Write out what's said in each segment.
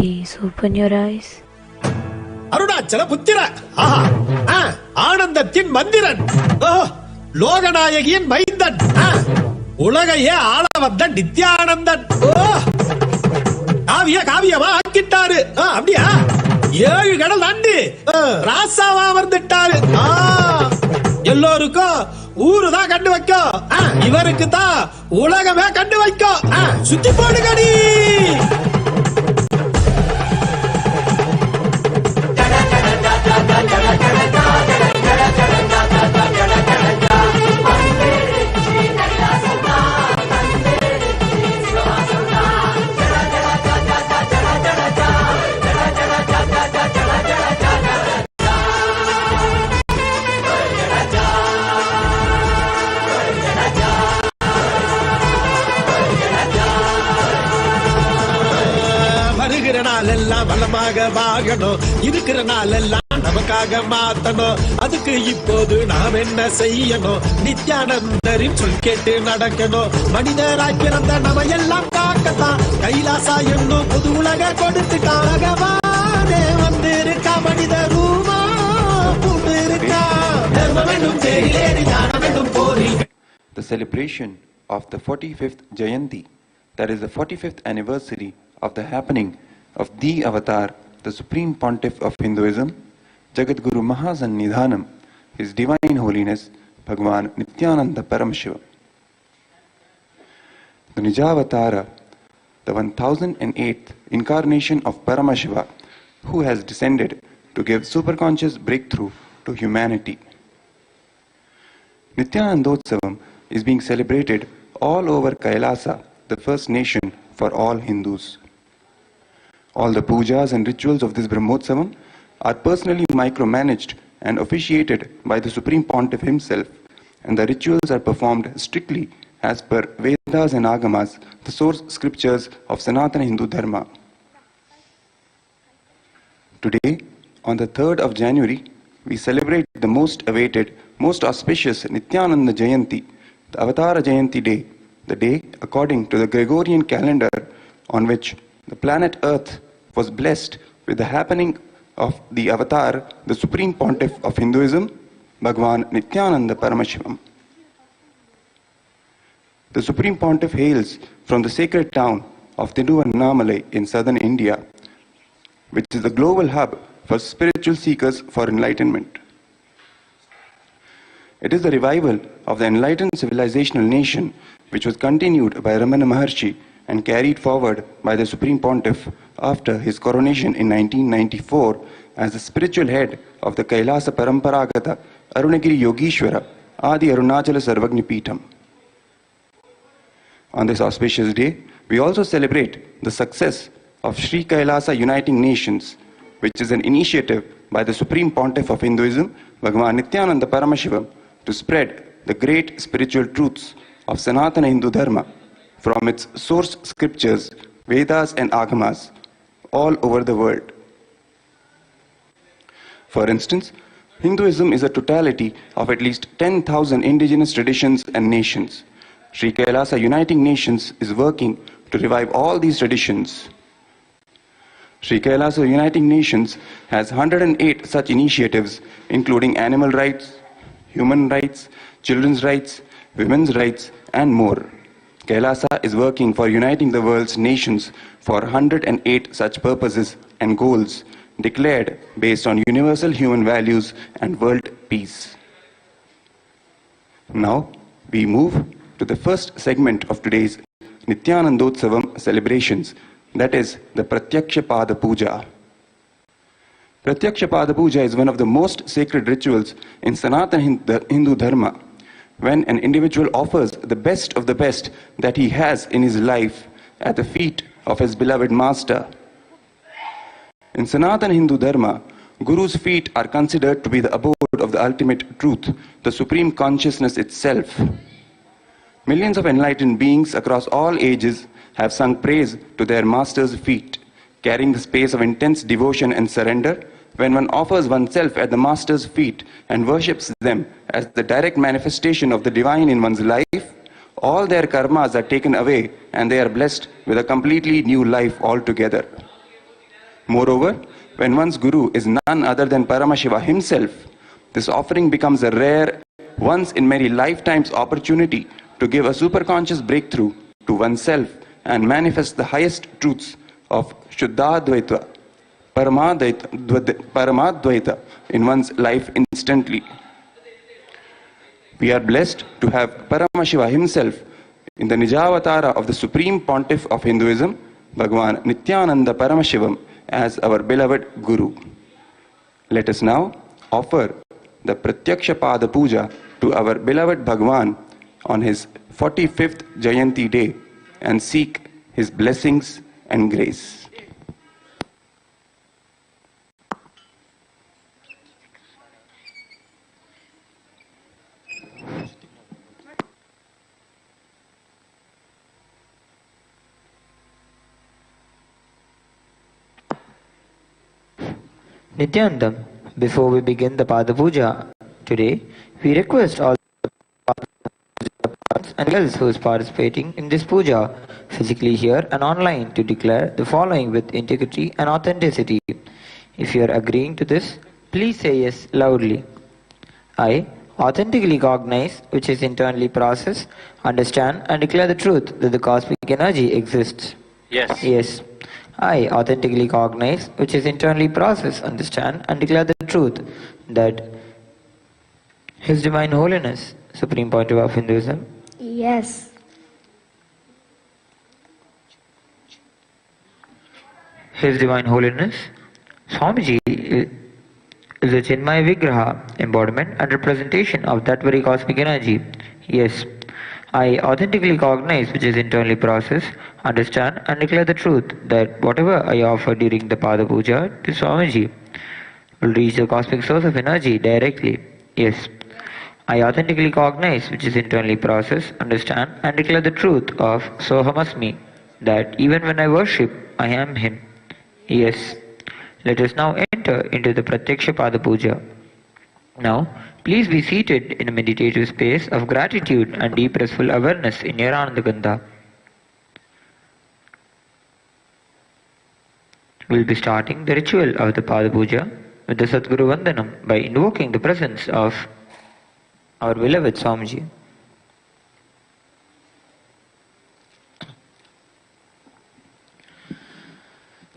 Please open your eyes. Arunachal புத்திர ஆனந்தத்தின் மந்திரன், லோகநாயகியின் மைந்தன், உலகையே ஆள வந்த நித்யானந்தன் காவியமா ஆக்கிட்டாரு. அப்படியா? 7 கடல் தாண்டி ராசாவா வந்துட்டாரு. எல்லோருக்கும் ஊருதான் கண்டு வைக்கும், இவருக்கு தான் உலகமே கண்டு வைக்கும். சுத்தி போடுகடி. நாளெல்லாம் வளமாக வாழணும், இருக்கிற நாளெல்லாம் நமக்காக மாத்தணும். அதுக்கு இப்போது நாம் என்ன செய்யணும்? நித்யானந்தரின் சொல் கேட்டு நடக்கணும். மனிதராய் பிறந்த நம்ம எல்லாம் காக்கத்தான் கைலாசா என்னும் புது உலக கொடுத்துட்டான். பகவானே வந்திருக்கா, மனித ரூபா பூண்டு இருக்கா. The celebration of the 45th Jayanti, that is the 45th anniversary of the happening of the Avatar, the Supreme Pontiff of Hinduism, Jagadguru Mahasannidhanam, His Divine Holiness, Bhagavan Nityananda Paramashiva. The Nijavatara, the 1008th incarnation of Paramashiva, who has descended to give superconscious breakthrough to humanity. Nityanandotsavam is being celebrated all over Kailasa, the first nation for all Hindus. All the pujas and rituals of this Brahmotsavam are personally micromanaged and officiated by the Supreme Pontiff himself, and the rituals are performed strictly as per Vedas and Agamas, the source scriptures of Sanatana Hindu Dharma. Today, on the 3rd of January, we celebrate the most awaited, most auspicious Nityananda Jayanti, the Avatara Jayanti day, the day according to the Gregorian calendar on which the planet Earth was blessed with the happening of the Avatar, the Supreme Pontiff of Hinduism, Bhagavan Nityananda Paramashivam. The Supreme Pontiff hails from the sacred town of Thiruvannamalai in southern India, which is the global hub for spiritual seekers for enlightenment. It is the revival of the enlightened civilizational nation which was continued by Ramana Maharshi and carried forward by the Supreme Pontiff after his coronation in 1994 as the spiritual head of the Kailasa Paramparagata Arunagiri Yogishwara Adi Arunachala Sarvagni Peetham. On this auspicious day, we also celebrate the success of Sri Kailasa Uniting Nations, which is an initiative by the Supreme Pontiff of Hinduism, Bhagavan Nityananda Paramashivam, to spread the great spiritual truths of Sanatana Hindu Dharma from its source scriptures, Vedas and Agamas, all over the world. For instance, Hinduism is a totality of at least 10,000 indigenous traditions and nations. Sri Kailasa Uniting Nations is working to revive all these traditions. Sri Kailasa Uniting Nations has 108 such initiatives, including animal rights, human rights, children's rights, women's rights, and more. Kailasa is working for uniting the world's nations for 108 such purposes and goals declared based on universal human values and world peace. Now, we move to the first segment of today's Nityanandotsavam celebrations, that is the Pratyaksha Padapuja. Pratyaksha Padapuja is one of the most sacred rituals in Sanatana Hindu Dharma, when an individual offers the best of the best that he has in his life at the feet of his beloved master. In Sanatana Hindu Dharma, Guru's feet are considered to be the abode of the ultimate truth, the supreme consciousness itself. Millions of enlightened beings across all ages have sung praise to their master's feet, carrying the space of intense devotion and surrender. When one offers oneself at the master's feet and worships them as the direct manifestation of the divine in one's life, all their karmas are taken away and they are blessed with a completely new life altogether. Moreover, when one's guru is none other than Paramashiva himself, this offering becomes a rare, once in many lifetimes opportunity to give a superconscious breakthrough to oneself and manifest the highest truths of Shuddhadvaita, Paramadvaita in one's life instantly. We are blessed to have Paramashiva himself in the Nijavatara of the Supreme Pontiff of Hinduism, Bhagavan Nityananda Paramashivam, as our beloved Guru. Let us now offer the Pratyaksha Padapuja to our beloved Bhagavan on his 45th Jayanti day and seek his blessings and grace. Nityanandam, before we begin the Padapuja today, we request all and girls who is participating in this puja, physically here and online, to declare the following with integrity and authenticity. If you are agreeing to this, please say yes loudly. I authentically cognize, which is internally process, understand and declare the truth that the cosmic energy exists. Yes. Yes. I authentically cognize, which is internally process, understand and declare the truth that His Divine Holiness, Supreme Pontiff of Hinduism. Yes. His Divine Holiness, Swamiji is a Chinmaya Vigraha, embodiment and representation of that very cosmic energy. Yes. I authentically cognize, which is internally process, understand and declare the truth that whatever I offer during the Padapuja to Swamiji will reach the cosmic source of energy directly. Yes. I authentically cognize, which is internally process, understand and declare the truth of Sohamasmi, that even when I worship, I am Him. Yes. Let us now enter into the Pratyaksha Padapuja. Now, please be seated in a meditative space of gratitude and deep restful awareness in your Anandagandha. We will be starting the ritual of the Padapuja with the Sadguru Vandanam by invoking the presence of our beloved Swamiji.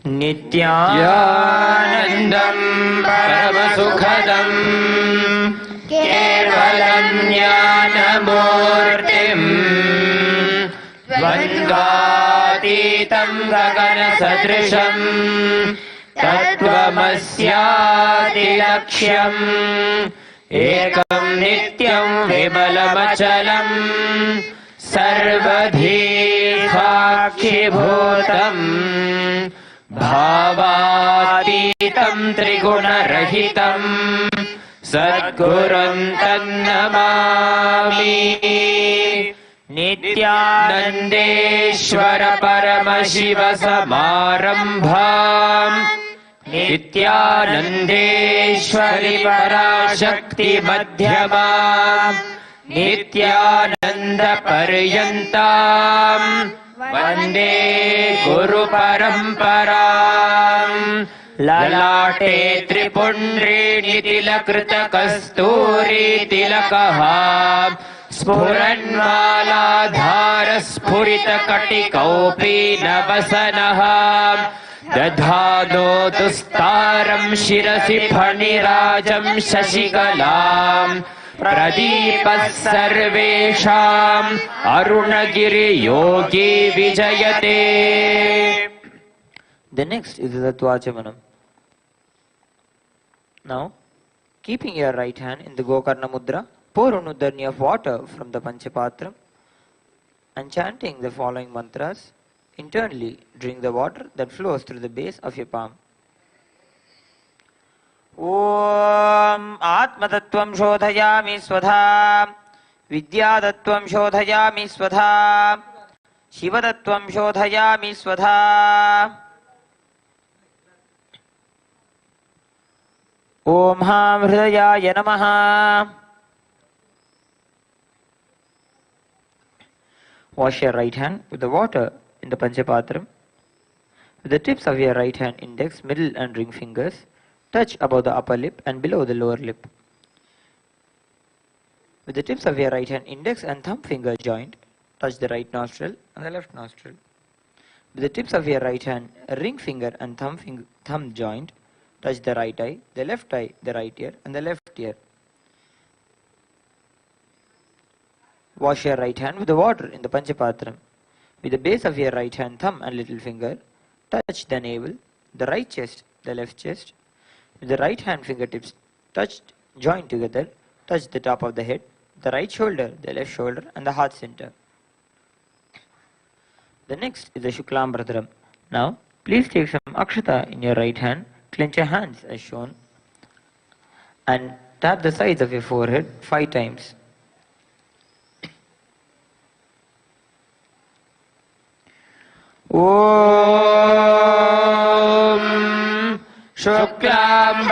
Nityanandam Paramasukhadam Kevalam Jnanamurtim Dvandvatitam Gagana Sadrisham Tattvamasyaati Lakshyam Ekam Nityam Vimalachalam Sarvadhi Sakshibhutam Bhavatitam Triguna-rahitam Sadgurum Tannamami Nityanandeshwara Paramashiva Samarambham Nityanandeshwari Parashakti Madhyamam Nityananda Paryantam Vande Guru Paramparam Lalate Tripundri Nitilakrita Kasturi Tilakaha Spuranmaladhara Spurita Katikaupi Navasanaha Dadhano Dustaram Shirasi Phanirajam Shashikalam Pradipas Sarvesham Arunagiri Yogi Vijayate. The next is the Tattvachamanam. Now, keeping your right hand in the Gokarna Mudra, pour Unudharni of water from the Panchapatra and chanting the following mantras. Internally, drink the water that flows through the base of your palm. Om Atmatattvam Shodhayami Swadha Vidyadattvam Shodhayami Swadha Shivadattvam Shodhayami Swadha Om Ham Hridayaya Namaha. Wash your right hand with the water in the Panchapatram. With the tips of your right hand, index, middle and ring fingers touch above the upper lip and below the lower lip. With the tips of your right hand, index and thumb finger joint touch the right nostril and the left nostril. With the tips of your right hand, ring finger and thumb joint touch the right eye, the left eye, the right ear and the left ear. Wash your right hand with the water in the Panchapatram. With the base of your right hand, thumb and little finger touch the navel, the right chest, the left chest. With the right hand fingertips joined together, touch the top of the head, the right shoulder, the left shoulder and the heart center. The next is the Shuklam. Now, please take some akshata in your right hand, clench your hands as shown, and tap the sides of your forehead 5 times. Om Shuklam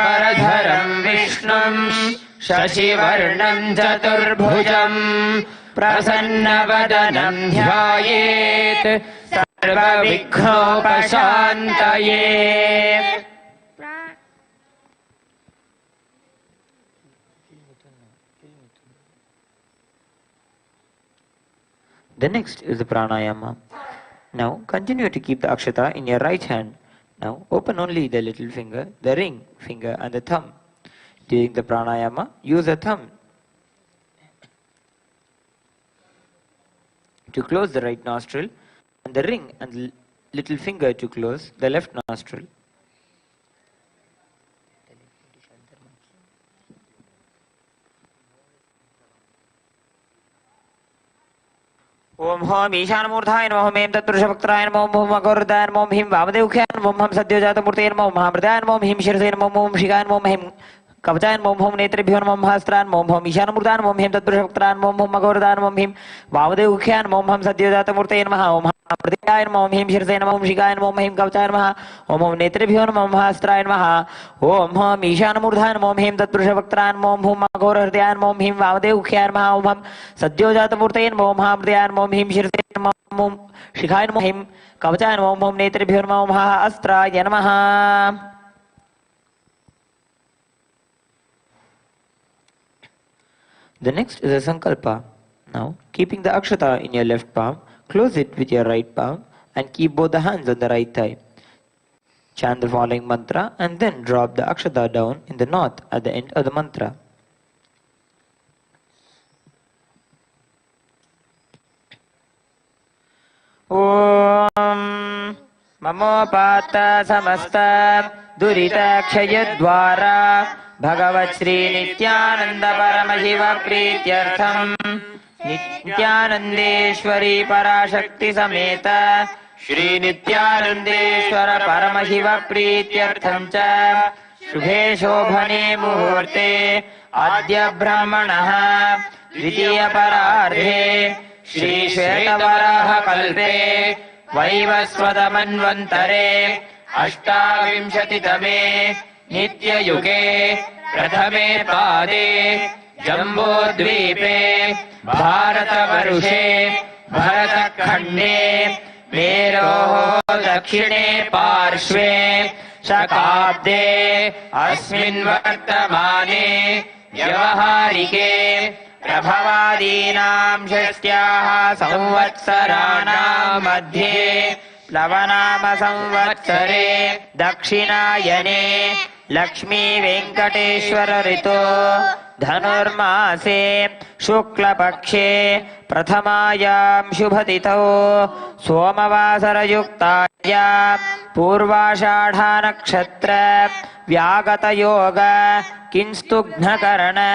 Vishnum Shashivarnam Chaturbhujam Prasannavadanam Dhyayet Sarvavighnopasantaye. The next is the pranayama. Now continue to keep the akshata in your right hand. Now open only the little finger, the ring finger and the thumb. During the pranayama, use the thumb to close the right nostril and the ring and the little finger to close the left nostril. ओम हम ईशानमूर्धाय नमः ओम तत्पुरुषभक्ताय नमः ओम अगोरदाय नमः ओम him वामदेवख्याय नमः ओम हम सद्योजातमूर्तये नमः ओम महामृताय नमः ओम him शिरसे नमः ओम शिखाय नमः ओम हिम कवचाय नमः ओम नेत्रेभ्यो नमः सहस्राय नमः ओम ईशानमूर्धाय नमः ओम तत्पुरुषभक्ताय नमः ओम अगोरदाय नमः ओम हिम वामदेवख्याय नमः ओम हम सद्योजातमूर्तये नमः ओम महामृताय नमः ओम हिम शिरसे नमः ओम शिखाय नमः ओम हिम कवचाय नमः ओम नेत्रेभ्यो नमः सहस्राय नमः ओम हम ईशानमूर्धाय नमः ओम तत्पुरुषभक्ताय नमः ओम अगोरहृदयाय नमः ओम हिम वामदेवख्याय नमः ओम हम सद्योजातमूर्तये नमः ओम महामृताय नमः ओम हिम शिरसे नमः ओम शिखाय नमः हिम कवचाय नमः ओम नेत्रेभ्यो नमः ओम अस्त्राय नमः. The next is a sankalpa. Now, keeping the akshata in your left palm, close it with your right palm and keep both the hands on the right thigh. Chant the following mantra and then drop the akshata down in the north at the end of the mantra. Om Mamopata Samasta Durita Kshayadvara Bhagavat Sri Nityananda Paramashiva Prityartham Nityanandeshwari Parashakti Sameta Shri Nityanandeshwara Paramashiva Prityartham Cha Shubhe Shobhane Muhurte Adya Brahmanaha Dvitiya Parardhe Shri Shvetavaraha Kalpe Vaivasvatamanvantare Ashtavimshatitame Nitya Yuge Prathame Pade Jambodvipe Bharata Varushe Bharata Khande Mero Dakshine Parshve Shakabde Asmin Vartamane Vyavaharike Prabhavadinam Shastyaha Samvatsarana Madhye Plavanama Samvatsare Dakshinayane Lakshmi Venkateshwara Rito Dhanurmase Shukla Pakshe Prathamayam Shubhatitau Somavasara Yuktayam Purvashadha Nakshatra Vyagata Yoga Kinstugna Karana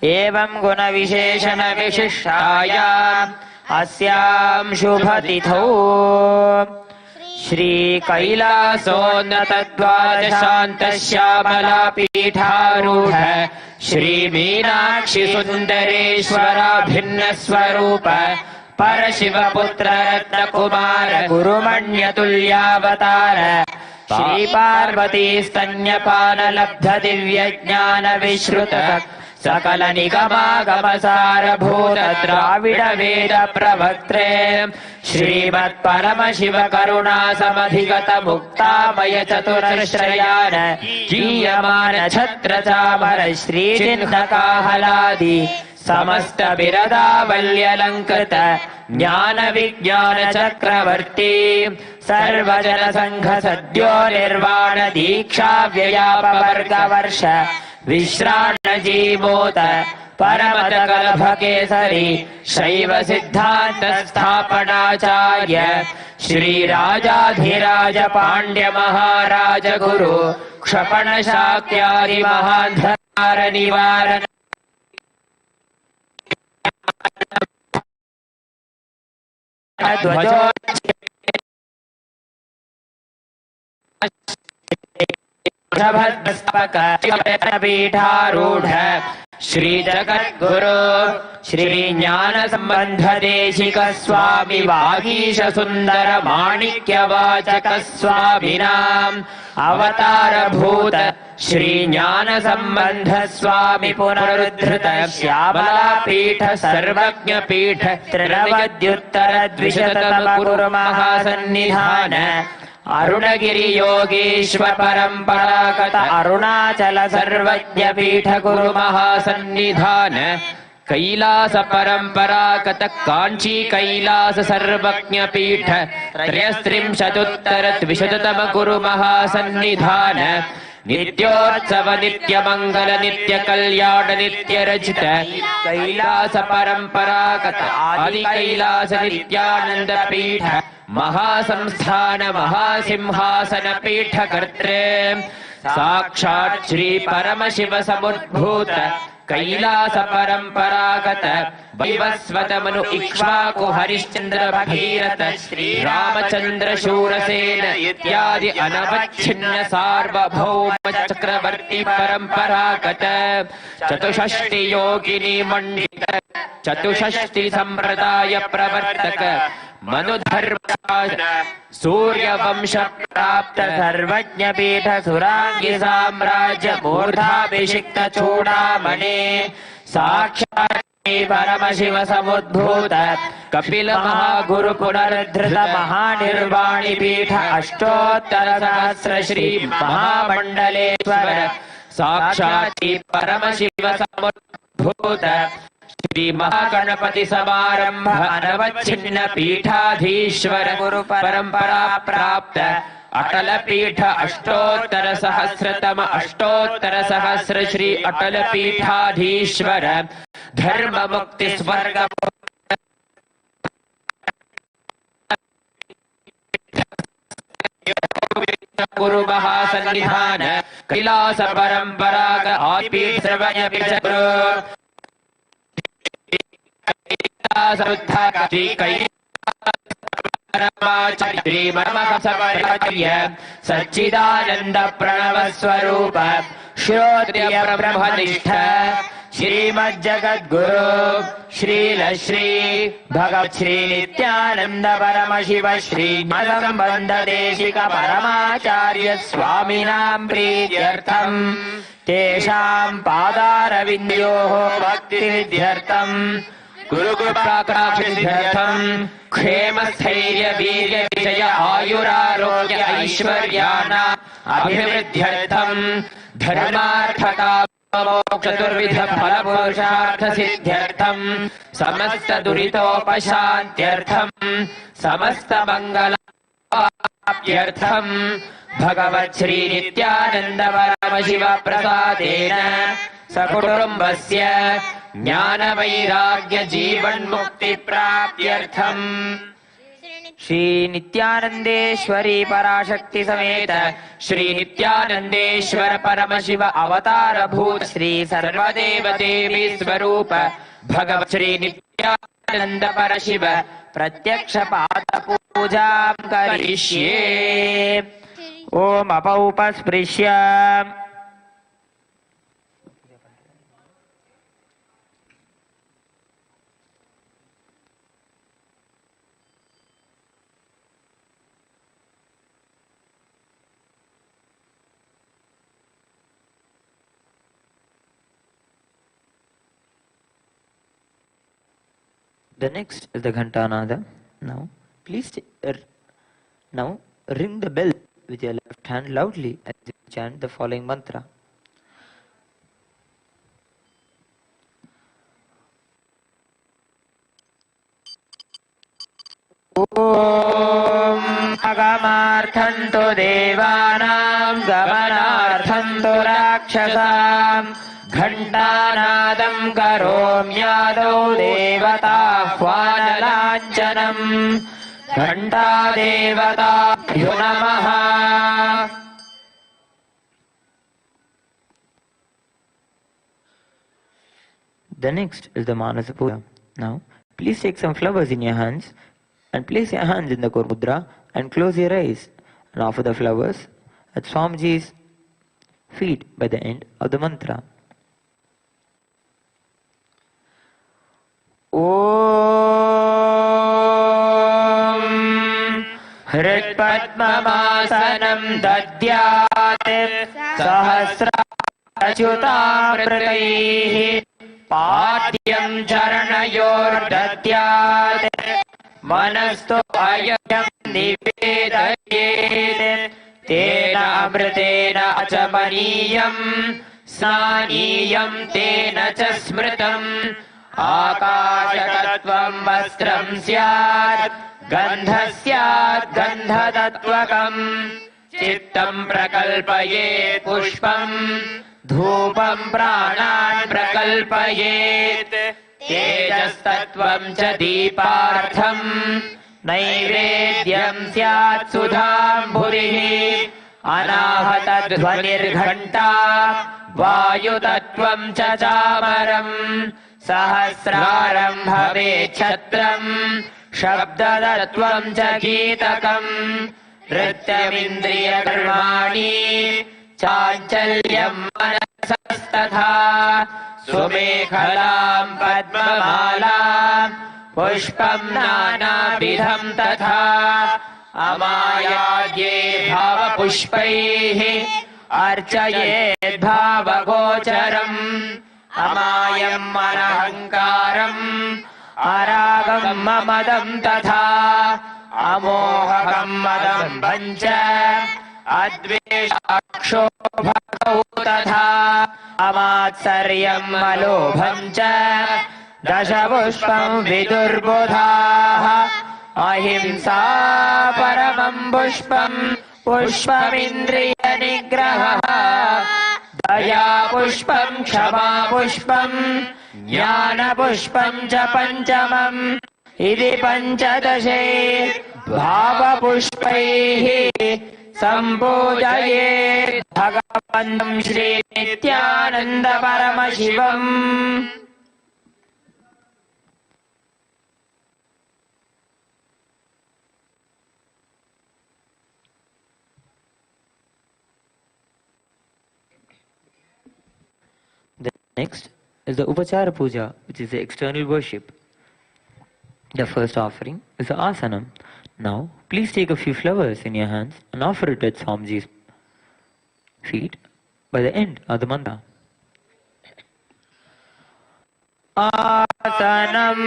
Evam Guna Visheshana Vishishayam Asyam Shubhatitau Shri Kailasonnatadvajashantashyamala Pitharudha Shri Meenakshi Sundareshwara Bhinna Swarupa Parashiva Putra Ratna Kumara Gurumanya Tulyavatara Shri Parvati Stanyapana Labdha Divya Jnana Vishruta सकल निगमागमसारभूत द्राविड वेद प्रवक्त्रे श्रीमत्परम शिव करुणा समधिगत मुक्तामय चतुरश्रयान गीयमान छत्र चामर श्री चिन्हकाहलादि समस्त बिरदावल्यलङ्कृत ज्ञान विज्ञान चक्रवर्ती सर्वजन संघ सद्यो निर्वाण दीक्षा व्ययापवर्ग वर्ष विश्राण जीमोत परमत कलभ केसरी शैव सिद्धांत स्थापनाचार्य श्री राजाधिराज पांड्य महाराज गुरु क्षपण शाक्यादि महांधकार निवारण ध्वजो पीठारूढ़ श्री जगद्गुरु श्री ज्ञान संबंध देशिक स्वामी वागीश सुंदर माणिक्य वाचक स्वामिनाम अवतार भूत श्री ज्ञान संबंध स्वामी पुनरुद्धृत श्यामला पीठ सर्वज्ञ पीठ त्रिनवद्युत्तर द्विशततम गुरु महासन्निधान अरुणगिरि योगेश्वर परंपरागत अरुणाचल सर्वज्ञ पीठ गुरु महासन्निधान कैलास परंपरागत कांची कैलास सर्वज्ञ पीठ त्रयस्त्रिंशदुत्तर द्विशततम गुरु महासन्निधान नित्योत्सव नित्य मंगल नित्य कल्याण नित्य रचित कैलास परंपरागत आदि कैलास नित्यानंद पीठ महासंस्थान महासिंहासन पीठ कर्त्रे साक्षात् श्री परम शिव समुद्भूत कैलास परंपरागत वैवस्वत मनु इक्ष्वाकु हरिश्चंद्र भगीरथ श्री रामचंद्र शूरसेन इत्यादि अनवच्छिन्न सार्वभौम चक्रवर्ती परंपरागत चतुष्षष्टि योगिनी मंडित चतुष्षष्टि संप्रदाय प्रवर्तक मनुधर्म सूर्य वंश प्राप्त सर्वज्ञ पीठ सुरांगी साम्राज्य मूर्धाभिषिक्त चूड़ामणे साक्षात् परम शिव समुद्भूत कपिल महागुरु पुनरुद्धृत महानिर्वाणी पीठ अष्टोत्तर सहस्र श्री महामंडलेश्वर साक्षात् परम शिव समुद्भूत श्री महागणपति समारंभ अनवच्छिन्न पीठाधीश्वर गुरु परंपरा प्राप्त अटल पीठ अष्टोत्तर सहस्रतम अष्टोत्तर सहस्र श्री अटल पीठाधीश्वर धर्म मुक्ति स्वर्ग गुरु महासन्निधान कैलास परंपराग आदि श्रवण पिचक्र सच्चिदानंद प्रणव स्वरूप श्रोत्रिय ब्रह्मनिष्ठ श्रीमज्जगद्गुरु श्रील श्री भगवत् श्री नित्यानंद परम शिव श्री संबंध देशिक परमाचार्य स्वामिनां प्रीत्यर्थम तेषां पादारविन्द्योः भक्तिसिद्ध्यर्थम गुरुकृपाकटाक्षसिद्ध्यर्थम क्षेम स्थैर्य वीर्य विजय आयुरारोग्य ऐश्वर्याणां अभिवृद्ध्यर्थम धर्मार्थ काम मोक्ष चतुर्विध फल पुरुषार्थ सिद्ध्यर्थम समस्त दुरितोपशान्त्यर्थम समस्त मंगलाप्त्यर्थम भगवत् श्री नित्यानंद परम शिव प्रसादेन सकुटुम्बस्य ज्ञान वैराग्य जीवन मुक्ति प्राप्त्यर्थम श्री नित्यानंदेश्वरी पराशक्ति समेत श्री नित्यानंदेश्वर परम शिव अवतार भूत श्री सर्वदेव देवी स्वरूप भगवत् श्री नित्यानंद परशिव प्रत्यक्ष पाद पूजां करिष्ये। ओम अपौपस्पृश्य The next is the Ghantanada. Now, now ring the bell with your left hand loudly as you chant the following mantra. Om Agamarthantu Devanam Gamanarthantu Rakshasam Ghantanadam Karomyadau Devatahvanalanjanam Ghanta Devatabhyo Namaha. The next is the Manasa Puja. Now, please take some flowers in your hands and place your hands in the Kor Mudra and close your eyes and offer the flowers at Swamiji's feet by the end of the mantra. Om Hritpadmamasanam Dadyat Sahasrachyutamritaihi Padyam Charanayor Dadyat Manasto Ayam Nivedayet Tena Amritena Achamaniyam Snaniyam Tena Chasmritam Akashatatvam Vastram Syat Gandhasyat Gandhatatvakam Chittam Prakalpayet Pushpam Dhupam Pranan Prakalpayet Tejastatvam Cha Deepartham Naivedyam Syat Sudham Bhurihi Anahatadhvanirghanta Vayutatvam Cha Chamaram Sahasraram Bhave Chatram Shabdadatvam Cha Geetakam Nrityamindriya Karmani Chanchalyam Manasastatha Sumekhalam Padmamalam Pushpam Nanabidham Tatha Amayadye Bhava Pushpaihi Archayet Bhava Gocharam Amayam Manahankaram Aragam Mamadam Tatha Amohakam Madam Pancha Adveshaksho Bhagau Tatha Amatsaryam Malobham Cha Dashapushpam Vidurbodhaha Ahimsa Paramam Pushpam Pushpamindriya Nigraha Daya Pushpam Kshama Pushpam Jnana Pushpam Cha Panchamam Idi Panchadashe Bhava Pushpaihi Sambojayet Bhagavantam Shri Nityananda Paramashivam. The next is the Upachara Puja, which is the external worship. The first offering is the Asanam. Now, please take a few flowers in your hands and offer it at Swamiji's feet by the end of the mantra. Asanam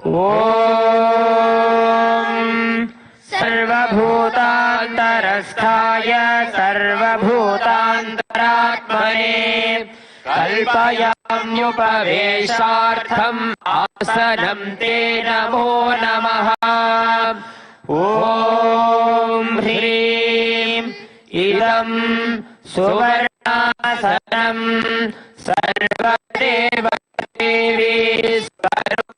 Om Sarvabhutantarasthaya Sarvabhutantaratmane Kalpayamyupaveshartham Asanam Te Namo Namaha. Om Hrim Idam Suvarnasanam Sarvadeva Devi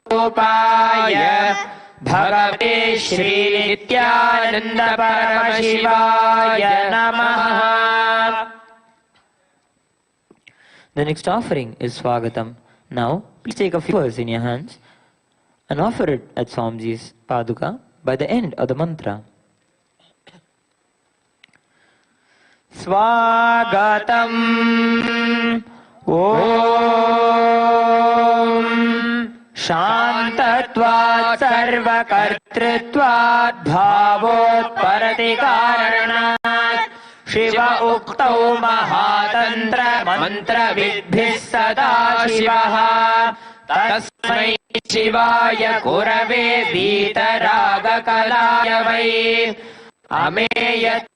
Svarupaya Bhagavate Shri Nityananda Paramasivaya Namaha. The next offering is Swagatam. Now, please take a few flowers in your hands and offer it at Swamiji's Paduka by the end of the mantra. Swagatam Om Shantatvat Sarvakartritvat Bhavot Paratikaranat Shiva Uktau Mahatantra Mantra Vidbhis Sada Shivaha Tasmai शिवाय गुरवे वीतरागकलाय वै अमेयतोऽयम्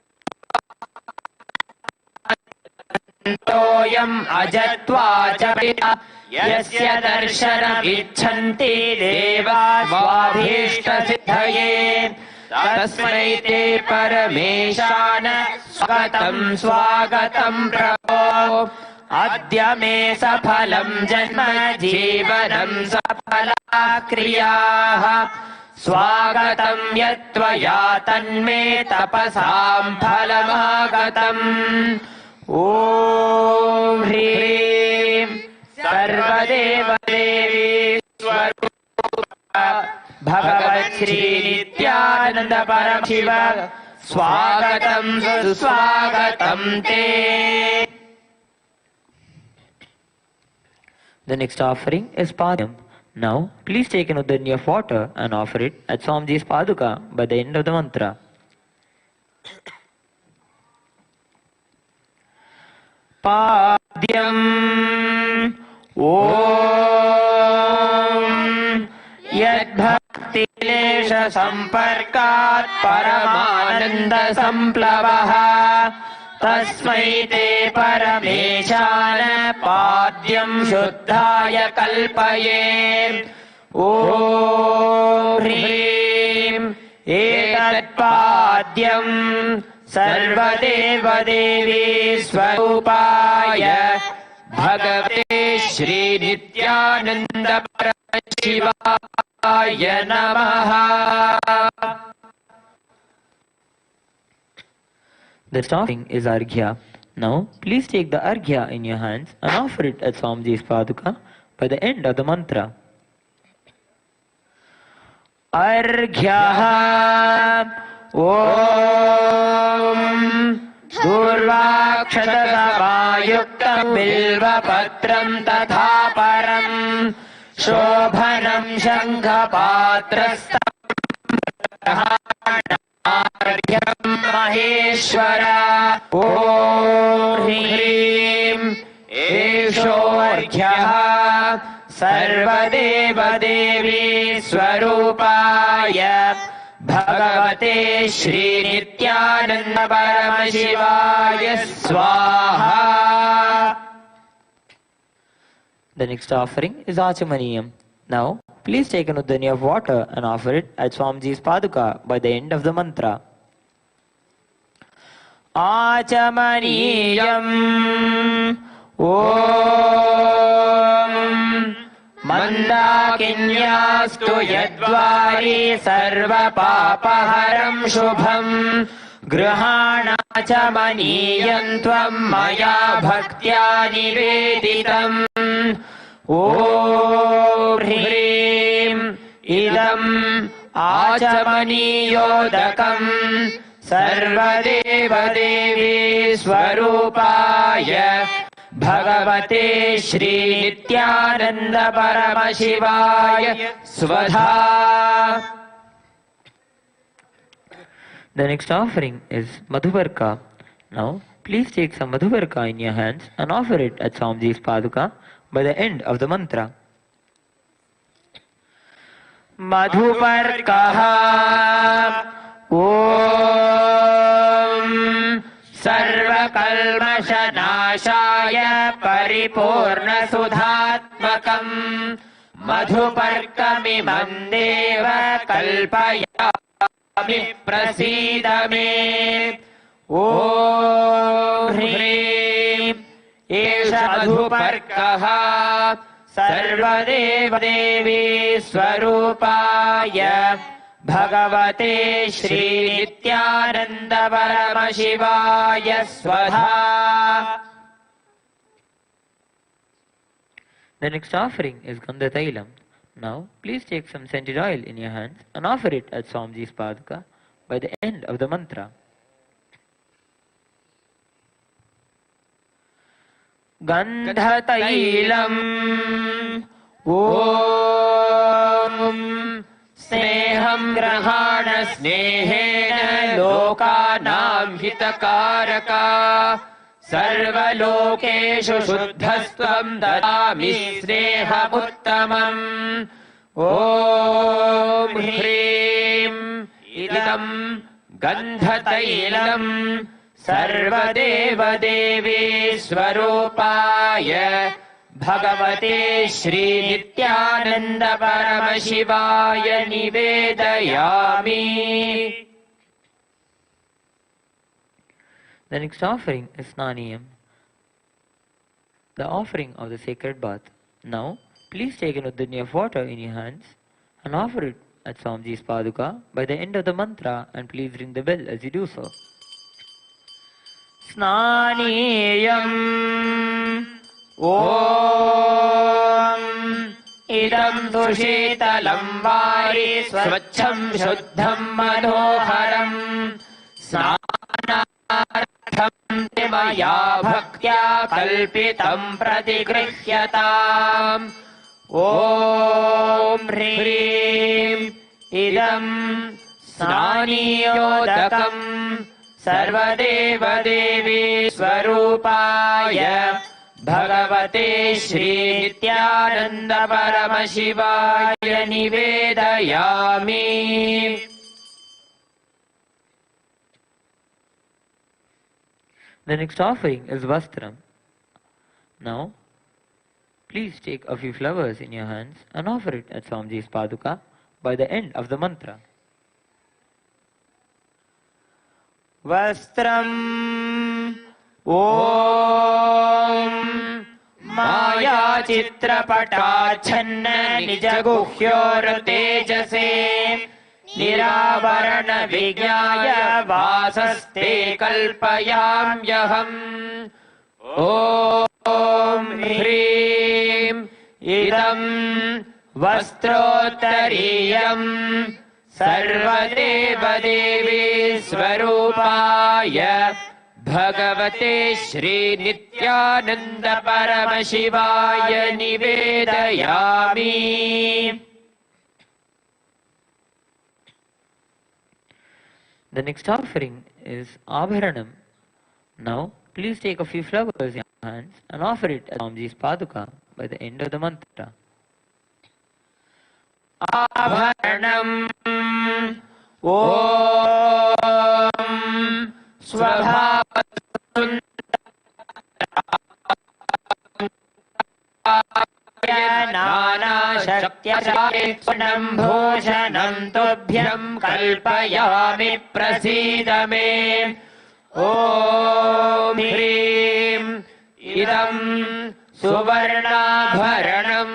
अजत्वा च पिता यस्य दर्शनमिच्छन्ति देवा स्वाभीष्टसिद्धये तस्मै ते परमेशान स्वागतं स्वागतं प्रभो अद्य मे सफलं जन्म जीवनं सफला क्रियाः स्वागतं यत्त्वया तन्मे तपसां फलमागतम् ॐ ह्रीं सर्वदेवदेवी स्वरूपा भगवच्छ्री नित्यानन्द परमशिव स्वागतं सुस्वागतं ते. The next offering is Padam. Now, please take an udani of water and offer it at Swamiji's Paduka by the end of the mantra. पाद्यम् ॐ यद्भक्तिलेश सम्पर्कात् परमानन्दसम्प्लवः तस्मै ते परमेशान पाद्यं शुद्धाय कल्पये ॐ ह्रीं एतत्पाद्यम् सर्वदेवदेवी स्वरूपाय भगवते श्रीनित्यानन्द परमशिवाय नमः. The offering is Arghya. Now, please take the Arghya in your hands and offer it at Swamiji's Paduka by the end of the mantra. अर्घ्यः ॐ दूर्वाक्षतसमायुक्तं बिल्वपत्रं तथा परं शोभनं शङ्खपात्रस्थं महेश्वर ॐ ह्रीं एषोऽर्घ्यः सर्वदेवदेवी स्वरूपाय भगवते श्रीनित्यानन्द परमशिवाय स्वाहा. The next offering is Achamaniyam. Now, please take an udani of water and offer it at Swamiji's Paduka by the end of the mantra. आचमनीयम् ॐ मन्दाकिन्यास्तु यद्वारी सर्वपापहरं शुभम् गृहाणाचमनीयं त्वं मया भक्त्या निवेदितम् ॐ ह्रीं इदम् आचमनीयोदकम् सर्वदेवदेवी स्वरूपाय भगवते श्रीनित्यानन्द परमशिवाय स्वधा. The next offering is Madhubarka. Now, please take some Madhubarka in your hands and offer it at Swamiji's Paduka by the end of the mantra. मधुपर्कः ॐ सर्वकल्मषनाशाय परिपूर्णसुधात्मकम् मधुपर्कमिमं देव कल्पयामि प्रसीद मे ॐ ह्रीं एष मधुपर्कः सर्वदेवदेवी स्वरूपाय भगवते श्रीनित्यानन्द परमशिवाय स्वधा. The next offering is Gandhatailam. Now, please take some scented oil in your hands and offer it at Swamiji's Paduka by the end of the mantra. गन्धतैलम् ॐ स्नेहं ग्रहाण स्नेहेन लोकानां हितकारका सर्वलोकेषु शुद्धस्त्वं ददामि स्नेहमुत्तमम् ॐ ह्रीं इदं गन्धतैलं सर्वदेवदेवी स्वरूपाय भगवते श्रीनित्यानन्द परमशिवाय निवेदयामि. The next offering is Snaniyam, the offering of the sacred bath. Now, please take an udhini of water in your hands and offer it at Swamiji's Paduka by the end of the mantra, and please ring the bell as you do so. Snaniyam Om Idam Sushitalam Vari Swachham Shuddham Manoharam Snanartham Maya Bhaktya Kalpitam Pratigrihyataam. Om Hrim Idam Snaniyodakam Sarvadeva Devi Swarupaya Bhagavate Shri Nityananda Paramashivaya Nivedayami. The next offering is Vastram. Now, please take a few flowers in your hands and offer it at Swamiji's Paduka by the end of the mantra. Vastram Om Maya Chitrapata Channa Nijaguhyor Tejase Niravarana Vigyaya Vasaste Kalpayamyaham. Om Hrim Idam Vastrottariyam Sarvadeva Devi Swarupaya Bhagavate Shri Nityananda Paramashivaya Nivedayami. The next offering is Abharanam. Now, please take a few flowers in your hands and offer it at Swamiji's Paduka by the end of the mantra. Abharanam Om Swabhavatundaya Nana Shaktya Sunam Bhushanam Tubhyam Kalpayami Prasidame. Om Hrim Idam Suvarnabharanam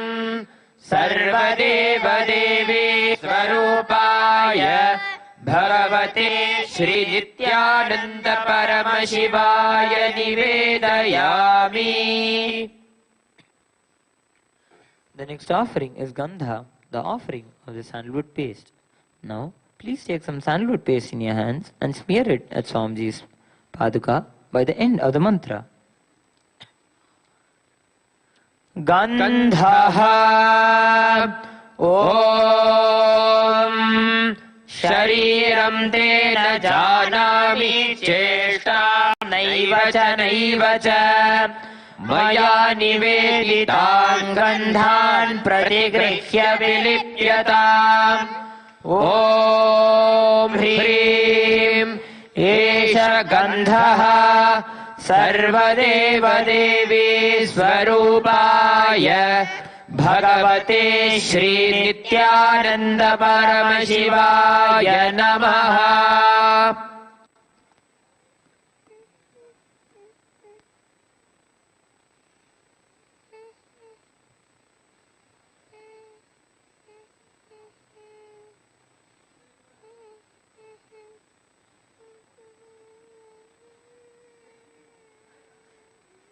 Sarvadeva Devi Swarupaya Bhagavate Shri Nityananda Paramashivaya Nivedayami. The next offering is Gandha, the offering of the sandalwood paste. Now, please take some sandalwood paste in your hands and smear it at Swamiji's Paduka by the end of the mantra. Gandhaha Om Shariram Tena Janami Cheshta Naiva Cha Maya Niveditam Gandhan Pratigrihya Vilipyatam. Om Hrim Esha Gandhaha Sarvadeva Devi Swarupaya Bhagavate Shri Nityananda Paramashivaya Namaha.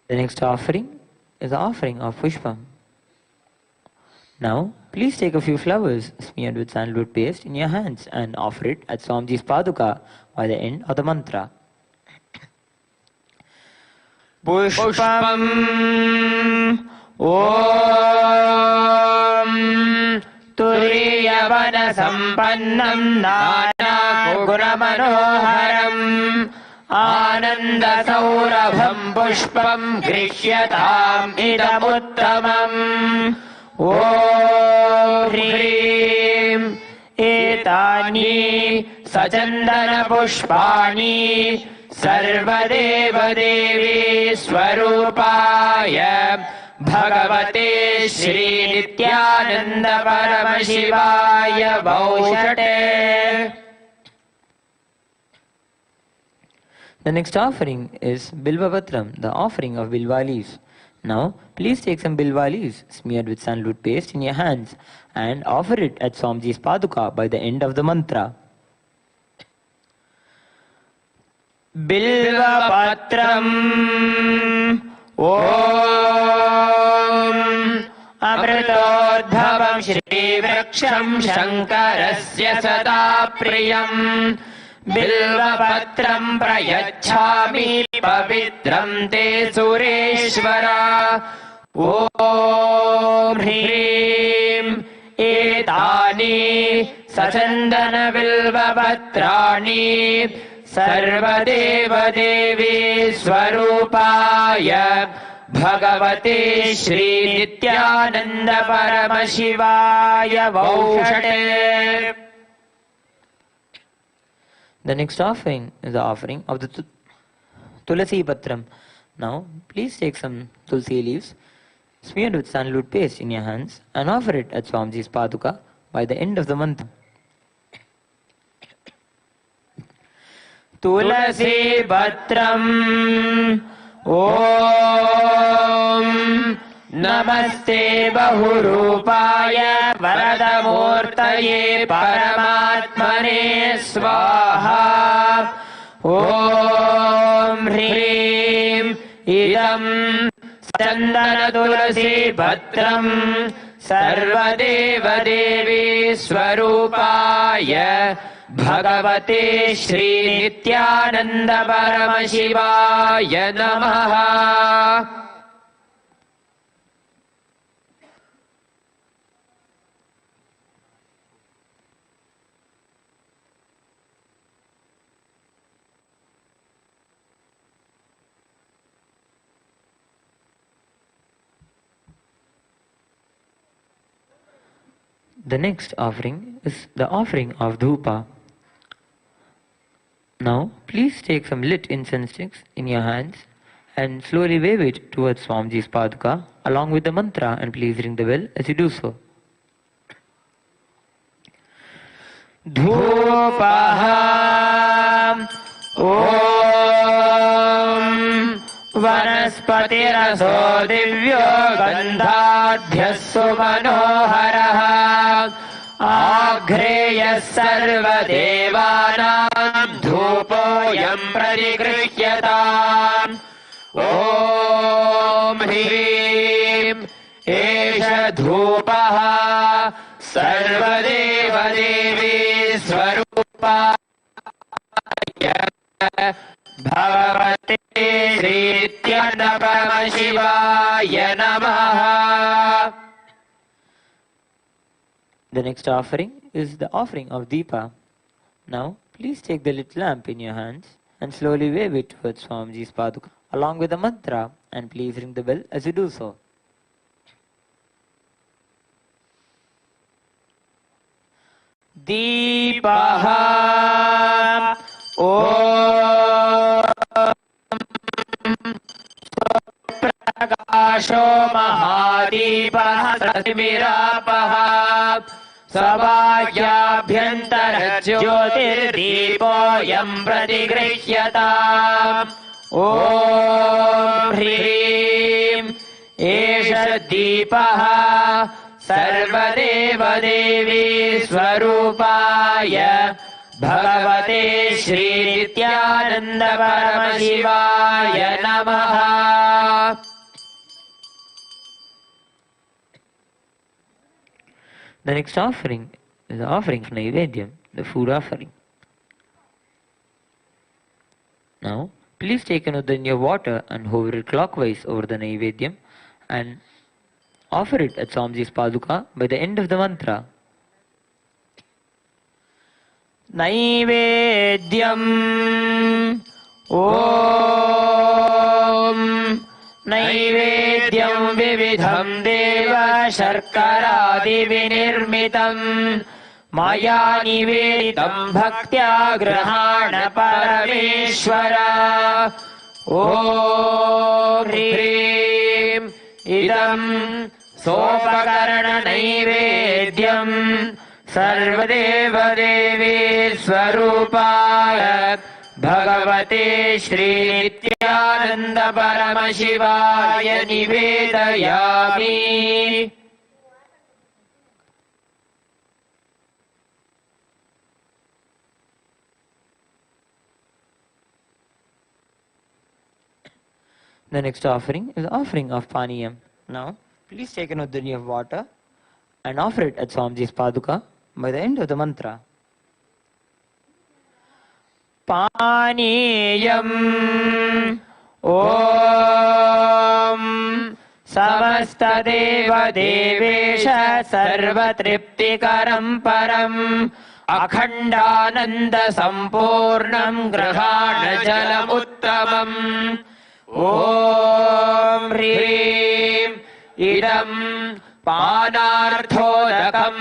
The next offering is the offering of Pushpam. Now, please take a few flowers smeared with sandalwood paste in your hands and offer it at Swamiji's Paduka by the end of the mantra. Pushpam Om Turiyavana Sampannam Nana Kuguramanoharam Ananda Saurabham Pushpam Grishyatam Idamuttamam. ॐ ह्रीं एतानि सचन्दनपुष्पाणि सर्वदेवदेवी स्वरूपाय भगवते Shri Nityananda परमशिवाय वौषटे. The next offering is Bilvavatram, the offering of Bilva leaves. Now, please take some Bilva leaves smeared with sandalwood paste in your hands and offer it at Swamiji's Paduka by the end of the mantra. बिल्वपत्रम् ॐ अमृतोद्भवं श्रीवृक्षं शङ्करस्य सदा प्रियम् बिल्वपत्रं प्रयच्छामि पवित्रं ते सुरेश्वर. ॐ ह्रीं एतानि सचन्दनबिल्वपत्राणि सर्वदेवदेवी स्वरूपाय भगवते Shri Nityananda परमशिवाय वौषटे. The next offering is the offering of the Tulasi Patram. Now, please take some Tulsi leaves smeared with sandalwood paste in your hands and offer it at Swamiji's Paduka by the end of the mantra. तुलसी पत्रम् ॐ नमस्ते बहुरूपाय वरदमूर्तये परमात्मने स्वाहा. ॐ ह्रीं इदं चन्दनतुलसी पत्रं सर्वदेवदेवी स्वरूपाय भगवते श्रीनित्यानन्द परमशिवाय नमः. The next offering is the offering of Dhupa. Now, please take some lit incense sticks in your hands and slowly wave it towards Swamiji's Paduka along with the mantra, and please ring the bell as you do so. धूपः ॐ वनस्पतिरसो दिव्यो गन्धाढ्यः सुमनोहरः आघ्रेयः सर्वदेवानां धूपोऽयं प्रतिगृह्यताम्. ॐ ह्रीं एष धूपः सर्वदेवदेवी स्वरूपाय भगवते श्रीनित्यानन्द परमशिवाय नमः. The next offering is the offering of Deepa. Now, please take the lit lamp in your hands and slowly wave it towards Swamiji's Paduka along with the mantra, and please ring the bell as you do so. दीपः ॐ प्रकाशो महादीपः सतिमिरापः सबाह्याभ्यन्तरज्योतिर्दीपोऽयं प्रतिगृह्यताम्. ॐ ह्रीं एष दीपः सर्वदेवदेवी स्वरूपाय भगवते श्रीनित्यानन्द परमशिवाय नमः. The next offering is the offering of Naivedyam, the food offering. Now, please take another in your water and hover it clockwise over the Naivedyam and offer it at Swamiji's Paduka by the end of the mantra. Naivedyam ॐ नैवेद्यं विविधं देव शर्करादिविनिर्मितम् मया निवेदितं भक्त्या गृहाण परमेश्वर ॐ ह्रीं इदं सोपकरणनैवेद्यम् सर्वदेवदेवी स्वरूपाय भगवते श्रीनित्यानन्द परमशिवाय निवेदयामि। The next offering is the offering of Paniyam. Now, please take an udhani of water and offer it at Swamiji's Paduka by the end of the mantra. Paniyam Om Samastadeva Devesha Sarvatriptikaram Param Akhandananda Sampurnam Grahana Jalam Uttamam Om Hrim Idam Panarthodakam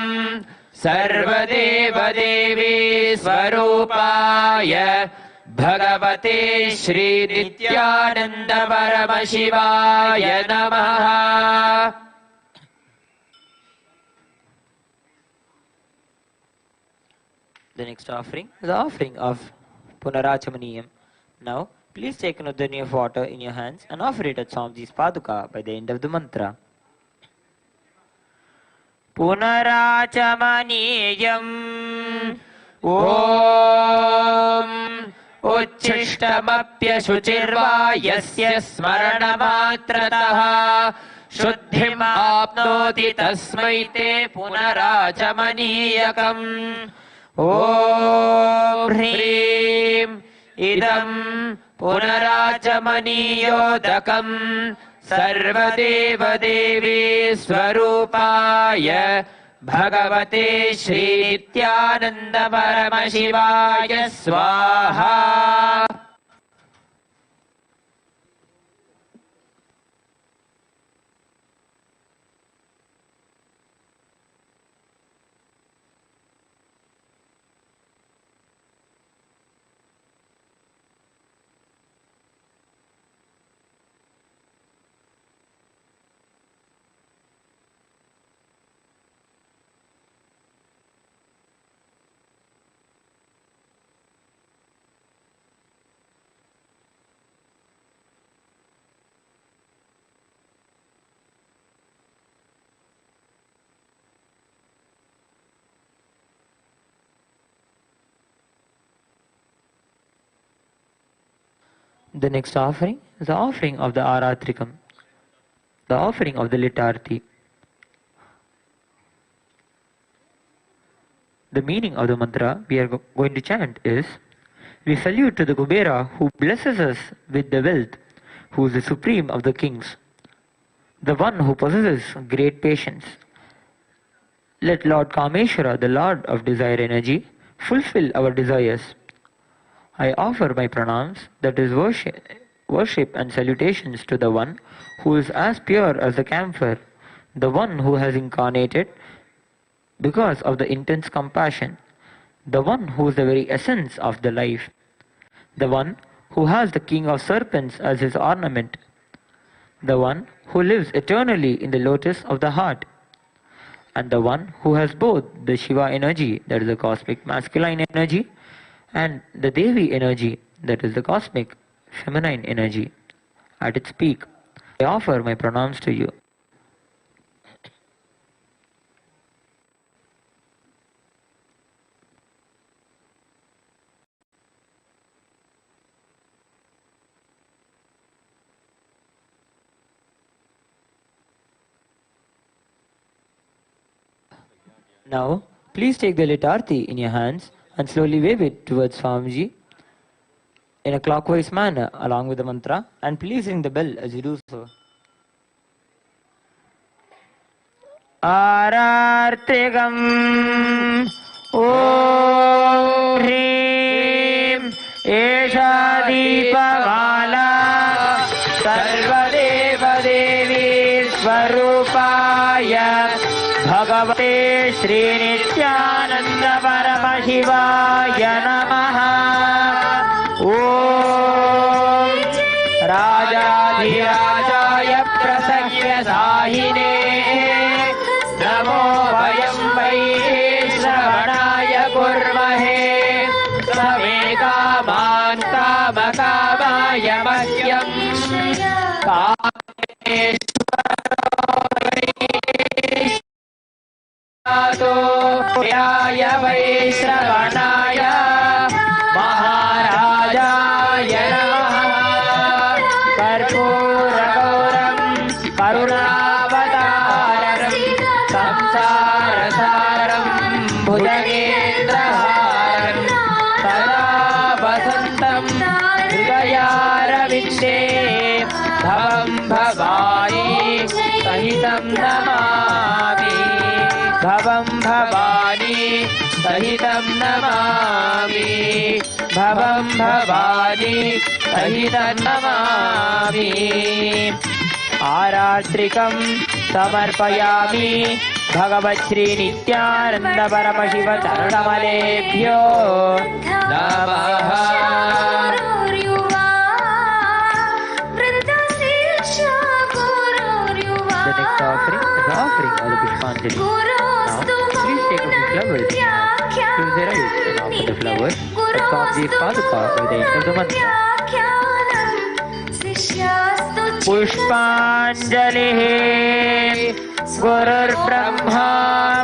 Sarvadeva Devi Swarupaya Bhagavate Shri Nityananda Paramashivaya Namaha. The next offering is the offering of Punarachamaniyam. Now, please take an udhani of water in your hands and offer it at Swamiji's Paduka by the end of the mantra. Punarachamaniyam Om Uchishtamapyashuchirva Yasya Smaranamatrataha Shuddhim Apnoti Tasmai Te Punarachamaniyakam Om Hrim Idam Punarachamaniyodakam Sarvadeva Devi Swarupaya Bhagavate Shri Nityananda Paramashivaya Swaha. The next offering is the offering of the Aratrikam, the offering of the Litarthi. The meaning of the mantra we are going to chant is: we salute to the Kubera who blesses us with the wealth, who is the supreme of the kings, the one who possesses great patience. Let Lord Kameshwara, the Lord of desire energy, fulfill our desires. I offer my pranams, that is worship and salutations to the one who is as pure as the camphor, the one who has incarnated because of the intense compassion, the one who is the very essence of the life, the one who has the king of serpents as his ornament, the one who lives eternally in the lotus of the heart, and the one who has both the Shiva energy, that is the cosmic masculine energy, and the Devi energy, that is the cosmic feminine energy, at its peak. I offer my pranams to you. Now, please take the Litarthi in your hands and slowly wave it towards Swamiji in a clockwise manner along with the mantra, and please ring the bell as you do so. Arartigam Om Hrim Esha Deepamala Sarvadeva Devi स्वरूपाय भगवते श्रीनित्यानन्द परमशिवाय नमः। ॐ राजाधिराजाय प्रसव्यसाहिने नमो वयं वै श्रवणाय कुर्महे समे कामान् कामकामाय मह्यम् कामेश्वराय वै श्रवणाय महाराजाय नमः। कर्पूरगौरं करुणावतारं संसारसारं भुजगेन्द्रहारं सदा वसन्तं हृदयारविन्दे भवं भवानी सहितं नमामि। भवं भवानी सहितं नमामि। भवं भवानी सहितं नमामि। आरात्रिकं समर्पयामि भगवच्छ्री नित्यानन्द परमशिव चरणकमलेभ्यो नमः। The next offering is the offering of the Pushpanjali. Now, please take up the flowers to the right and offer the flowers that form the Paduka by the end of the mantra. पुष्पाञ्जलिः। गुरुर्ब्रह्मा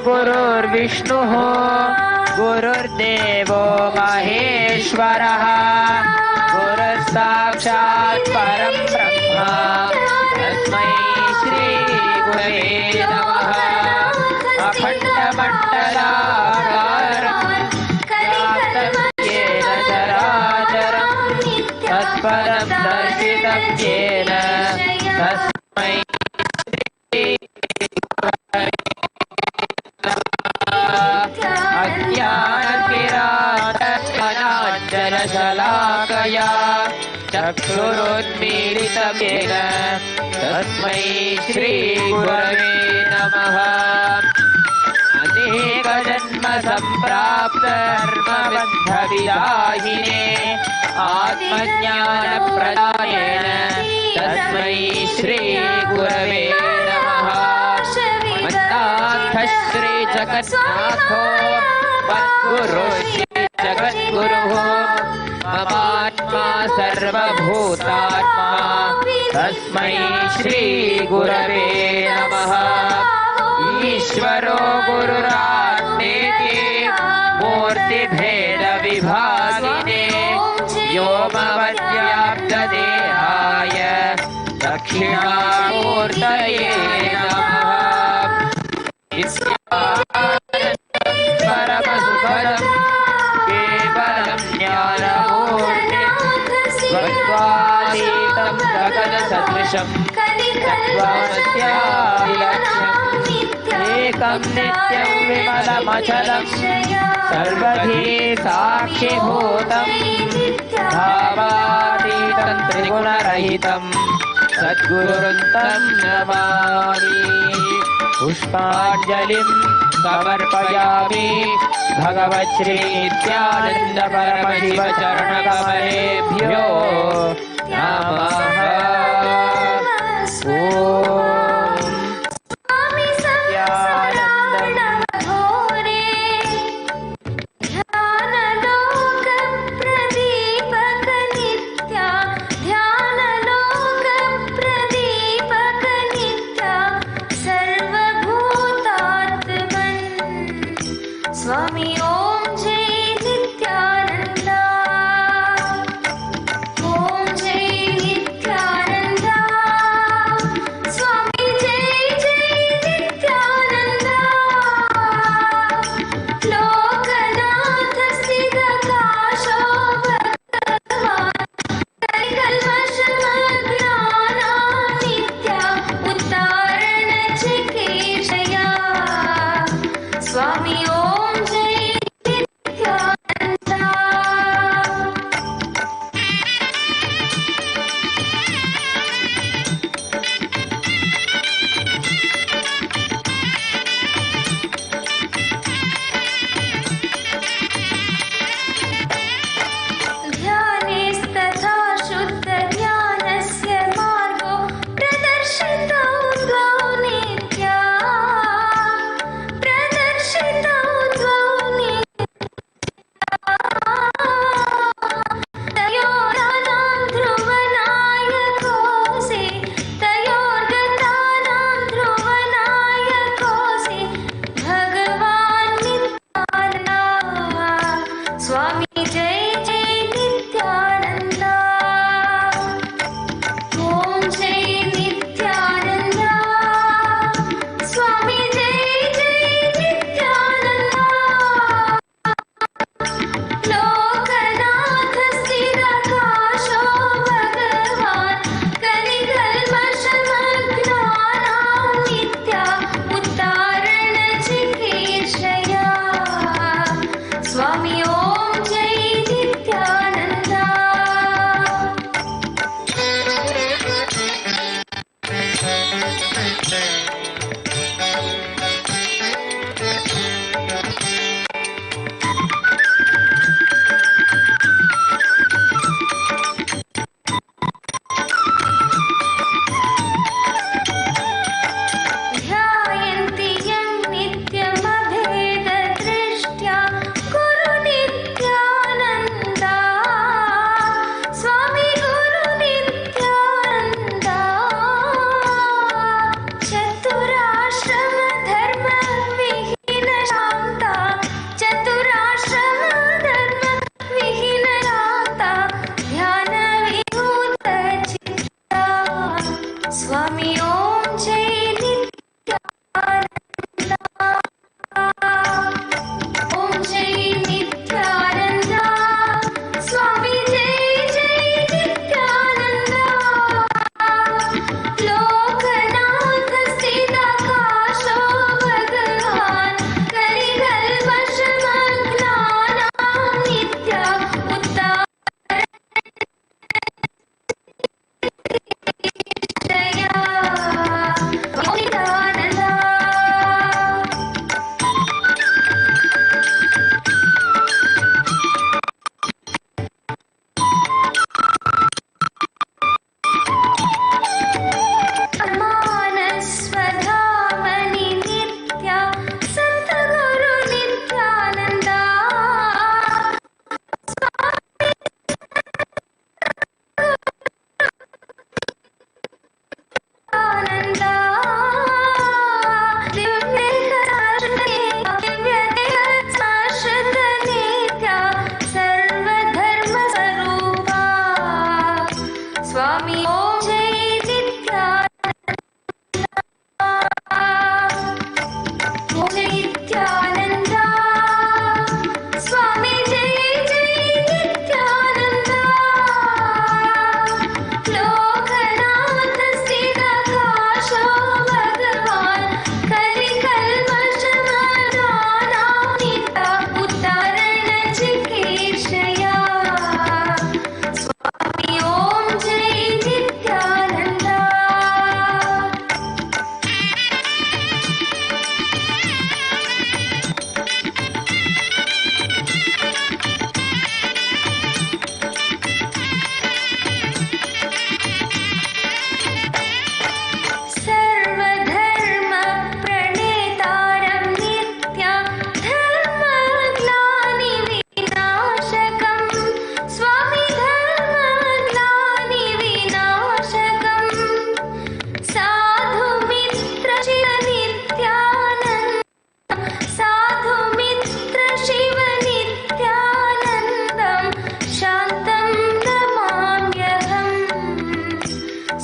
गुरुर्विष्णुः गुरुर्देवो महेश्वरः गुरुस्साक्षात् परं ब्रह्म तस्मै श्री गुरवे नमः। अखण्डमण्डलाकारं व्याप्तं येन चराचरं तत्पदं दर्शितं येन तस्मै श्री गुरवे नमः। अज्ञानतिरान्तरशलाकया चक्षुरुन्मीलितं येन तस्मै श्रीगुरवे नमः। अनेकजन्मसम्प्राप्तकर्मबन्धविदाहिने आत्मज्ञानप्रदायेन तस्मै श्रीगुरवे नमः। मन्नाथः श्रीजगन्नाथो मद्गुरो श्रीजगद्गुरुः ममात्मा सर्वभूतात्मा तस्मै श्रीगुरवे नमः। ईश्वरो गुरुरात्मेति मूर्तिभेदविभागिने व्योमवद्व्याप्तदेहाय दक्षिणामूर्तये नमः। परमसुखदं केवलं ज्ञानमूर्तिं त्वत्त्वातीतं गगनसदृशं तत्त्वास्यादिलक्ष्यम् एकं नित्यं विमलमचलं सर्वधी साक्षिभूतं भावातीतं त्रिगुणरहितं सद्गुरुं तं नमामि। पुष्पाञ्जलिं समर्पयामि भगवच्छ्री नित्यानन्द परमशिव चरणकमलेभ्यो नमः। ॐ स्वामी ॐ जय नित्यानन्द ॐ जय Nityanand.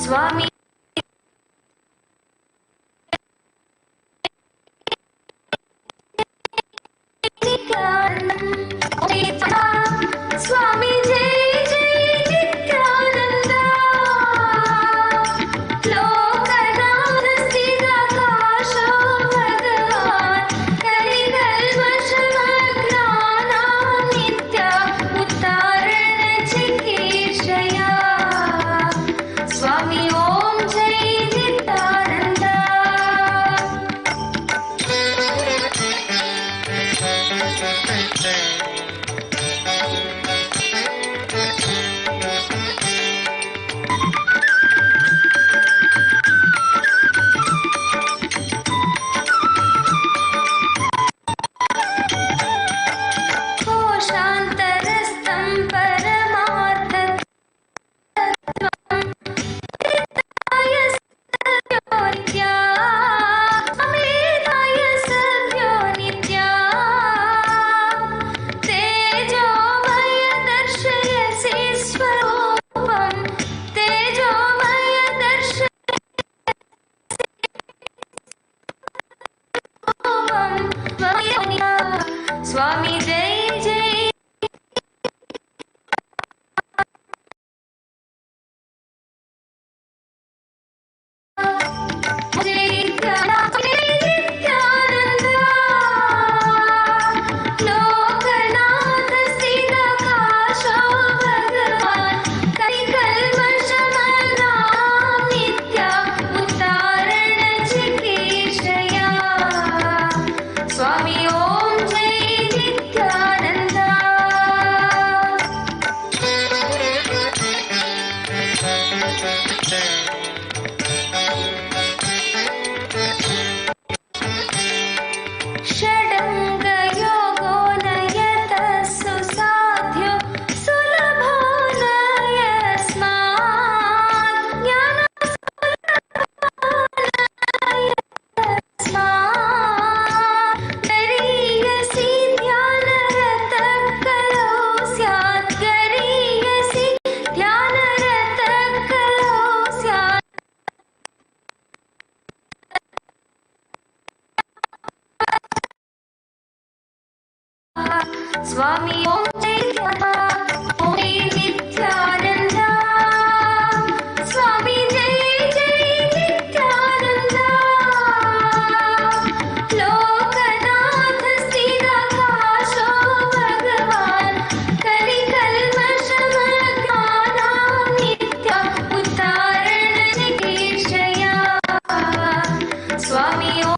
Swami Swami Jai Jai Nityananda Lokanath Sthira Kasha Bhagavan Kalikalvashamagna Nitya Uttarana Chikishaya Swami Om Jai Nityananda कोशान्तरस्थं परमार्थतत्त्वं वेदाय सद्यो नित्या अमेधाय सद्यो नित्या तेजोमय दर्शयसि स्वरूपं तेजोमय दर्शयसि स्वामी जय जय लोकनाथ स्थिर काशो भगवान कलिकल्मषमग्ना नित्या उत्तारण चिकीर्षया स्वामी ओम जय नित्यानंदा षडङ्गयोगो नयतः सुसाध्यो सुलभो नयस्मात् ज्ञानस्मात् गरीयसि ध्यानरतः कलो स्यात् गरीयसि ध्यानरतः कलो स्यात् स्वामी ओम जय नित्यानंदा स्वामी जय जय नित्यानंदा लोकनाथ स्थिर काशो भगवान कलिकल्मषमग्ना नित्या उत्तारण चिकीर्षया स्वामी ओम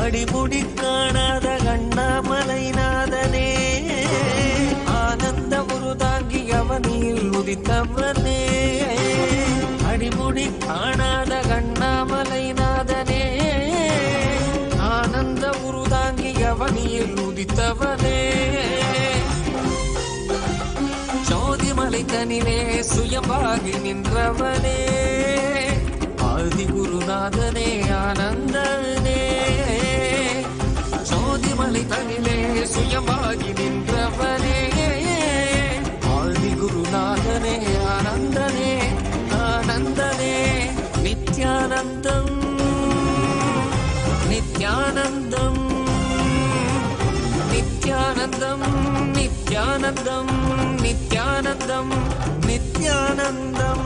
அடிமுடி காணாத அண்ணாமலை நாதனே, ஆனந்த முருதாங்கி அவனில் உதித்தவனே. அடிமுடி காணாத அண்ணாமலை நாதனே, ஆனந்த முருதாங்கி அவனில் உதித்தவனே. ஜோதிமலை தனிலே சுயமாகி நின்றவனே, ஆதி குருநாதனே ஆனந்தனே. ஜோதிமலை தனிலே சுயமாகி நின்றவனே, ஆதி குருநாதனே ஆனந்தனே ஆனந்தனே. நித்யானந்தம் நித்யானந்தம் நித்யானந்தம் நித்யானந்தம் நித்யானந்தம் நித்யானந்தம்.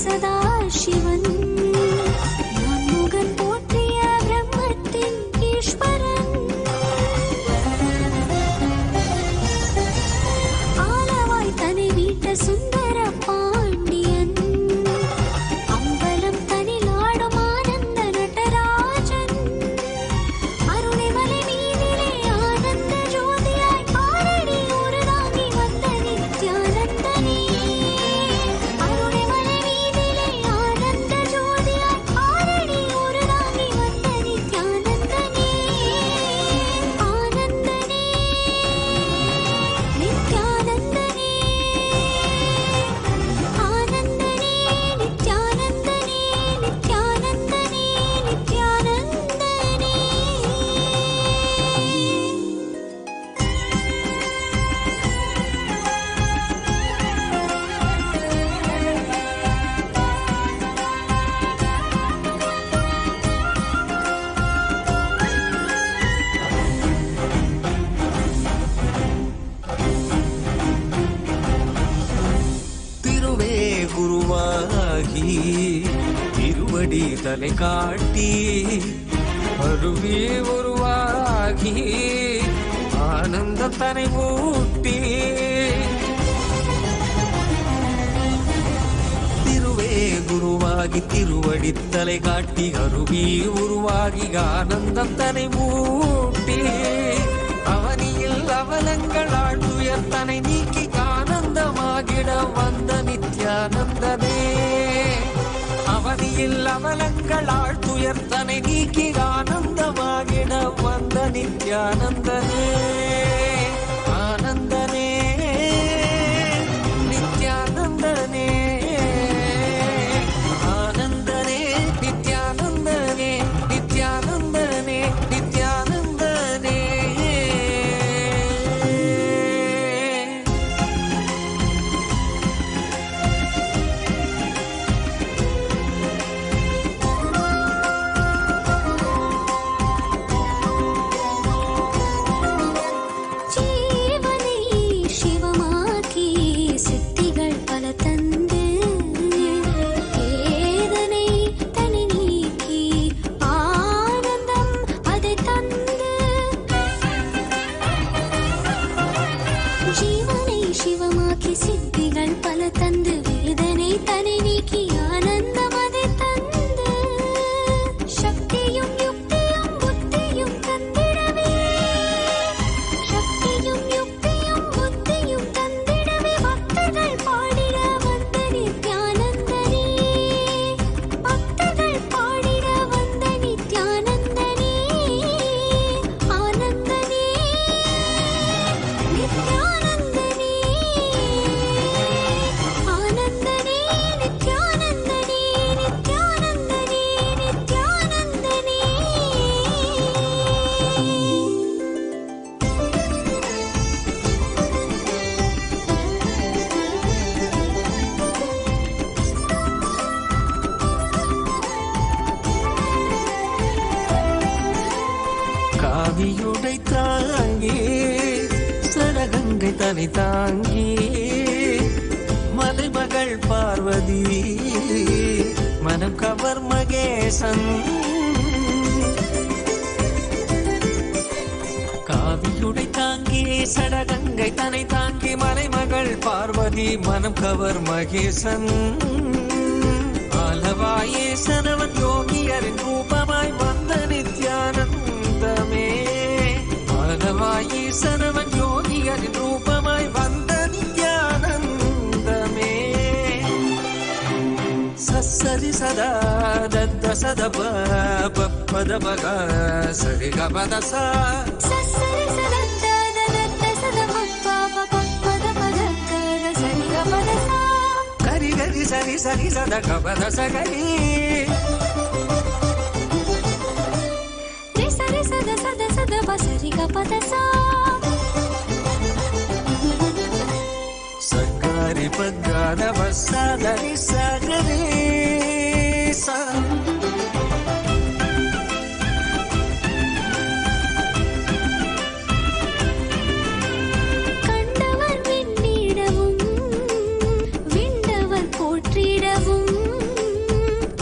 சதா சிவன் மன்முகன் போற்றிய பிரம்மத்தின் ஈஸ்வரன். ஆலவாய் தனி வீட்ட சுந்தர பாண்டியன், அம்பலம் தனில் ஆடும் ஆனந்த நடராஜன். அருணைமலை மீதிலே ஆனந்த ஜோதியாய் ஆர திருவடி தலை காட்டி அருவி உருவாகி ஆனந்த தனை ஊட்டி திருவே குருவாகி திருவடி தலை காட்டி அருவி உருவாகி ஆனந்தம் தனை ஊட்டி அவனியில் அவலங்கள் ஆழ்ந்துயர் தனை நீக்கி ஆனந்தமாகிட வந்த நித்யானந்தனே அவனியில் அவலங்கள் ஆழ்த்துயர் தனை நீக்கி ஆனந்தமாகிட வந்த நித்யானந்தனே ஆனந்தனே நித்யானந்தனே ஆனந்தனே நித்யானந்தனே நித்யானந்தனே நித்யானந்தனே ஜீவனை சிவமாக்கி சித்திகள் பல தந்து வேதனை தனி நீக்கி ஆனந்தம் அதை தந்து ஜீவனை சிவமாக்கி சித்திகள் பல தந்து வேதனை தனி நீக்கி ஆனந்தம் அதை தந்து சக்தியும் யுக்தியும் புத்தியும் தந்திடவே சக்தியும் யுக்தியும் புத்தியும் தந்திடவே பக்தர்கள் பாடிட வந்த நித்யானந்தனே பக்தர்கள் பாடிட வந்த நித்யானந்தனே ஆனந்தனே நித்யானந்தனே ஆனந்தனே நித்யானந்தனே நித்யானந்தனே நித்யானந்தனே காவியுடை தாங்கி சடகங்கை தனி தாங்கி மலைமகள் பார்வதி மனம் கவர் மகேசன் காவியுடை தாங்கி சடகங்கை தனை தாங்கி மலைமகள் பார்வதி மனம் கவர் மகேசன் ஆலவாயே சனவன் யோகியரின் ரூபமாய் வந்த நித்யானந்தமே ஆலவாயே சனவன் யோகியரின் ரூபமாய் வந்த நித்யானந்தமே சரி சதா தத்த சத பத பக சரி கபத சா சரி சதத்த தத்த சத பப்பா பப்பத பதக்கர சரி கபத சா கரி கரி சரி சரி சத கபத சகரி ரி சரி சத சத சத பசரி கபத சா சகரி பகத வசதரி சகரி சா கண்டவர் விண்ணிடவும் விண்டவர் போற்றிடவும்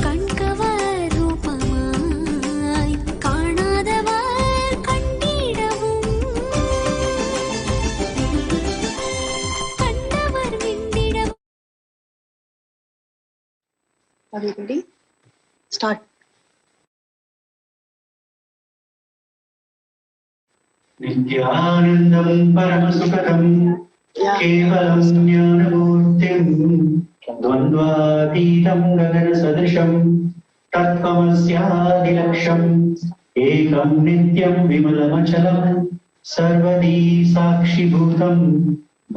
கண்கவர் ரூபமாய் காணாதவர் கண்டிடவும் கண்டவர் விண்டிடவும். Are we ready? Start. नित्यानन्दं परमसुखदं केवलं ज्ञानमूर्तिं द्वन्द्वातीतं गगनसदृशं तत्त्वमस्यादिलक्ष्यम् एकं नित्यं विमलमचलं सर्वदी साक्षिभूतं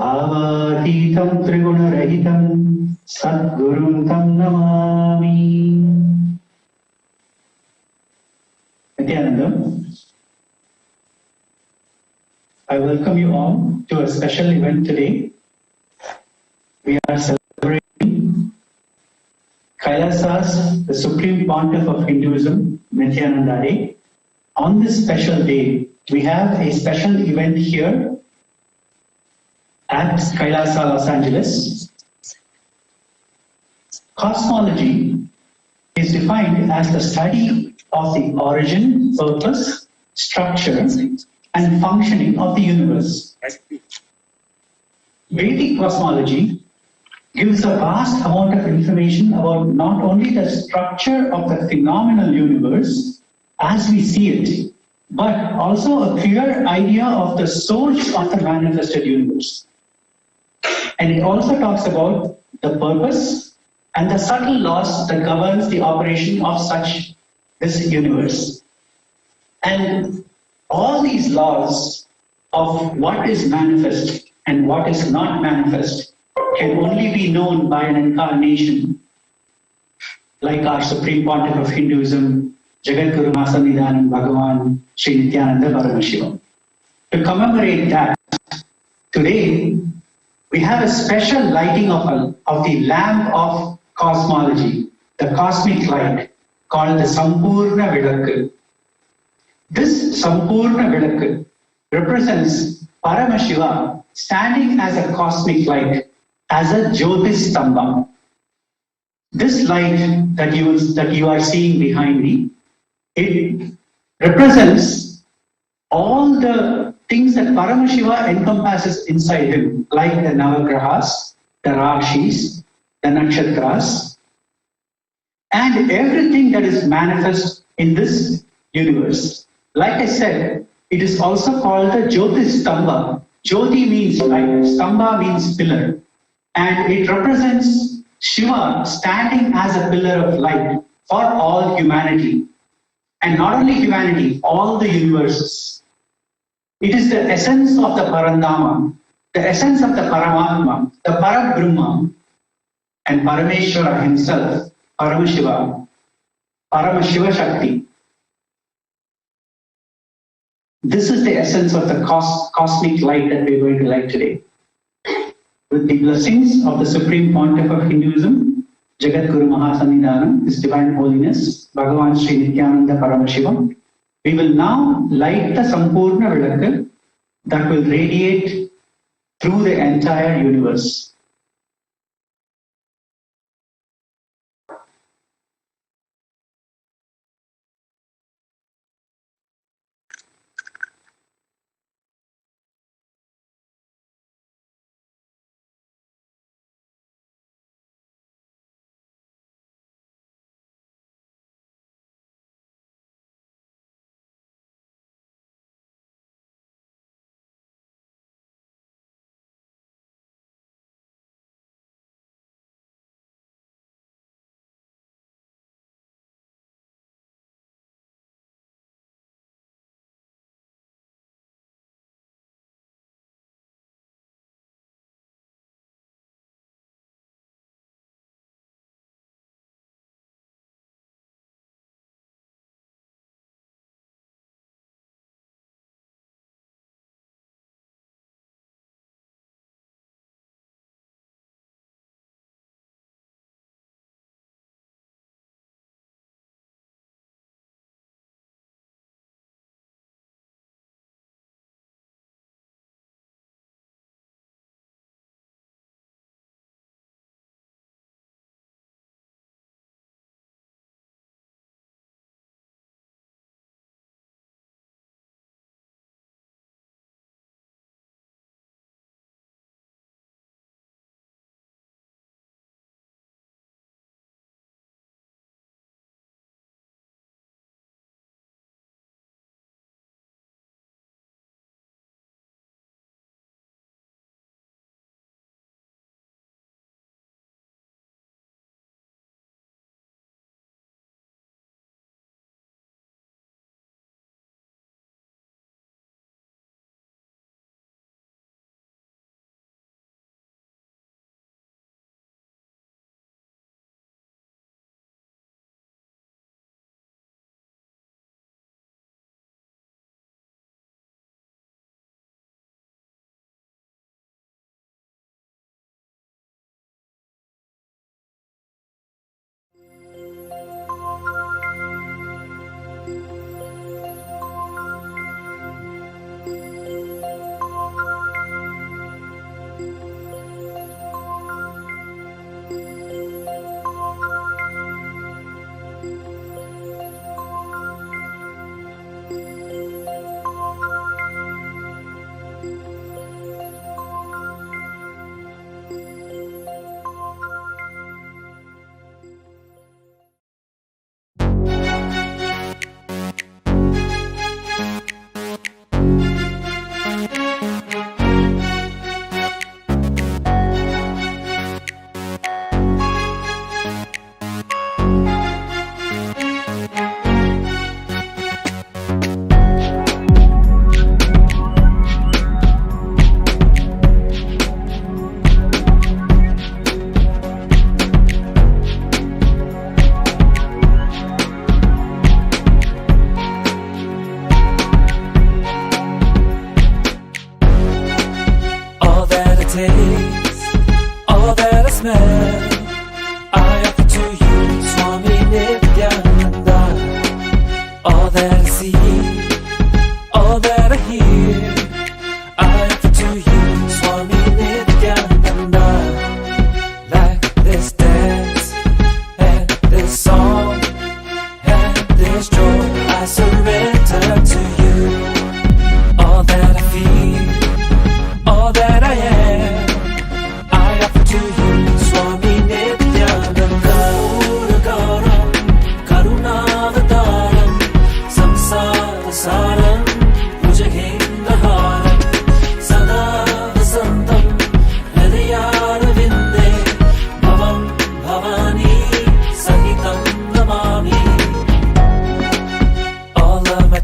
भावातीतं त्रिगुणरहितं सद्गुरुं तं Namami. Nityanandam, I welcome you all to a special event today. We are celebrating Kailasas, the Supreme Pontiff of Hinduism, Nityananda Day. On this special day, we have a special event here at Kailasa, Los Angeles. Cosmology is defined as the study of the origin, purpose, structure, and functioning of the universe. Vedic cosmology gives a vast amount of information about not only the structure of the phenomenal universe as we see it, but also a clear idea of the source of the manifested universe. And it also talks about the purpose and the subtle laws that governs the operation of this universe. And all these laws of what is manifest and what is not manifest can only be known by an incarnation like our Supreme Pontiff of Hinduism, Jagadguru Masanidhanam Bhagavan Sri Nityananda Paramashiva. To commemorate that, today we have a special lighting of the lamp of cosmology, the cosmic light, called the Sampurna Vilakku. This Sampurna Vilakku represents Paramashiva standing as a cosmic light, as a Jyotishtamba. This light that you are seeing behind me, it represents all the things that Paramashiva encompasses inside him, like the Navagrahas, the Rashis, the Nakshatras, and everything that is manifest in this universe. Like I said, it is also called the Jyotishtamba. Jyoti means light, Stamba means pillar, and it represents Shiva standing as a pillar of light for all humanity. And not only humanity, all the universes. It is the essence of the Parandama, the essence of the Paramatma, the Parabrahma, and Parameshwara himself, Paramashiva, Paramashiva Shakti. This is the essence of the cosmic light that we're going to light today. With the blessings of the Supreme Pontiff of Hinduism, Jagadguru Mahasanidhanam, His Divine Holiness, Bhagavan Sri Nityananda Paramashivam, we will now light the Sampurna Vilakku that will radiate through the entire universe.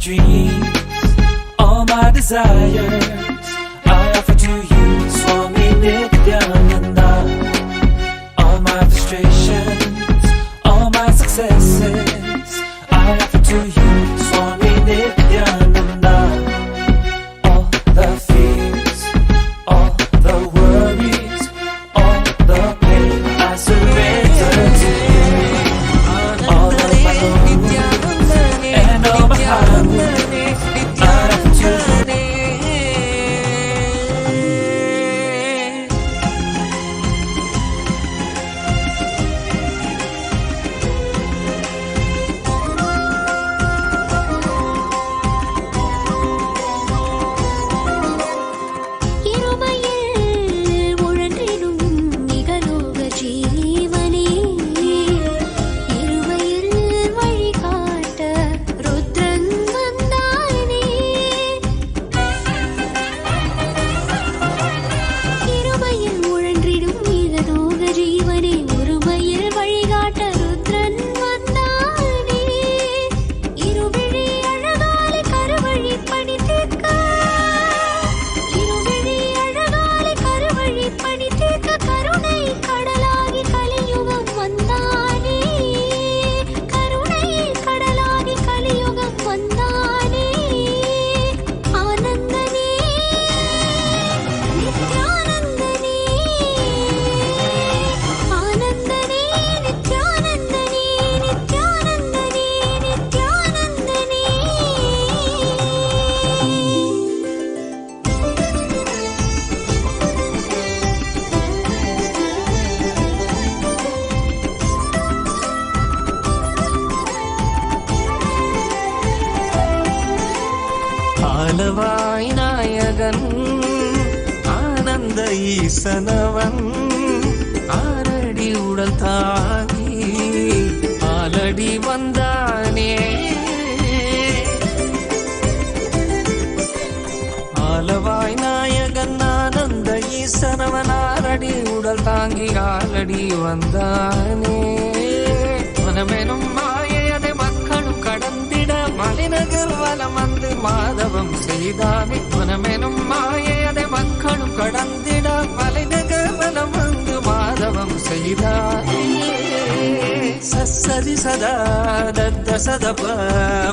dreams, all my desires, I offer to you, Swami Nityananda. All my frustrations, all my successes, I offer to you, Swami Nityananda. All the fears, all the worries, all the pain, I surrender to you. All of my load and all my highs, I offer to you. இருமையில் உழன்றிடும் நிகலோக ஜீவனே, இருமையில் வழிகாட்ட ருத்ரன் வந்தானே. இருமையில் உழன்றிடும் நிகலோக ஜீவனே, ஒருமையில் வழிகாட்ட ருத்ரன் வந்தானே. இருவிழி அழகாலே கருவழி பணித்திருக்க, இருவிழி அழகாலே கருவழி பணித்திருக்க, கருணை கடலாகி கலியுகம் வந்தானே. கருணை கடலாகி கலியுகம் வந்தானே. ஆனந்தனே, நித்யானந்தனே, ஆனந்தனே, நித்யானந்தனே, நித்யானந்தனே, நித்யானந்தனே. ஆலவாய் நாயகன் ஆனந்த ஈசனவன், ஆரடி உடல் தாங்கி ஆலடி வந்தானே. ஆலவாய் நாயகன் ஆனந்த ஈசனவன், ஆரடி உடல் தாங்கி ஆலடி வந்தானே. மனமெனும் மாயை அதை மக்களும் கடந்திட மலைநகர் வலம் வந்து மாதவம் செய்தானே. மனமெனும் மாயை அதை மக்களும் கடந்திட மலைநகர் வலம் வந்து மாதவம் செய்தானே. சசரி சதா தத்த சதப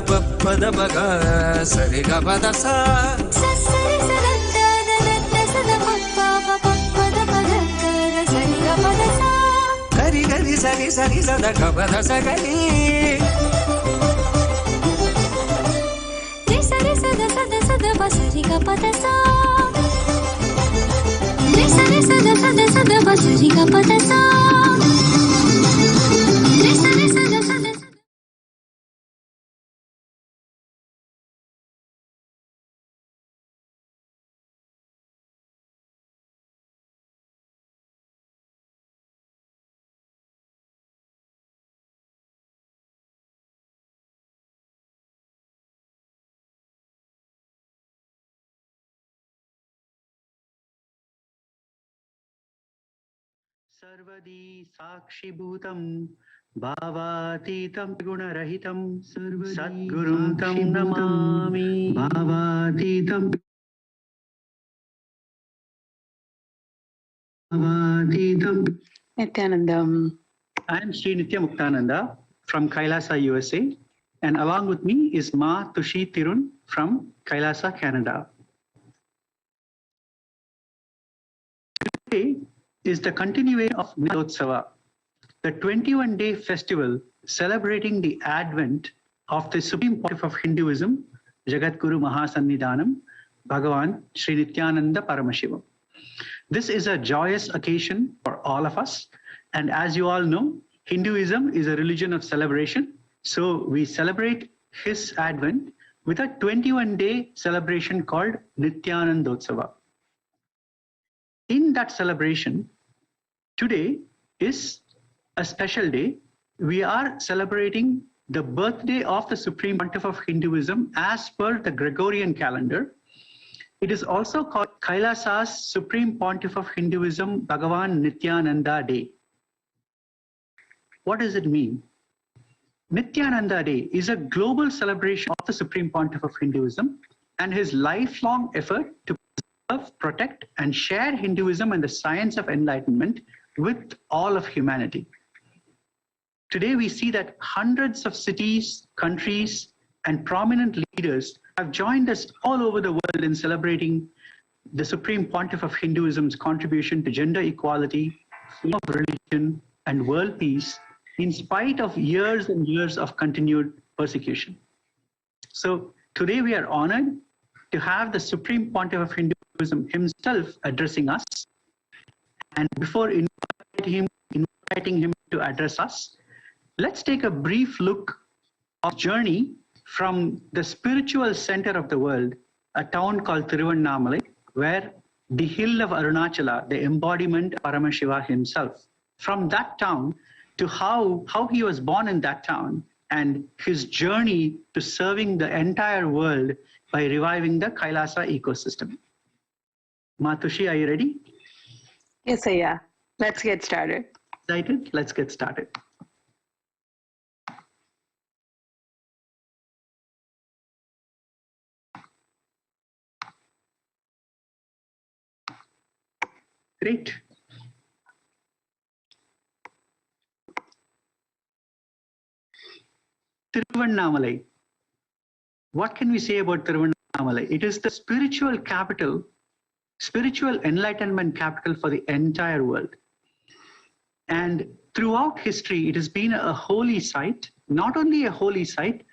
பப்பத பக சரி கபதச சசரி சதத்த தத்த சதபப்பா பப்பத பதக்கர சரி கபதசா. கரி கரி சரி சரி சத கபதச கரி. ரி சரி சத சத சத பசரி கபதசா. ரி சரி சத சத சத பசரி கபதசா. ரி சரி சத சத சத. सर्वदी साक्षिभूतं भावातीतं गुणरहितं सद्गुरुं तं Namami भावातीतं Nityanandam. I am Sri Nitya Muktananda from Kailasa, USA, and along with me is Ma Tushi Tirun from Kailasa, Canada. Today is the continuation of Dinotsava, the 21-day festival celebrating the advent of the Supreme Pontiff of Hinduism, Jagadguru Mahasannidhanam, Bhagavan Sri Nityananda Paramashivam. This is a joyous occasion for all of us, and as you all know, Hinduism is a religion of celebration, so we celebrate his advent with a 21-day celebration called Nityanandotsava. In that celebration, today is a special day. We are celebrating the birthday of the Supreme Pontiff of Hinduism as per the Gregorian calendar. It is also called Kailasa's Supreme Pontiff of Hinduism, Bhagavan Nityananda Day. What does it mean? Nityananda Day is a global celebration of the Supreme Pontiff of Hinduism and his lifelong effort to preserve, protect, and share Hinduism and the science of enlightenment with all of humanity. Today, we see that hundreds of cities, countries, and prominent leaders have joined us all over the world in celebrating the Supreme Pontiff of Hinduism's contribution to gender equality, freedom of religion, and world peace, in spite of years and years of continued persecution. So today we are honored to have the Supreme Pontiff of Hinduism himself addressing us. And before inviting him to address us, let's take a brief look of journey from the spiritual center of the world, a town called Thiruvannamalai, where the hill of Arunachala, the embodiment of Paramashiva himself, from that town to how he was born in that town and his journey to serving the entire world by reviving the Kailasa ecosystem. Matushi, are you ready? Yes, I am. Let's get started. Excited? Let's get started. Great. Thiruvannamalai. What can we say about Thiruvannamalai? It is the spiritual capital, spiritual enlightenment capital for the entire world. And throughout history, it has been a holy site. Not only a holy site,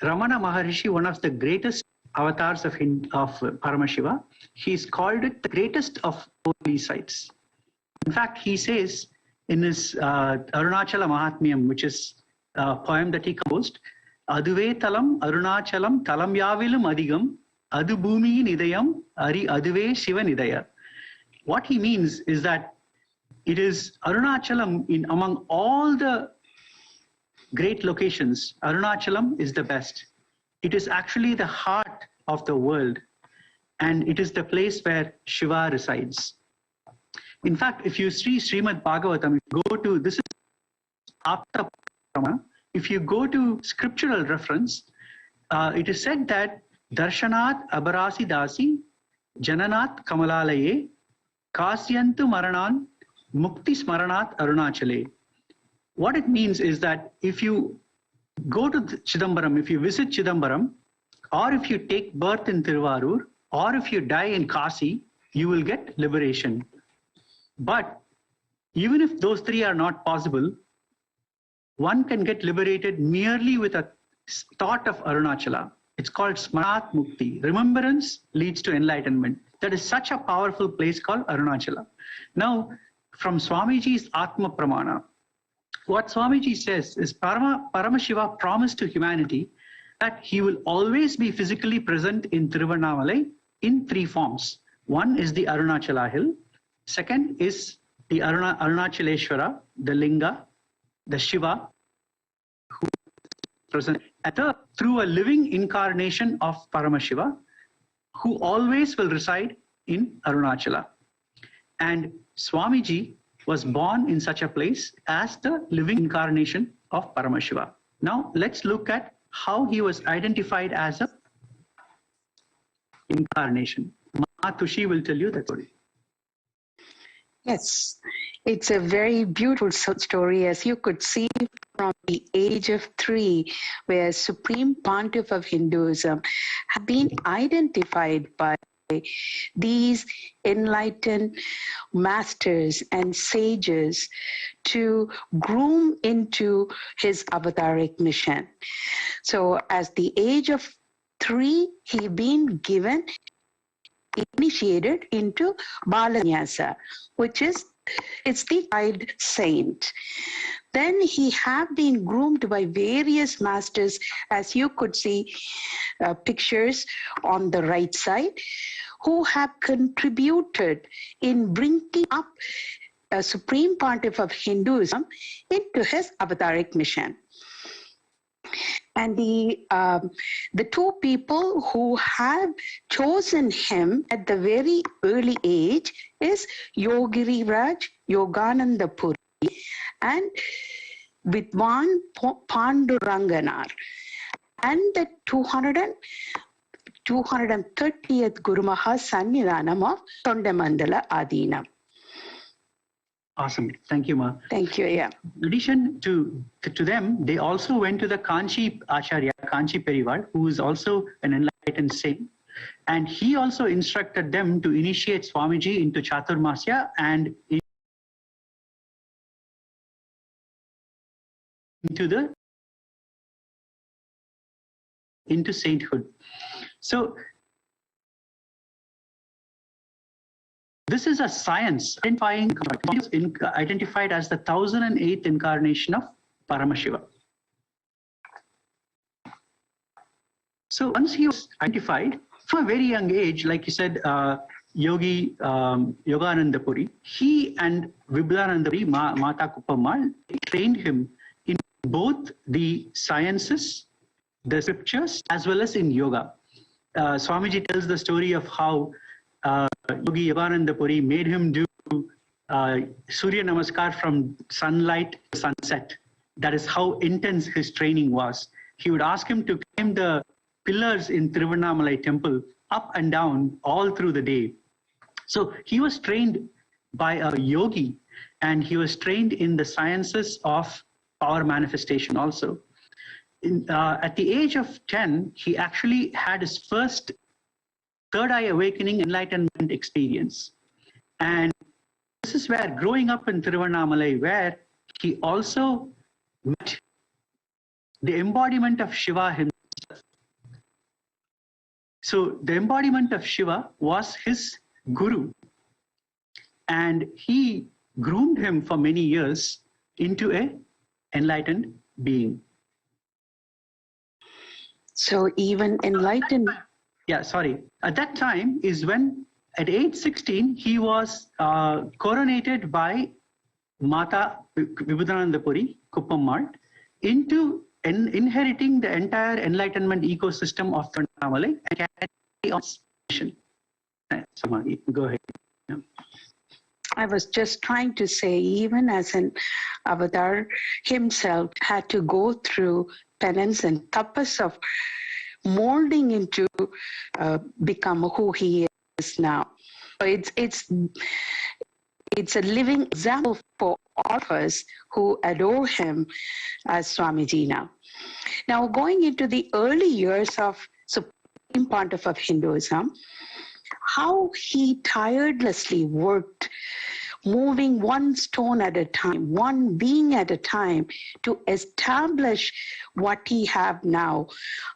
Ramana Maharishi, one of the greatest avatars of Paramashiva, he's called it the greatest of holy sites. In fact, he says in his Arunachala Mahatmyam, which is a poem that he composed, Aduve talam Arunachalam talam yavilum adigam adu bhumiyin idayam ari aduve shiva nidaya. What he means is that it is Arunachalam among all the great locations. Arunachalam is the best. It is actually the heart of the world, and it is the place where Shiva resides. In fact, if you see Srimad Bhagavatam, this is Apta Prama. If you go to scriptural reference, it is said that Darshanat Abarasi Dasi Jananat Kamalalaye Kasyantu Maranan Mukti Smaranat Arunachale. What it means is that if you go to Chidambaram, if you visit Chidambaram, or if you take birth in Tiruvarur, or if you die in Kasi, you will get liberation. But even if those three are not possible, one can get liberated merely with a thought of Arunachala. It's called Smarat Mukti. Remembrance leads to enlightenment. That is such a powerful place called Arunachala. Now, from Swamiji's Atma Pramana, what Swamiji says is Paramashiva promised to humanity that he will always be physically present in Thiruvannamalai in three forms. One is the Arunachala hill. Second is the Arunachaleshwara, the Linga, the Shiva, who is present. And third, through a living incarnation of Paramashiva, who always will reside in Arunachala. And Swamiji was born in such a place as the living incarnation of Paramashiva. Now let's look at how he was identified as a incarnation. Matushi will tell you that story. Yes, it's a very beautiful story, as you could see from the age of 3, where Supreme Pontiff of Hinduism had been identified by these enlightened masters and sages to groom into his avataric mission. So at the age of 3, he been given, initiated into Balanyasa, which is, it's the child saint. Then he have been groomed by various masters, as you could see pictures on the right side, who have contributed in bringing up a Supreme Pontiff of Hinduism into his avataric mission. And the two people who have chosen him at the very early age is Yogiri Raj Yogananda Puri and Vidwan Panduranganar and the 230th Guru Maha Sannidhanam of Tondamandala Adinam. Awesome. Thank you, Ma. Thank you. Yeah. In addition to them, they also went to the Kanchi Acharya, Kanchi Perivar, who is also an enlightened saint. And he also instructed them to initiate Swamiji into Chaturmasya and into sainthood. So this is a science identified as the 1008th incarnation of Paramashiva. So once he was identified from a very young age, like you said, Yogi Yogananda Puri, he and Vibhudananda Puri, Mata Kuppammal, trained him in both the sciences, the scriptures, as well as in yoga. Swamiji tells the story of how Yogi Yogananda Puri made him do Surya Namaskar from sunlight to sunset. That is how intense his training was. He would ask him to climb the pillars in Tiruvannamalai temple up and down all through the day. So he was trained by a yogi, and he was trained in the sciences of power manifestation also. At the age of 10, he actually had his first third eye awakening enlightenment experience. And this is where, growing up in Tiruvannamalai, where he also met the embodiment of Shiva himself. So the embodiment of Shiva was his guru, and he groomed him for many years into an enlightened being. So even enlightened... Yeah, sorry. At that time is when, at age 16, he was coronated by Mata Vibhudananda Puri, Kuppammal, into inheriting the entire enlightenment ecosystem of Tiruvannamalai and carry on mission. Samadhi, go ahead. Yeah. I was just trying to say, even as an avatar himself had to go through penance and tapas of molding into become who he is now. So it's a living example for all of us who adore him as Swamiji now. Now, going into the early years of Supreme Pontiff of Hinduism, how he tirelessly worked, moving one stone at a time, one being at a time, to establish what he have now.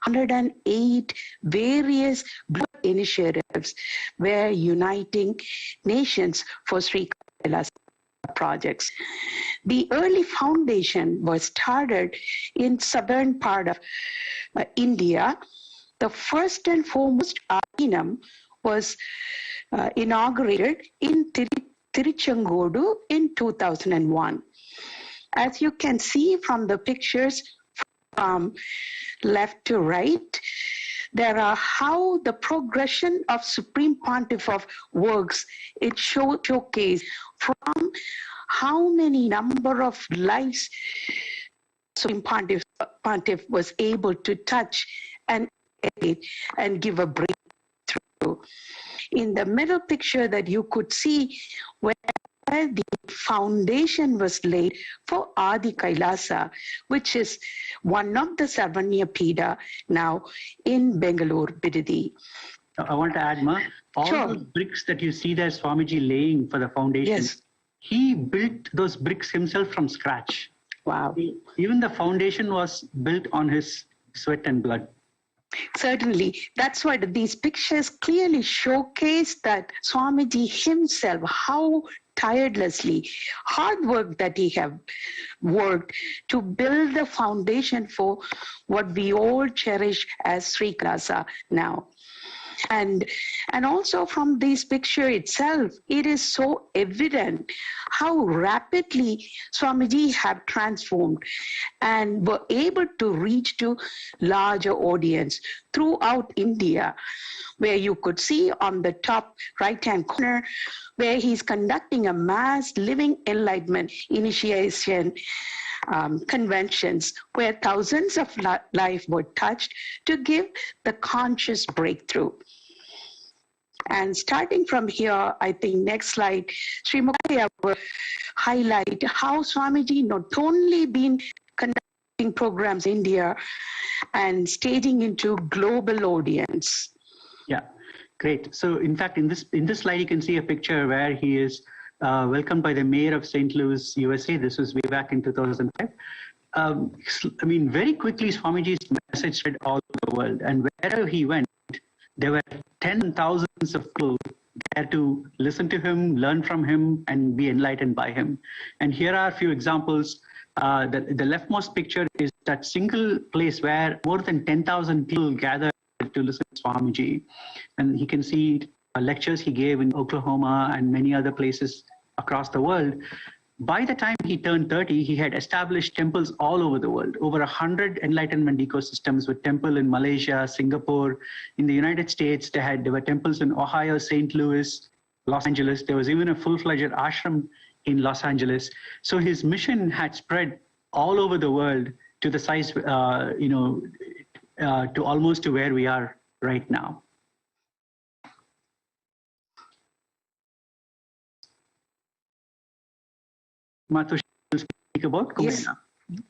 108 various initiatives were uniting nations for Sri Kailasa projects. The early foundation was started in southern part of India. The first and foremost Adinam was inaugurated in Tiruchengodu in 2001. As you can see from the pictures from left to right, there are how the progression of Supreme Pontiff of works. It showcase from how many number of lives Supreme Pontiff was able to touch and give a breakthrough. In the middle picture that you could see where the foundation was laid for Adi Kailasa, which is one of the Sarvanya Pida now in Bangalore, Bidadi. I want to add, Ma, all Sure. those bricks that you see there Swamiji laying for the foundation, Yes. he built those bricks himself from scratch. Wow. Even the foundation was built on his sweat and blood. Certainly, that's why these pictures clearly showcase that Swamiji himself, how tirelessly, hard work that he have worked to build the foundation for what we all cherish as Sri Kailasa now. And also from this picture itself, it is so evident how rapidly Swamiji have transformed and were able to reach to larger audience throughout India, where you could see on the top right-hand corner where he's conducting a mass living enlightenment initiation conventions where thousands of lives were touched to give the conscious breakthrough. And starting from here, I think next slide, Sri Mukaya will highlight how Swamiji not only been conducting programs in India and staging into global audience. Yeah, great. So in fact, in this slide, you can see a picture where he is welcomed by the mayor of St. Louis, USA. This was way back in 2005. I mean, very quickly, Swamiji's message spread all over the world. And wherever he went, there were tens and thousands of people there to listen to him, learn from him, and be enlightened by him. And here are a few examples. The leftmost picture is that single place where more than 10,000 people gathered to listen to Swamiji. And you can see lectures he gave in Oklahoma and many other places across the world. By the time he turned 30, he had established temples all over the world, over 100 enlightenment ecosystems with temple in Malaysia, Singapore, in the United States. There were temples in Ohio, St. Louis, Los Angeles. There was even a full-fledged ashram in Los Angeles. So his mission had spread all over the world to the size, to almost to where we are right now. Mathush will speak about Kumena. Yes.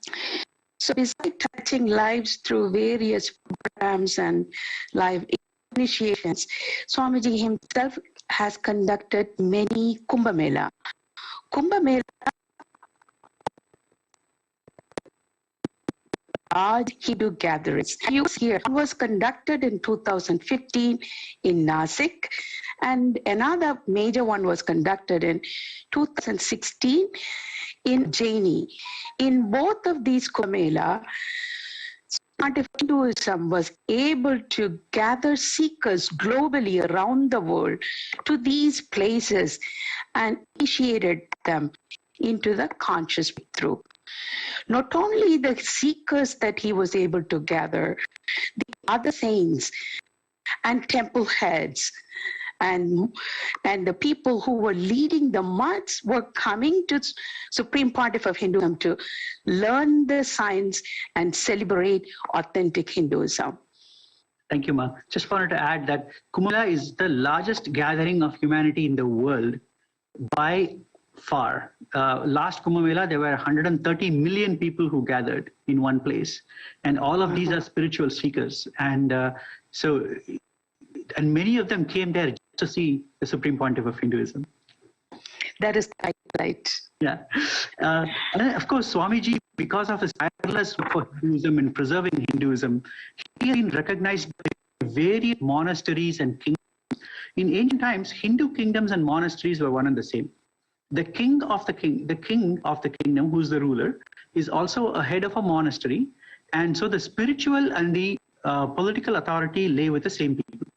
So besides touching lives through various programs and live initiations, Swamiji himself has conducted many Kumbh Mela. Kumbh Mela large Hindu gatherings. Here was conducted in 2015 in Nasik, and another major one was conducted in 2016 in Jaini. In both of these Kumbh Mela, Hinduism was able to gather seekers globally around the world to these places and initiated them into the conscious breakthrough. Not only the seekers that he was able to gather, the other saints and temple heads and the people who were leading the months were coming to Supreme Pontiff of Hinduism to learn the science and celebrate authentic Hinduism. Thank you, Ma. Just wanted to add that Kumbh Mela is the largest gathering of humanity in the world by far. Last Kumbh Mela, there were 130 million people who gathered in one place. And all of these are spiritual seekers. And and many of them came there just to see the Supreme Pontiff of Hinduism. That is right. Yeah. And of course, Swamiji, because of his tireless work for Hinduism and preserving Hinduism, he has been recognized by various monasteries and kingdoms. In ancient times, Hindu kingdoms and monasteries were one and the same. The king of the kingdom, who's the ruler, is also a head of a monastery. And so the spiritual and the political authority lay with the same people.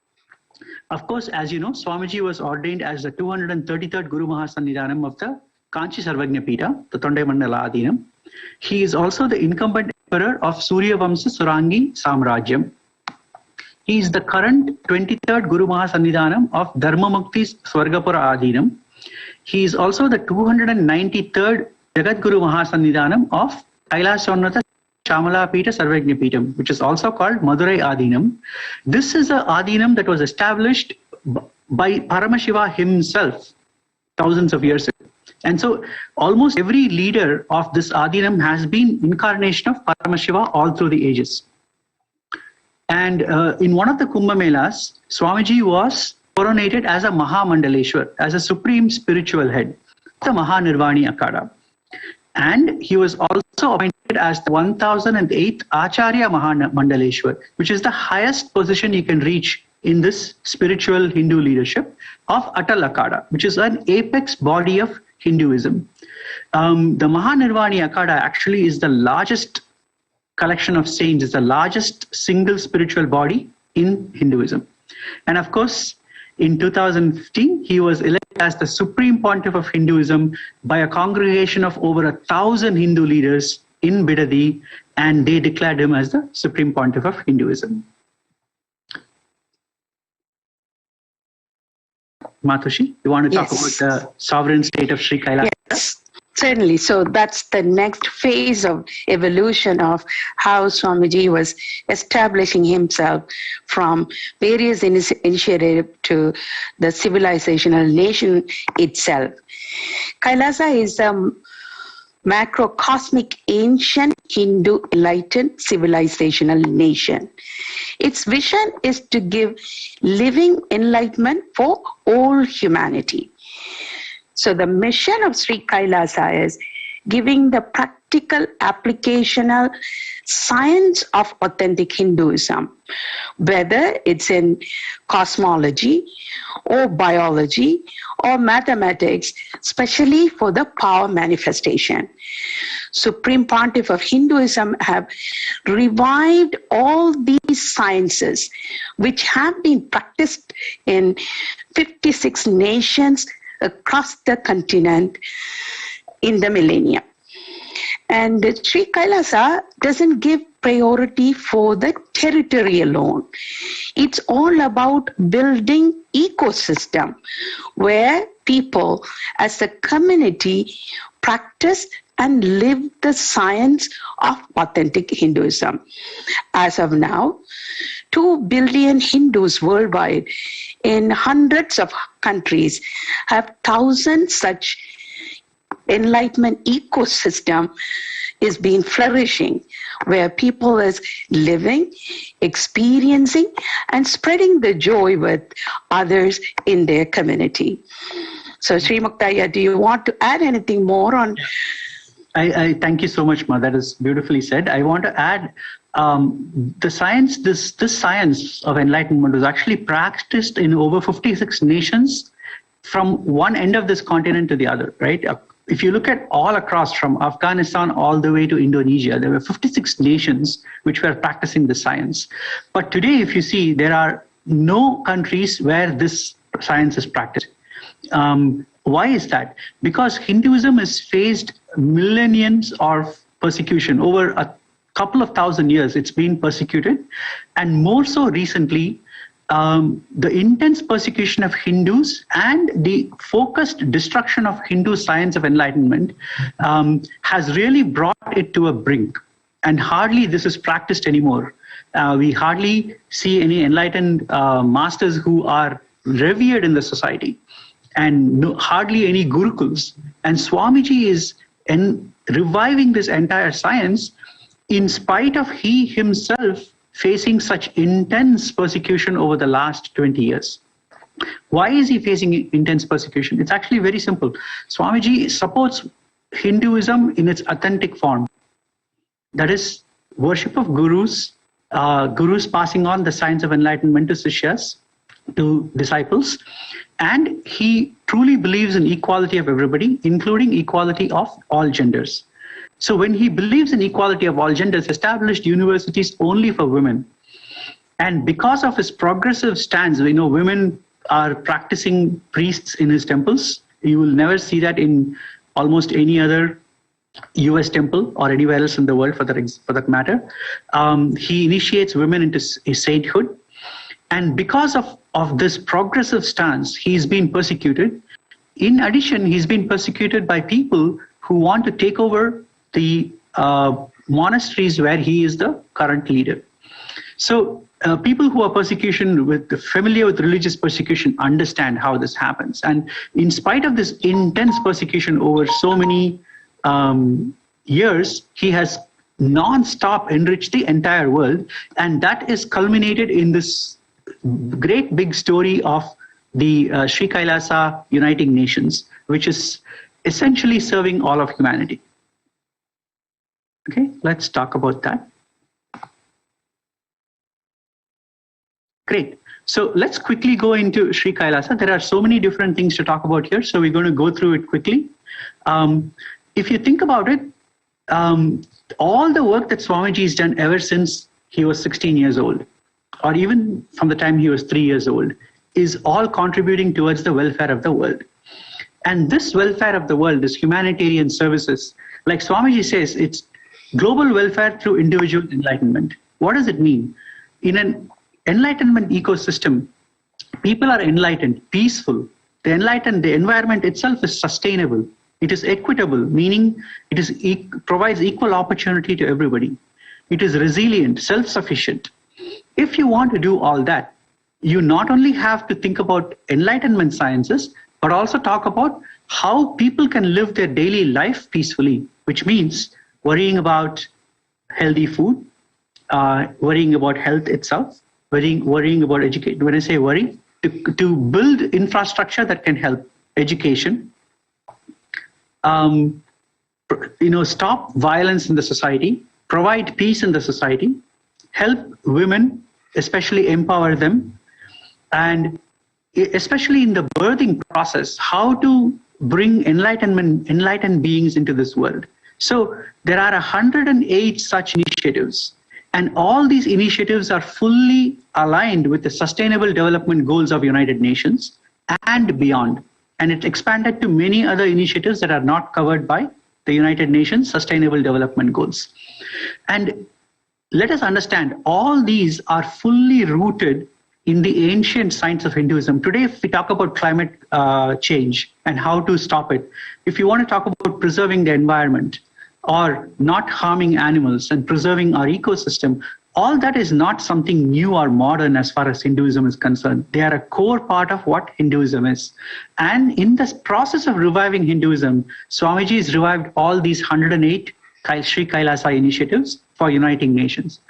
Of course, as you know, Swamiji was ordained as the 233rd Guru Mahasannidhanam of the Kanchi Sarvajna Pita, the Tondai Mandala Adhinam. He is also the incumbent emperor of Surya Vamsa Surangi Samrajyam. He is the current 23rd Guru Mahasannidhanam of Dharma Mukti Swargapura Adhinam. He is also the 293rd Jagat Guru Mahasannidhanam of Kailasonnata Shamala Pita Sarvajna Pitam, which is also called Madurai Adhinam. This is an Adhinam that was established by Paramashiva himself thousands of years ago. And so almost every leader of this Adhinam has been incarnation of Paramashiva all through the ages. And in one of the Kumbh Melas, Swamiji was coronated as a Mahamandaleshwar, as a supreme spiritual head, the Mahanirvani Akada. And he was also appointed as the 1008th Acharya Mahamandaleshwar, which is the highest position you can reach in this spiritual Hindu leadership of Atal Akada, which is an apex body of Hinduism. The Mahanirvani Akada actually is the largest collection of saints, is the largest single spiritual body in Hinduism. And of course, in 2015, he was elected as the Supreme Pontiff of Hinduism by a congregation of over 1,000 Hindu leaders in Bidadi, and they declared him as the Supreme Pontiff of Hinduism. Matushi, you want to talk about the sovereign state of Sri Kailasa? Yes, certainly. So that's the next phase of evolution of how Swamiji was establishing himself from various initiatives to the civilizational nation itself. Kailasa is a macrocosmic ancient Hindu enlightened civilizational nation. Its vision is to give living enlightenment for all humanity. So the mission of Sri Kailasa is giving the practical applicational science of authentic Hinduism, whether it's in cosmology or biology or mathematics, especially for the power manifestation. Supreme Pontiff of Hinduism have revived all these sciences which have been practiced in 56 nations across the continent in the millennium. And Sri Kailasa doesn't give priority for the territory alone. It's all about building ecosystem where people as a community practice and live the science of authentic Hinduism. As of now, 2 billion Hindus worldwide in hundreds of countries have thousands such enlightenment ecosystem is being flourishing, where people is living, experiencing, and spreading the joy with others in their community. So Sri Muktaya, do you want to add anything more on? I thank you so much, Ma. That is beautifully said. I want to add the science, this science of enlightenment was actually practiced in over 56 nations from one end of this continent to the other, right? If you look at all across from Afghanistan all the way to Indonesia, there were 56 nations which were practicing the science. But today, if you see, there are no countries where this science is practiced. Why is that? Because Hinduism has faced millenniums of persecution. Over a couple of thousand years, it's been persecuted. And more so recently, the intense persecution of Hindus and the focused destruction of Hindu science of enlightenment has really brought it to a brink. And hardly this is practiced anymore. We hardly see any enlightened masters who are revered in the society, and hardly any gurukuls. And Swamiji is reviving this entire science in spite of he himself facing such intense persecution over the last 20 years. Why is he facing intense persecution? It's actually very simple. Swamiji supports Hinduism in its authentic form. That is worship of gurus, gurus passing on the science of enlightenment to Sishyas, to disciples. And he truly believes in equality of everybody, including equality of all genders. So when he believes in equality of all genders, established universities only for women. And because of his progressive stance, we know women are practicing priests in his temples. You will never see that in almost any other US temple or anywhere else in the world for that matter. He initiates women into sainthood. And because of this progressive stance, he's been persecuted. In addition, he's been persecuted by people who want to take over the monasteries where he is the current leader. So people who are familiar with religious persecution understand how this happens. And in spite of this intense persecution over so many years, he has non-stop enriched the entire world. And that is culminated in this great big story of the Sri Kailasa Uniting Nations, which is essentially serving all of humanity. Okay, let's talk about that. Great. So let's quickly go into Sri Kailasa. There are so many different things to talk about here, so we're going to go through it quickly. If you think about it, all the work that Swamiji has done ever since he was 16 years old, or even from the time he was 3 years old, is all contributing towards the welfare of the world. And this welfare of the world, this humanitarian services, like Swamiji says, it's global welfare through individual enlightenment. What does it mean? In an enlightenment ecosystem, people are enlightened, peaceful. The environment itself is sustainable. It is equitable, meaning it provides equal opportunity to everybody. It is resilient, self-sufficient. If you want to do all that, you not only have to think about enlightenment sciences, but also talk about how people can live their daily life peacefully, which means worrying about healthy food, worrying about health itself, worrying about education. When I say worry, to build infrastructure that can help education, stop violence in the society, provide peace in the society, help women, especially empower them, and especially in the birthing process, how to bring enlightened beings into this world. So there are 108 such initiatives, and all these initiatives are fully aligned with the Sustainable Development Goals of United Nations and beyond. And it expanded to many other initiatives that are not covered by the United Nations Sustainable Development Goals. And let us understand, all these are fully rooted in the ancient science of Hinduism. Today, if we talk about climate change and how to stop it, if you want to talk about preserving the environment or not harming animals and preserving our ecosystem, all that is not something new or modern as far as Hinduism is concerned. They are a core part of what Hinduism is. And in this process of reviving Hinduism, Swamiji has revived all these 108 Sri Kailasa initiatives for uniting nations.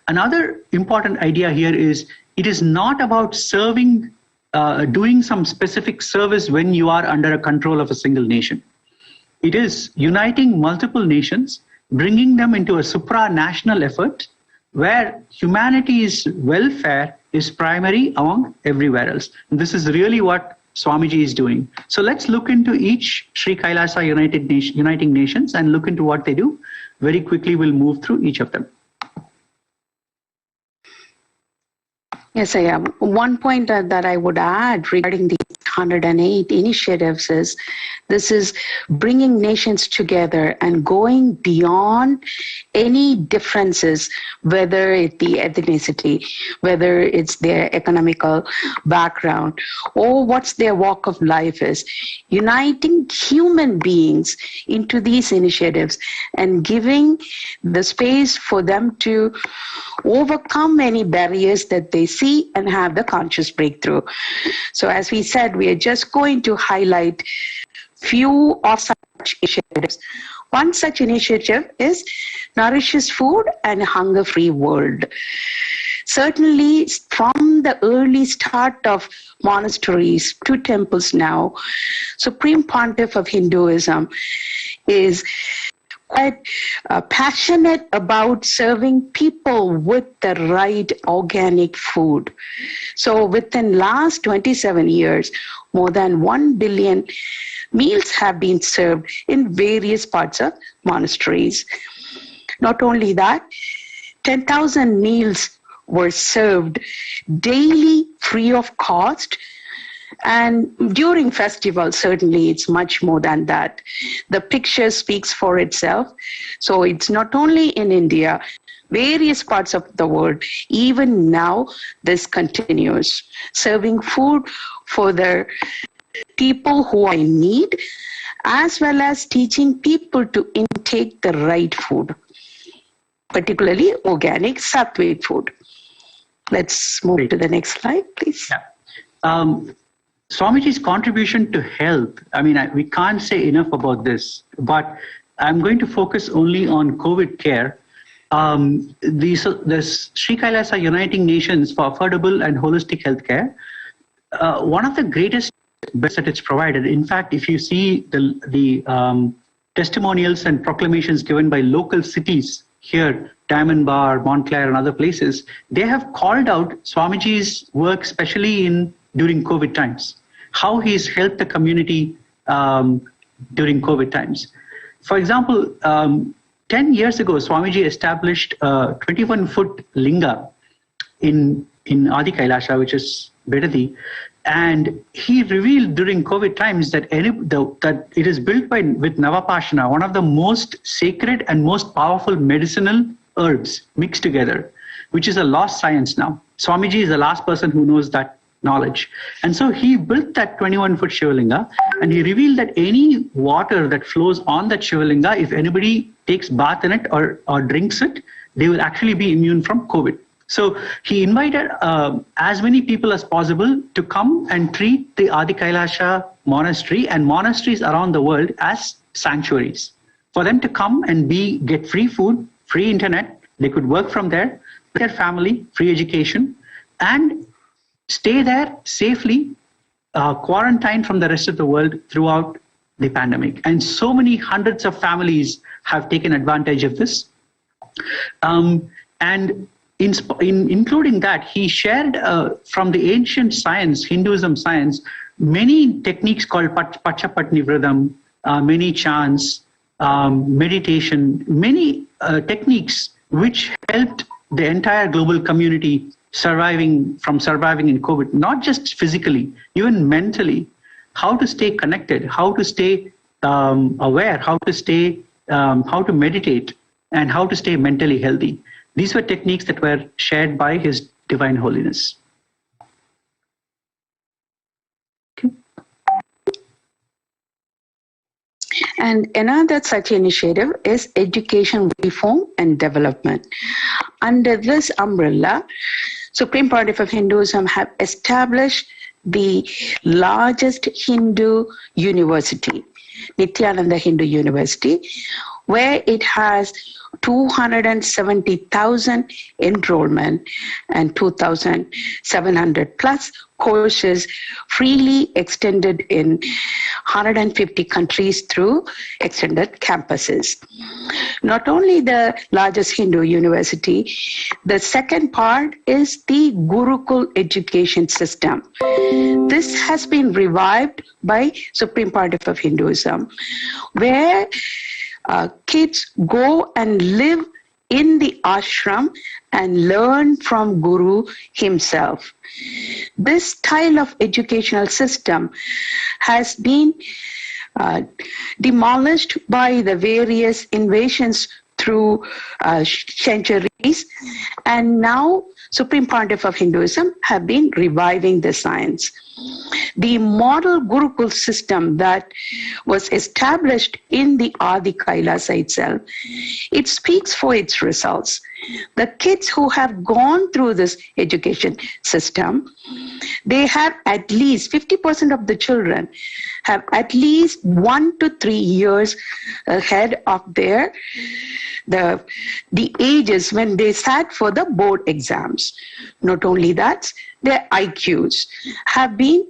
Another important idea here is it is not about serving, doing some specific service when you are under a control of a single nation. It is uniting multiple nations, bringing them into a supranational effort where humanity's welfare is primary among everywhere else. And this is really what Swamiji is doing. So let's look into each Sri Kailasa Uniting Nations and look into what they do. Very quickly, we'll move through each of them. Yes, I am. One point that I would add regarding the 108 initiatives is this is bringing nations together and going beyond any differences, whether it's the ethnicity, whether it's their economical background, or what's their walk of life is. Uniting human beings into these initiatives and giving the space for them to overcome any barriers that they see and have the conscious breakthrough. So as we said, we are just going to highlight few of such initiatives. One such initiative is Nourishes Food and Hunger-Free World. Certainly from the early start of monasteries to temples now, Supreme Pontiff of Hinduism is quite passionate about serving people with the right organic food. So within last 27 years, more than 1 billion meals have been served in various parts of monasteries. Not only that, 10,000 meals were served daily free of cost. And during festivals, certainly it's much more than that. The picture speaks for itself. So it's not only in India, various parts of the world, even now this continues. Serving food for the people who are in need, as well as teaching people to intake the right food, particularly organic sattvic food. Let's move to the next slide, please. Yeah. Swamiji's contribution to health, I mean, we can't say enough about this, but I'm going to focus only on COVID care. The Sri Kailasa Uniting Nations for Affordable and Holistic Healthcare, one of the greatest benefits that it's provided. In fact, if you see the testimonials and proclamations given by local cities here, Diamond Bar, Montclair, and other places, they have called out Swamiji's work, especially during COVID times, how he's helped the community during COVID times. For example, 10 years ago, Swamiji established a 21-foot linga in in Adi Kailasha, which is Bedadi, and he revealed during COVID times that that it is built with Navapashana, one of the most sacred and most powerful medicinal herbs mixed together, which is a lost science now. Swamiji is the last person who knows that knowledge. And so he built that 21-foot Shivalinga, and he revealed that any water that flows on that Shivalinga, if anybody takes bath in it or drinks it, they will actually be immune from COVID. So he invited as many people as possible to come and treat the Adi Kailasha monastery and monasteries around the world as sanctuaries. For them to come and get free food, free internet, they could work from there, their family, free education, and stay there safely, quarantined from the rest of the world throughout the pandemic. And so many hundreds of families have taken advantage of this. And including that, he shared from the ancient science, Hinduism science, many techniques called Pachapatni Vridam, many chants, meditation, many techniques which helped the entire global community surviving in COVID, not just physically, even mentally, how to stay connected, how to stay aware, how to meditate, and how to stay mentally healthy. These were techniques that were shared by His Divine Holiness. Okay. And another such initiative is education reform and development. Under this umbrella, Supreme Pontiff of Hinduism have established the largest Hindu university, Nityananda Hindu University, where it has 270,000 enrollment and 2,700 plus courses freely extended in 150 countries through extended campuses. Not only the largest Hindu university, the second part is the Gurukul education system. This has been revived by Supreme Pontiff of Hinduism, where kids go and live in the ashram and learn from Guru himself. This style of educational system has been demolished by the various invasions through centuries, and now Supreme Pontiff of Hinduism have been reviving the science. The model Gurukul system that was established in the Adi Kailasa itself, it speaks for its results. The kids who have gone through this education system, they have at least 50% of the children have at least 1 to 3 years ahead of the ages when they sat for the board exams. Not only that, their IQs have been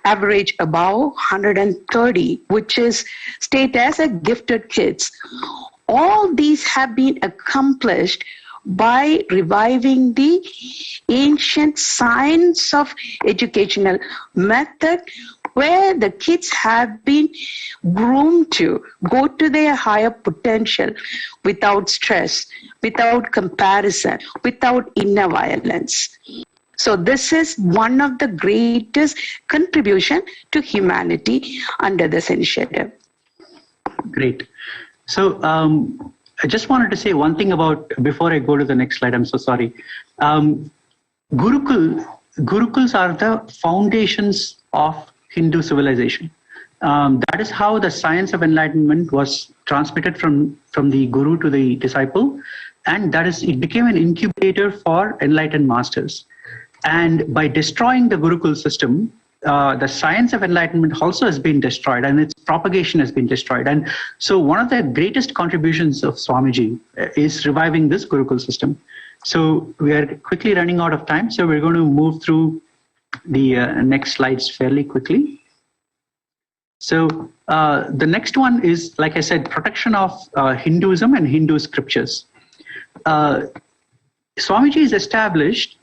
average above 130, which is stated as a gifted kids. All these have been accomplished by reviving the ancient science of educational method, where the kids have been groomed to go to their higher potential without stress, without comparison, without inner violence. So this is one of the greatest contribution to humanity under this initiative. Great. So I just wanted to say one thing before I go to the next slide, I'm so sorry. Gurukuls are the foundations of Hindu civilization. That is how the science of enlightenment was transmitted from the guru to the disciple, and it became an incubator for enlightened masters. And by destroying the Gurukul system, the science of enlightenment also has been destroyed, and its propagation has been destroyed. And so one of the greatest contributions of Swamiji is reviving this Gurukul system. So we are quickly running out of time, so we're going to move through the next slides fairly quickly. So the next one is, like I said, protection of Hinduism and Hindu scriptures. Swamiji has established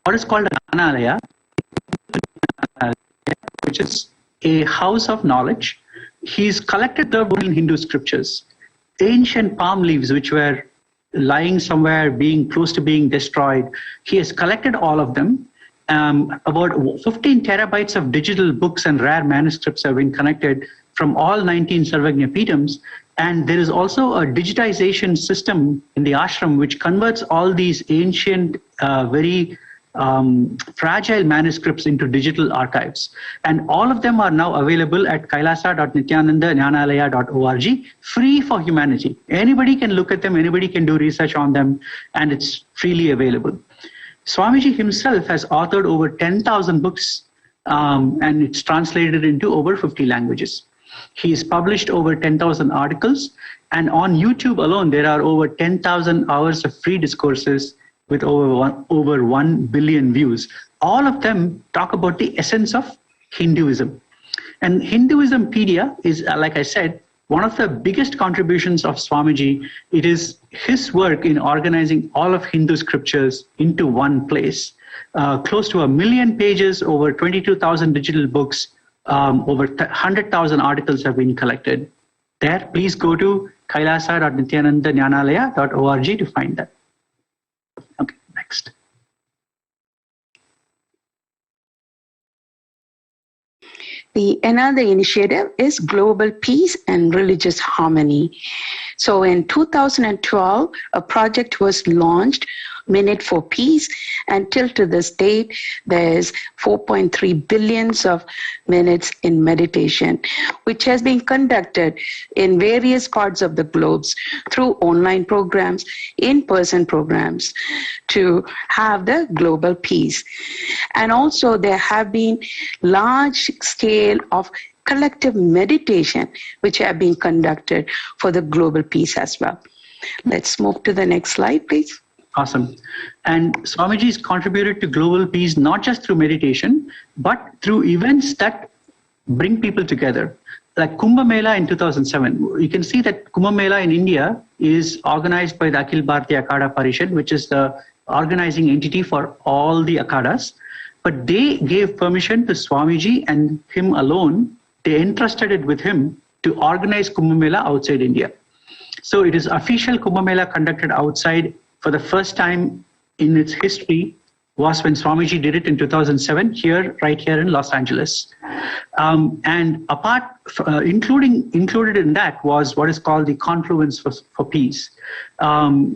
what is called an Analaya, which is a house of knowledge. He's collected the Hindu scriptures, ancient palm leaves which were lying somewhere, being close to being destroyed. He has collected all of them. About 15 terabytes of digital books and rare manuscripts have been connected from all 19 Sarvagnya Peetams. And there is also a digitization system in the ashram which converts all these ancient, very fragile manuscripts into digital archives. And all of them are now available at kailasa.nityananda.org, free for humanity. Anybody can look at them, anybody can do research on them, and it's freely available. Swamiji himself has authored over 10,000 books, and it's translated into over 50 languages. He's published over 10,000 articles, and on YouTube alone, there are over 10,000 hours of free discourses with over 1 billion views. All of them talk about the essence of Hinduism. And Hinduismpedia is, like I said, one of the biggest contributions of Swamiji. It is his work in organizing all of Hindu scriptures into one place. Close to 1 million pages, over 22,000 digital books, over 100,000 articles have been collected. There, please go to kailasa.nityananda.org to find that. Okay, next. Another initiative is Global Peace and Religious Harmony. So in 2012, a project was launched, Minute for Peace, and till to this date, there's 4.3 billions of minutes in meditation, which has been conducted in various parts of the globe through online programs, in-person programs, to have the global peace. And also there have been large scale of collective meditation, which have been conducted for the global peace as well. Let's move to the next slide, please. Awesome. And Swamiji's contributed to global peace not just through meditation, but through events that bring people together. Like Kumbh Mela in 2007. You can see that Kumbh Mela in India is organized by the Akhil Bharatiya Akhada Parishad, which is the organizing entity for all the Akhadas. But they gave permission to Swamiji and him alone. They entrusted it with him to organize Kumbh Mela outside India. So it is official Kumbh Mela conducted outside for the first time in its history was when Swamiji did it in 2007 here, right here in Los Angeles. And included in that was what is called the Confluence for Peace.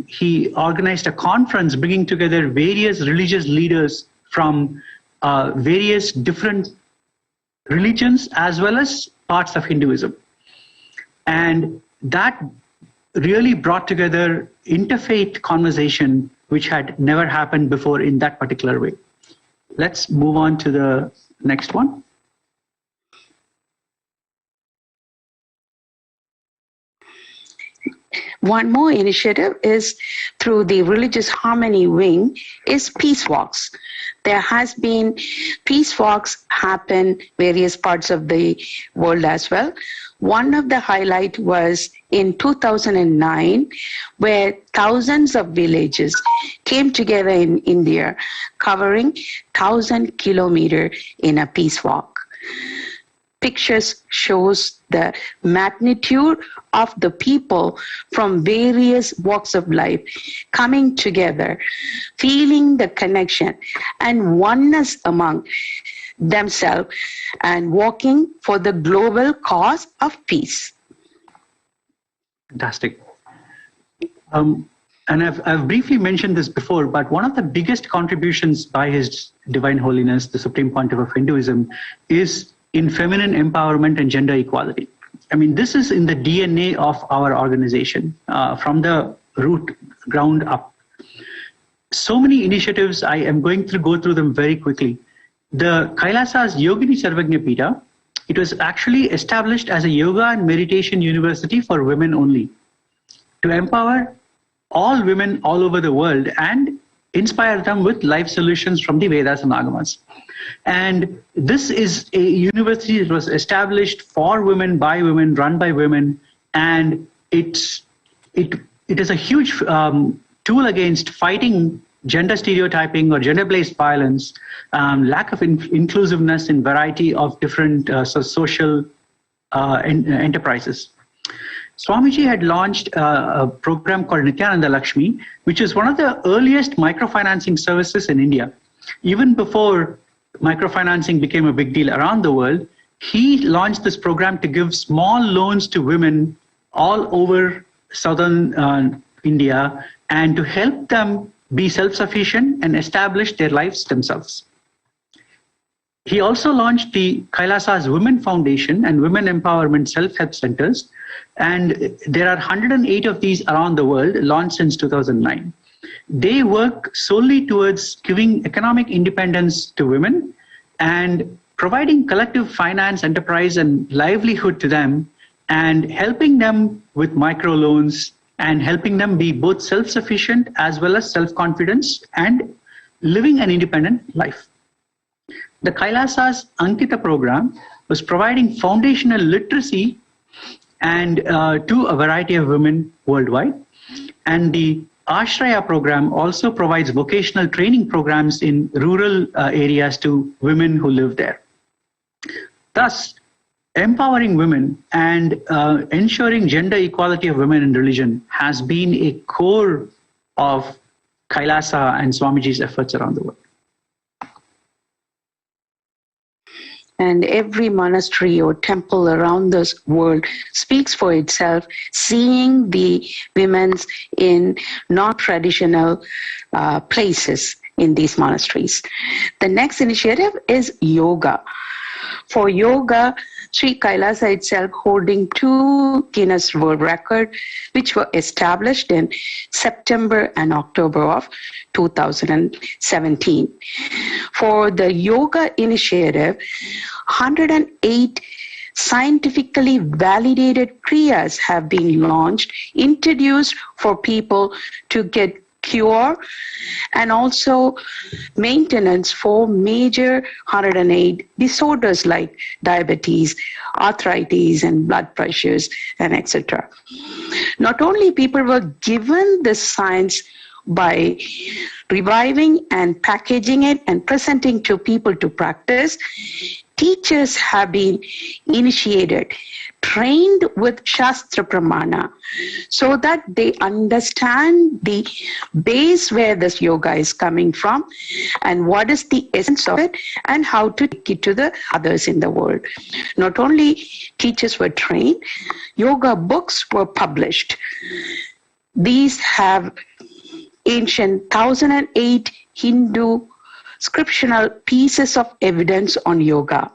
He organized a conference bringing together various religious leaders from various different religions as well as parts of Hinduism. And that really brought together interfaith conversation, which had never happened before in that particular way. Let's move on to the next one. One more initiative is through the Religious Harmony Wing is Peace Walks. There has been peace walks happen various parts of the world as well. One of the highlight was in 2009, where thousands of villages came together in India, covering 1,000 kilometers in a peace walk. Pictures shows the magnitude of the people from various walks of life coming together, feeling the connection and oneness among themselves and walking for the global cause of peace. Fantastic. And I've briefly mentioned this before, but one of the biggest contributions by His Divine Holiness, the Supreme Pontiff of Hinduism, is in feminine empowerment and gender equality. I mean, this is in the DNA of our organization, from the root ground up. So many initiatives, I am going to go through them very quickly. The Kailasa's Yogini Sarvagnya Peeta, it was actually established as a yoga and meditation university for women only, to empower all women all over the world and inspire them with life solutions from the Vedas and Agamas. And this is a university that was established for women, by women, run by women, and it is a huge tool against fighting gender stereotyping or gender-based violence, lack of inclusiveness in variety of different social enterprises. Swamiji had launched a program called Nityananda Lakshmi, which is one of the earliest microfinancing services in India. Even before microfinancing became a big deal around the world, he launched this program to give small loans to women all over southern India and to help them be self-sufficient and establish their lives themselves. He also launched the Kailasa's Women Foundation and Women Empowerment Self-Help Centers, and there are 108 of these around the world, launched since 2009. They work solely towards giving economic independence to women and providing collective finance, enterprise, and livelihood to them, and helping them with microloans and helping them be both self-sufficient as well as self-confidence and living an independent life. The Kailasa's Ankita program was providing foundational literacy and to a variety of women worldwide. And the Ashraya program also provides vocational training programs in rural areas to women who live there. Thus, empowering women and ensuring gender equality of women in religion has been a core of Kailasa and Swamiji's efforts around the world. And every monastery or temple around this world speaks for itself, seeing the women in non-traditional places in these monasteries. The next initiative is yoga. For yoga, Sri Kailasa itself holding 2 Guinness World Records, which were established in September and October of 2017. For the yoga initiative, 108 scientifically validated kriyas have been launched, introduced for people to get cure and also maintenance for major 108 disorders like diabetes, arthritis, and blood pressures, and etc. Not only people were given this science by reviving and packaging it and presenting to people to practice, teachers have been initiated, trained with Shastra Pramana, so that they understand the base where this yoga is coming from and what is the essence of it and how to take it to the others in the world. Not only teachers were trained, yoga books were published. These have ancient 1008 Hindu scriptural pieces of evidence on yoga.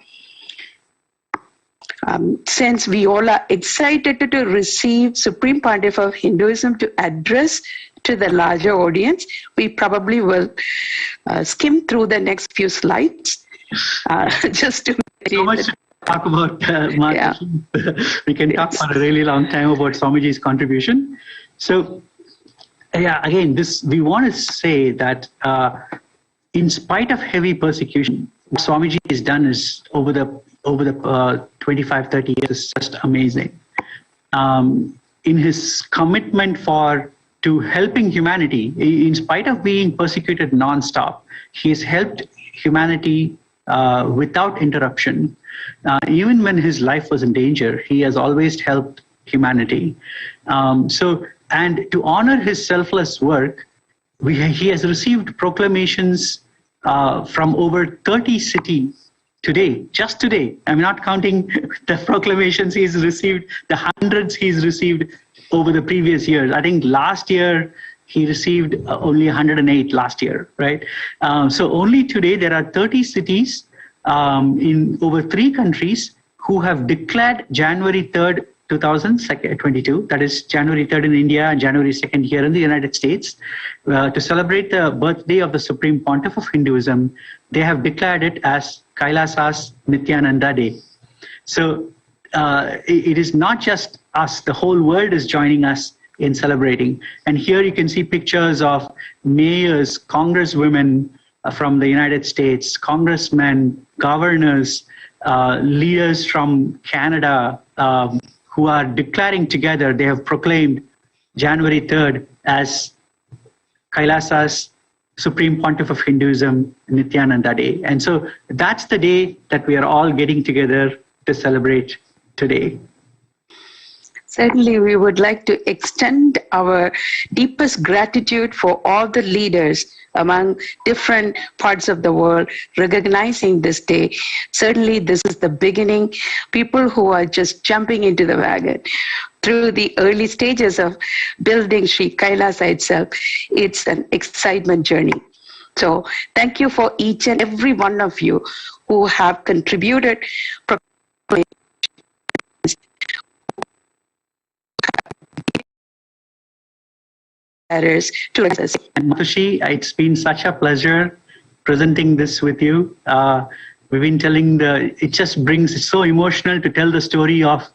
Since we all are excited to receive Supreme Pontiff of Hinduism to address to the larger audience, we probably will skim through the next few slides just to so much to talk about we can talk for a really long time about Swamiji's contribution. So again, we want to say that in spite of heavy persecution, what Swamiji has done is over the 25-30 years is just amazing. In his commitment to helping humanity, in spite of being persecuted non-stop, he has helped humanity without interruption. Even when his life was in danger, he has always helped humanity. And to honor his selfless work, he has received proclamations from over 30 cities today, just today. I'm not counting the proclamations he's received, the hundreds he's received over the previous years. I think last year he received only 108 last year, right? So only today there are 30 cities in over 3 countries who have declared January 3rd, 2022, that is January 3rd in India and January 2nd here in the United States, to celebrate the birthday of the Supreme Pontiff of Hinduism. They have declared it as Kailasa's Nityananda Day. So it is not just us, the whole world is joining us in celebrating. And here you can see pictures of mayors, congresswomen from the United States, congressmen, governors, leaders from Canada, who are declaring together. They have proclaimed January 3rd as Kailasa's Supreme Pontiff of Hinduism, Nityananda Day. And so that's the day that we are all getting together to celebrate today. Certainly, we would like to extend our deepest gratitude for all the leaders among different parts of the world recognizing this day. Certainly, this is the beginning. People who are just jumping into the wagon through the early stages of building Sri Kailasa itself. It's an excitement journey. So thank you for each and every one of you who have contributed to us. And Matashi, it's been such a pleasure presenting this with you. We've been telling it just brings, it's so emotional to tell the story of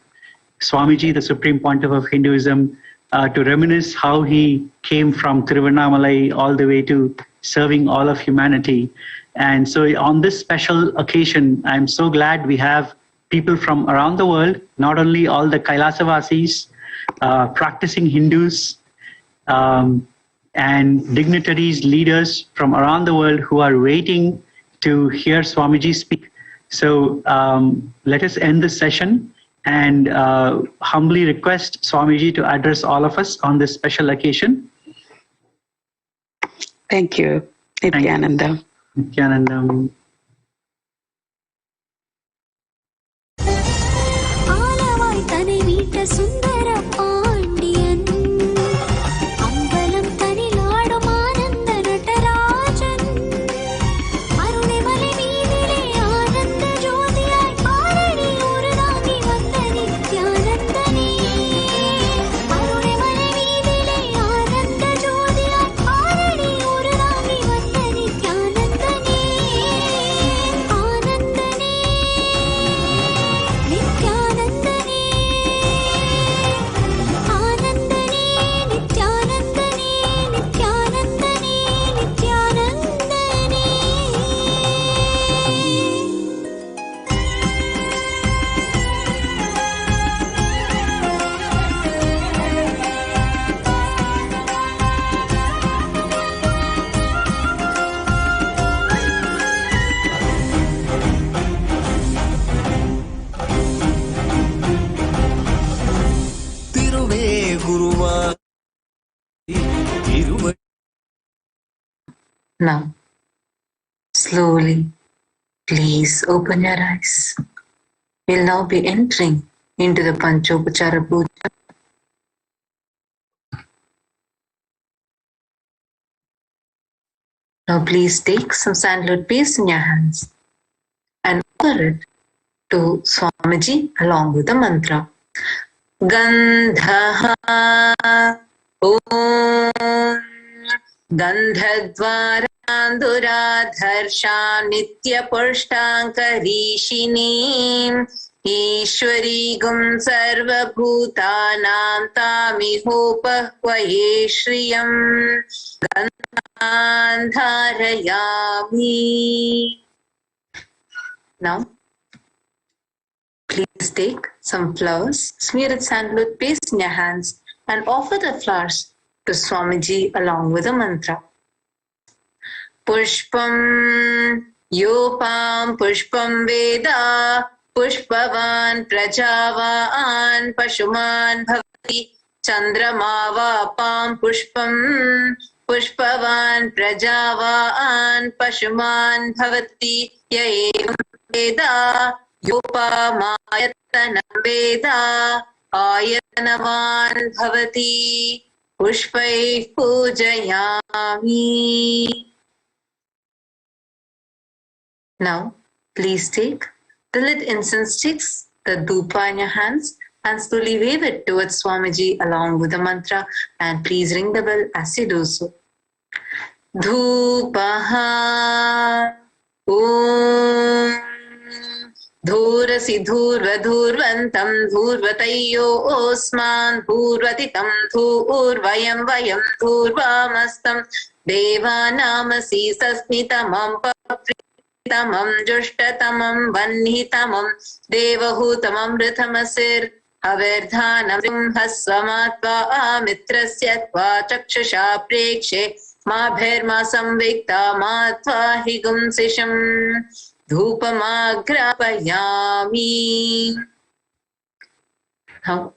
Swamiji, the Supreme Pontiff of Hinduism, to reminisce how he came from Tiruvannamalai all the way to serving all of humanity. And so on this special occasion, I'm so glad we have people from around the world, not only all the Kailasavasis, practicing Hindus, and dignitaries, leaders from around the world who are waiting to hear Swamiji speak. So let us end this session and humbly request Swamiji to address all of us on this special occasion. Thank you. Nityananda. Nityananda. Now, slowly, please open your eyes. We'll now be entering into the Panchopachara Puja. Now please take some sandalwood paste in your hands and offer it to Swamiji along with the mantra. Gandhaha Om Gandhadvaranduradharsha Nitya Pushtankarishini Ishwari Gum Sarva Bhutanam Tamihopahvaye Shriyam Gandharayami. Now, please take some flowers, smear it sandalwood paste in your hands and offer the flowers to Swamiji along with a mantra. Pushpam Yopam Pushpam Veda Pushpavan Prajavan Pashuman Bhavati Chandramava Pam Pushpam Pushpavan Prajavan Pashuman Bhavati Yaevam Veda Yopamayatana Veda Ayatanavan Bhavati Pushpai Pujayami. Now, please take the lit incense sticks, the dhupa in your hands, and slowly wave it towards Swamiji along with the mantra, and please ring the bell as you do so. Dhupaha Om Dhurasi Dhurvadhurvantam Dhurvatayyo Osman Dhurvatitam Dhurvayam Vayam Dhurvamastam Devanamasi Sasmitamam Papritamam Jushtatamam Vanhitamam Devahutamam Ritamasir Averdhanam Hasvamatva Amitrasya Tva Chakshasha Prekshe Mabherma Samvikta Matva Higum Sisham Dhupamagrapayami. Now,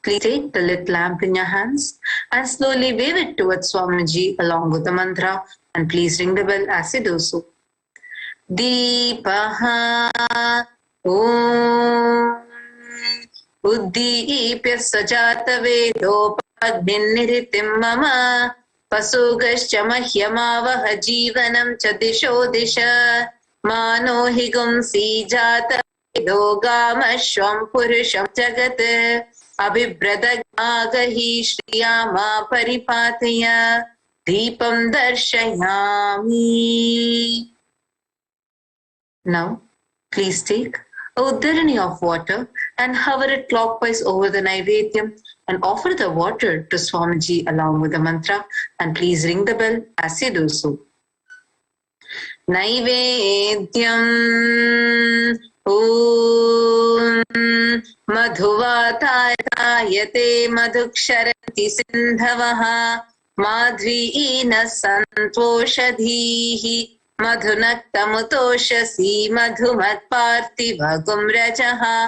Please take the lit lamp in your hands and slowly wave it towards Swamiji along with the mantra, and please ring the bell as you do so. Deepaha Om Uddipya Sajata Vedopagninniritim Mama Pasugascha Mahyamavaha Jivanam Cha Disho Disha Mano Higum Sijata Vedogama Purusham Jagat Abhibradagahi Shriyama Paripataya Deepam Darshayami. Now, please take a uddarani of water and hover it clockwise over the Naivedyam and offer the water to Swamiji along with the mantra, and please ring the bell as you do so. Naivedyam Om Madhuvatayate Madhuksharanti Sindhavaha Madhvina Santoshadhihi Madhunaktamutoshasi Madhumatparthivagum Rajaha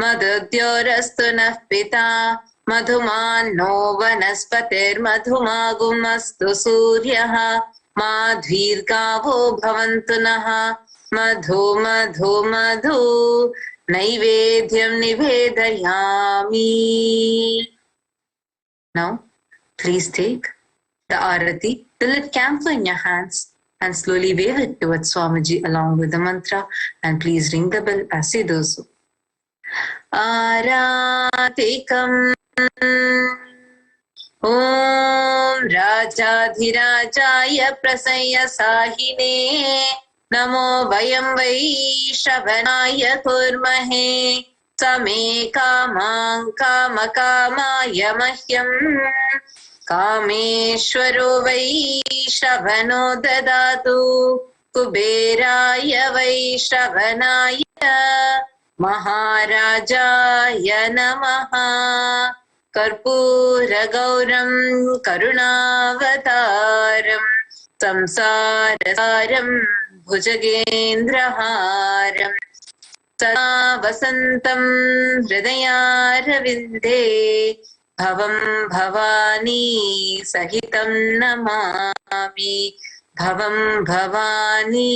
Madhudyorastu nah pita Madhumanno vanaspatir Madhumagumastu suryaha Madhvirgavo bhavantu naha Madhu madhu madhu Naivedyam nivedayami. Now, please take the arati, the lit camphor in your hands, and slowly wave it towards Swamiji along with the mantra, and please ring the bell as you do so. Aratikam Om Rajadhirajaya Prasaya Sahine Namo Vayam Vaishravanaya Kurmahe Same Kamang Kamakamaya Mahyam Kameshwaro Vaishravano Dadatu Kuberaya Vaishravanaya Maharajaya Namaha Karpura Gauram Karunavataram Samsarasaram Bhujagendraharam Sada Vasantam Hridayaravidhe Bhavam Bhavani Sahitam Namami Bhavam Bhavani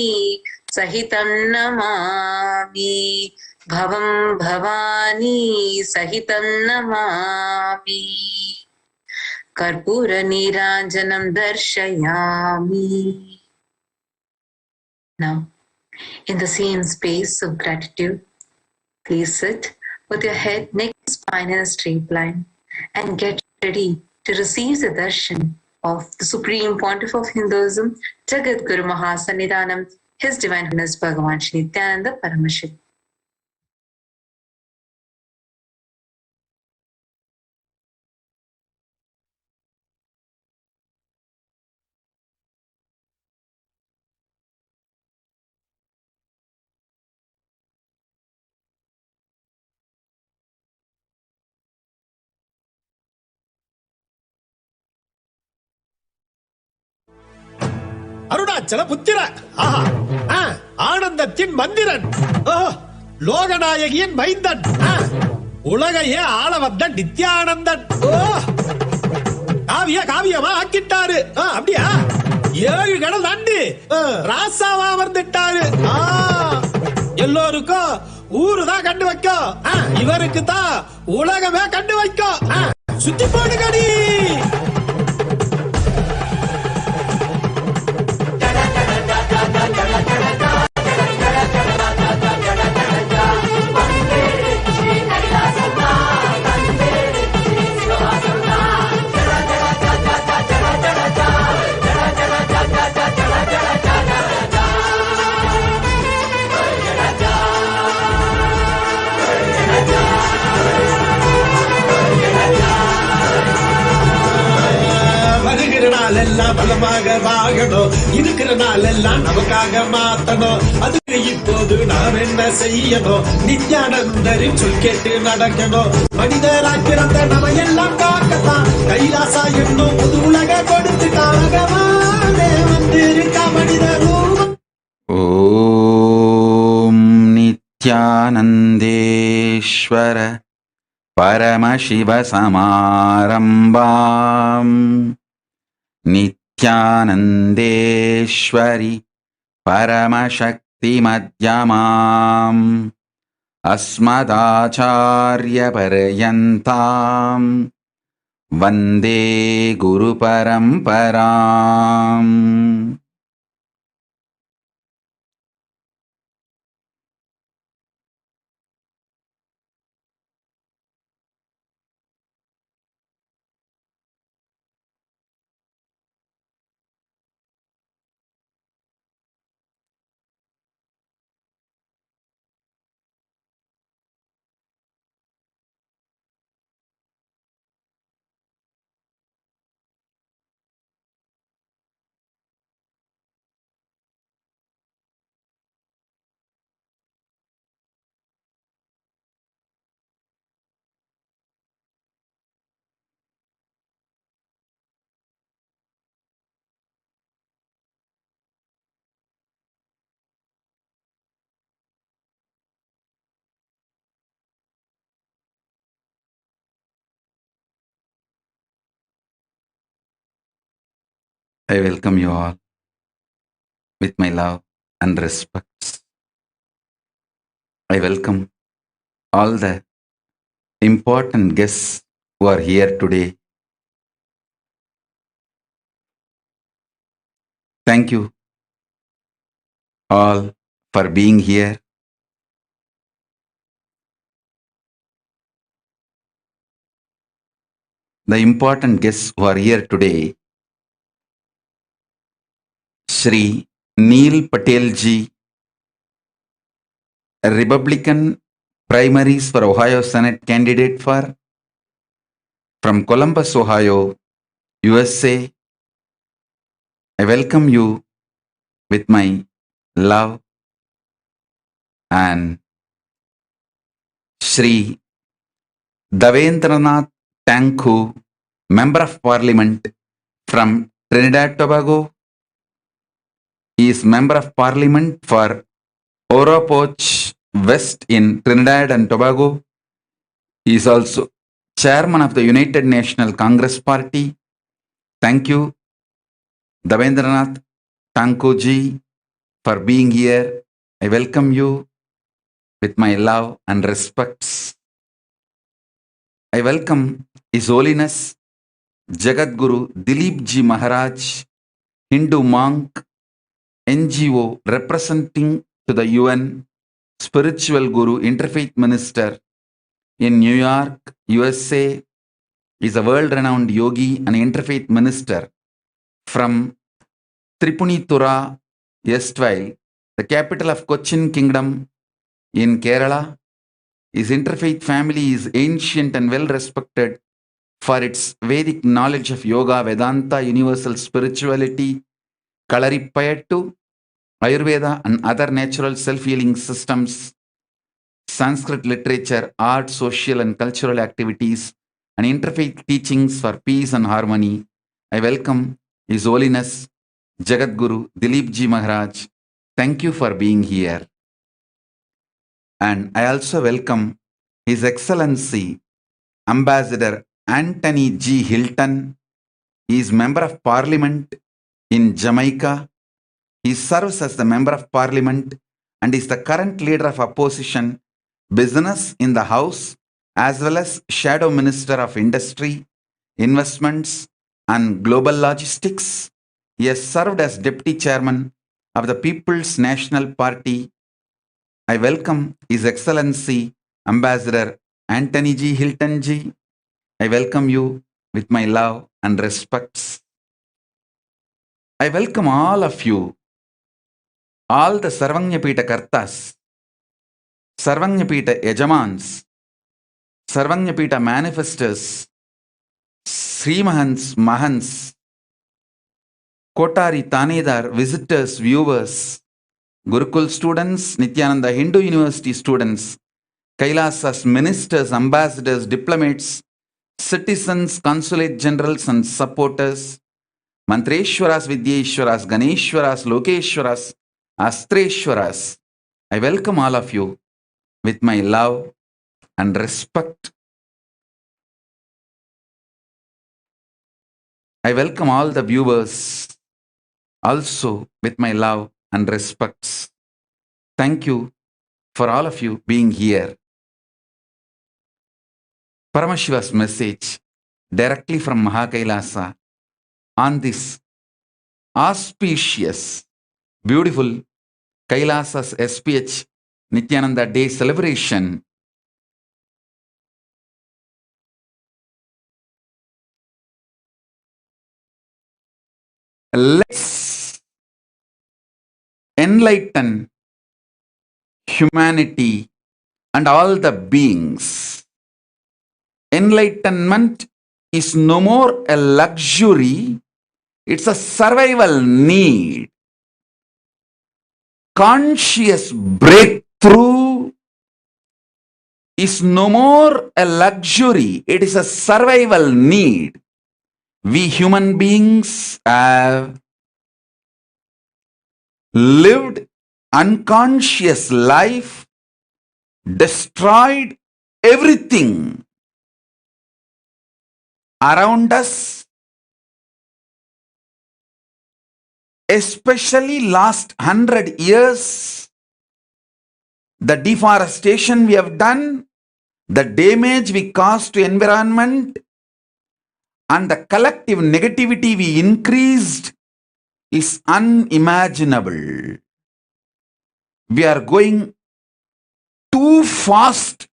Sahitam Namami Bhavam Bhavani Sahitam Namami Karpura Niranjanam Darshayami. Now, in the same space of gratitude, please sit with your head, neck, spine in a straight line and get ready to receive the darshan of the Supreme Pontiff of Hinduism, Jagat Guru Mahasannidhanam, His Divine Highness Bhagavan Shri Nityananda Paramashit. Arunachal புத்திர ஆனந்தத்தின் மந்திரன் லோகநாயகியின் மைந்தன் உலகையே ஆள வந்த நித்யானந்தன் காவியமா ஆக்கிட்டாரு. அப்படியா? 7 கடல் தாண்டி ராசாவா வந்துட்டாரு. எல்லோருக்கும் ஊருதான் கண்டு வைக்கும், இவருக்கு தான் உலகமே கண்டு வைக்கும். சுத்தி போடுங்கடி. எல்லாம் பலமாக வாழணும், இருக்கிற நாள் எல்லாம் நமக்காக மாத்தணும். அதுக்கு இப்போது நாம் என்ன செய்யணும்? நித்யானந்தரின் சொல் கேட்டு நடக்கணும். மனிதராய் பிறந்த நம்ம எல்லாம் காக்கத்தான் கைலாசா என்னும் புது உலக கொடுத்துக்காகவானே வந்திருக்கா மனித ரூபம். ஓம் நித்யானந்தேஸ்வர परमशिवसमारम्भाम् नित्यानन्देश्वरि परमशक्तिमध्यमाम् अस्मदाचार्यपर्यन्ताम् वन्दे गुरुपरम्पराम्. I welcome you all with my love and respect. I welcome all the important guests who are here today. Thank you all for being here. The important guests who are here today, Shri Neil Patel ji, a Republican primaries for Ohio Senate candidate from Columbus, Ohio, USA. I welcome you with my love, and Shri Davendranath Tanku, Member of Parliament from Trinidad Tobago. He is Member of Parliament for Oropoch West in Trinidad and Tobago. He is also Chairman of the United National Congress Party. Thank you, Davendranath Tanku ji, for being here. I welcome you with my love and respects. I welcome His Holiness Jagadguru Dilip Ji Maharaj, Hindu monk, NGO representing to the UN, spiritual guru, interfaith minister in New York, USA. Is a world-renowned yogi and interfaith minister from Tripunitura, erstwhile the capital of Cochin Kingdom in Kerala. His interfaith family is ancient and well respected for its Vedic knowledge of yoga, Vedanta, universal spirituality, Kalaripayattu, Ayurveda and other natural self-healing systems, Sanskrit literature, art, social and cultural activities, and interfaith teachings for peace and harmony. I welcome His Holiness Jagadguru Dilip Ji Maharaj. Thank you for being here. And I also welcome His Excellency Ambassador Anthony G. Hilton. He is Member of Parliament in Jamaica. He serves as the Member of Parliament and is the current leader of opposition business in the House, as well as Shadow Minister of Industry, Investments and Global Logistics. He has served as Deputy Chairman of the People's National Party. I welcome His Excellency Ambassador Anthony G. Hilton ji. I welcome you with my love and respects. I welcome all of you, all the Sarvanyapita Kartas, Sarvanyapita Yajamans, Sarvanyapita Manifestors, Srimahans, Mahans, Kotari Tanedar, visitors, viewers, Gurukul students, Nityananda Hindu University students, Kailasas ministers, ambassadors, diplomats, citizens, consulate generals and supporters, Mantreshwaras, Vidyeshwaras, Ganeshwaras, Lokeshwaras, Astreshwaras. I welcome all of you with my love and respect. I welcome all the viewers also with my love and respects. Thank you for all of you being here. Paramashiva's message directly from Mahakailasa on this auspicious, beautiful Kailasa's SPH Nityananda Day celebration. Let's enlighten humanity and all the beings. Enlightenment is no more a luxury, it's a survival need. Conscious breakthrough is no more a luxury, it is a survival need. We human beings have lived unconscious life, destroyed everything around us, especially last 100 years, the deforestation we have done, the damage we caused to environment, and the collective negativity we increased is unimaginable. We are going too fast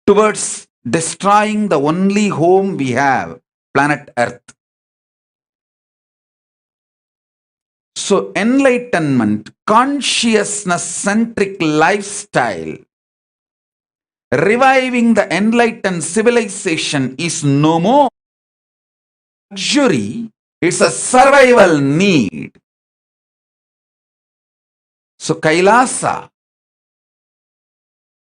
towards destroying the only home we have, planet Earth. So enlightenment, consciousness-centric lifestyle, reviving the enlightened civilization is no more luxury, it's a survival need. So Kailasa,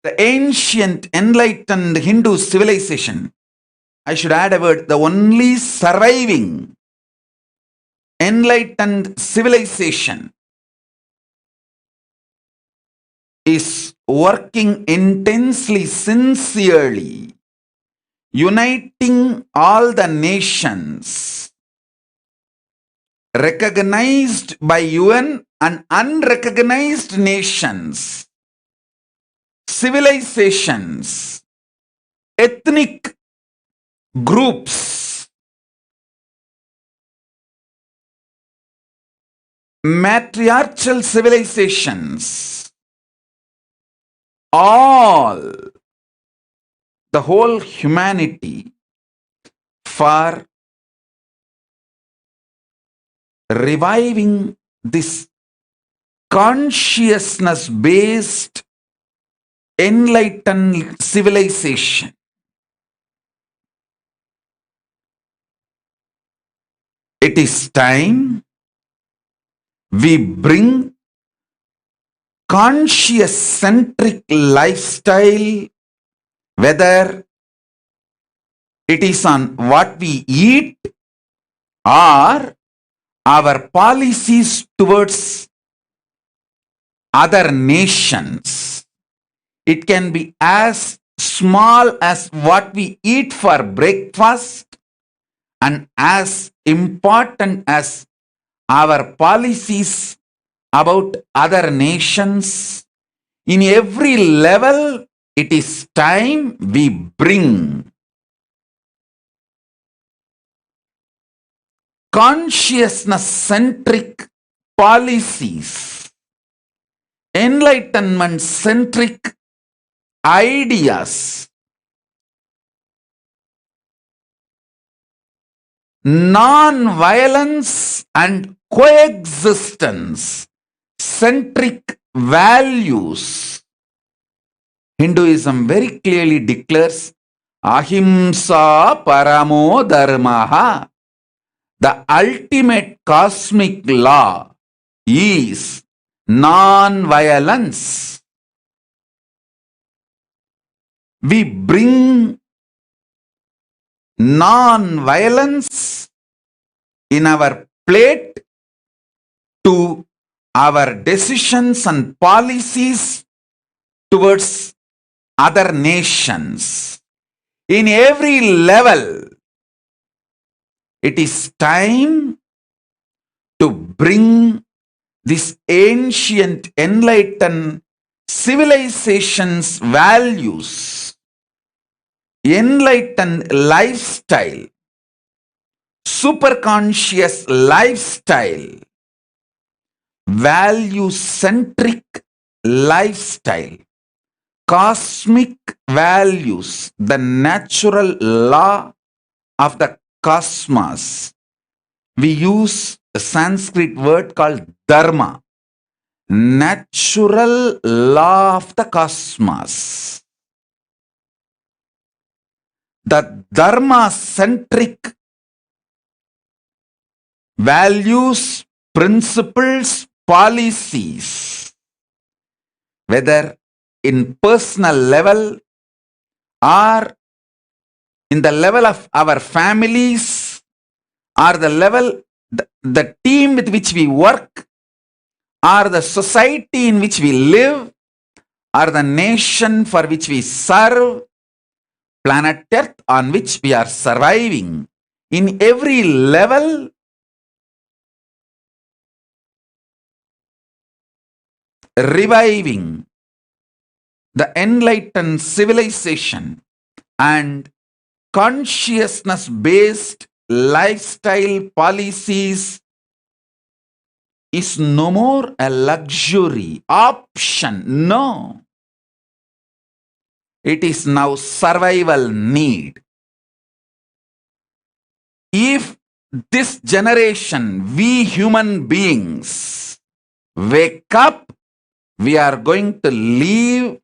the ancient enlightened Hindu civilization, I should add a word, the only surviving enlightened civilization, is working intensely, sincerely, uniting all the nations, recognized by UN and unrecognized nations, civilizations, ethnic groups, matriarchal civilizations, all, the whole humanity, for reviving this consciousness-based enlightened civilization. It is time we bring conscious-centric lifestyle, whether it is on what we eat or our policies towards other nations. It can be as small as what we eat for breakfast and as important as our policies about other nations. In every level, it is time we bring consciousness-centric policies, enlightenment-centric ideas, non-violence and coexistence centric values. Hinduism very clearly declares ahimsa paramo dharmaha. The ultimate cosmic law is non-violence. We bring non-violence in our plate to our decisions and policies towards other nations. In every level, It is time to bring this ancient enlightened civilization's values, enlightened lifestyle, superconscious lifestyle, value-centric lifestyle, cosmic values, the natural law of the cosmos. We use a Sanskrit word called dharma, natural law of the cosmos. The dharma-centric values, principles, policies, whether in personal level or in the level of our families or the level, the team with which we work or the society in which we live or the nation for which we serve, planet Earth on which we are surviving, in every level, reviving the enlightened civilization and consciousness-based lifestyle policies is no more a luxury option. No. It is now survival need. If this generation, we human beings, wake up, we are going to leave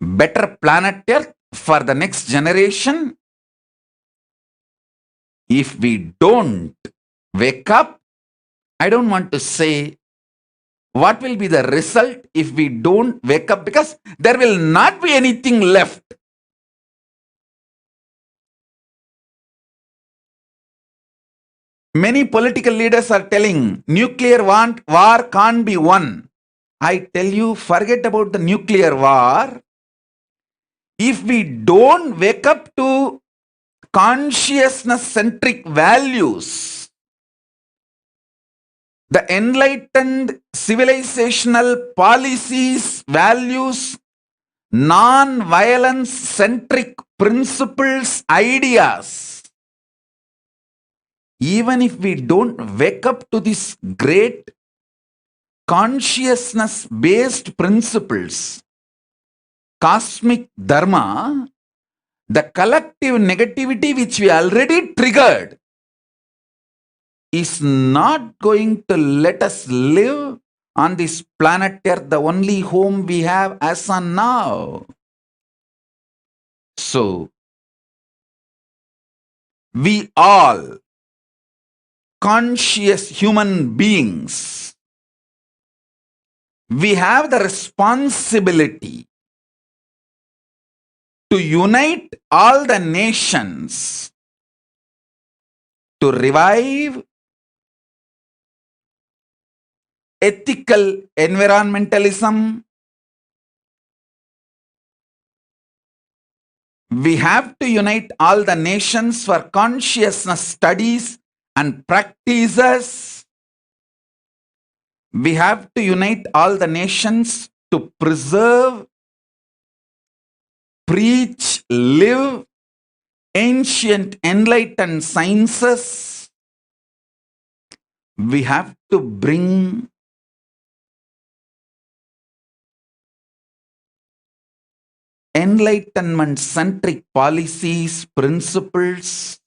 better planet Earth for the next generation. If we don't wake up, I don't want to say what will be the result if we don't wake up, because there will not be anything left. Many political leaders are telling nuclear war can't be won. I tell you, forget about the nuclear war. If we don't wake up to consciousness-centric values, the enlightened civilizational policies, values, non-violence-centric principles, ideas, even if we don't wake up to these great consciousness-based principles, cosmic dharma, the collective negativity which we already triggered is not going to let us live on this planet Earth, the only home we have as on now. So, we all, conscious human beings, we have the responsibility to unite all the nations to revive ethical environmentalism. We have to unite all the nations for consciousness studies and practices. We have to unite all the nations to preserve, preach, live ancient enlightened sciences. We have to bring enlightenment-centric policies, principles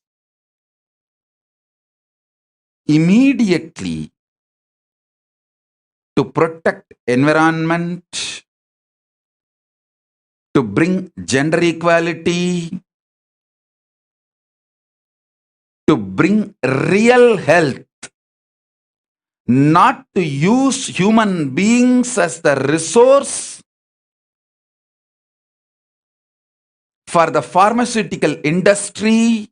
immediately to protect environment, to bring gender equality, to bring real health, not to use human beings as the resource for the pharmaceutical industry.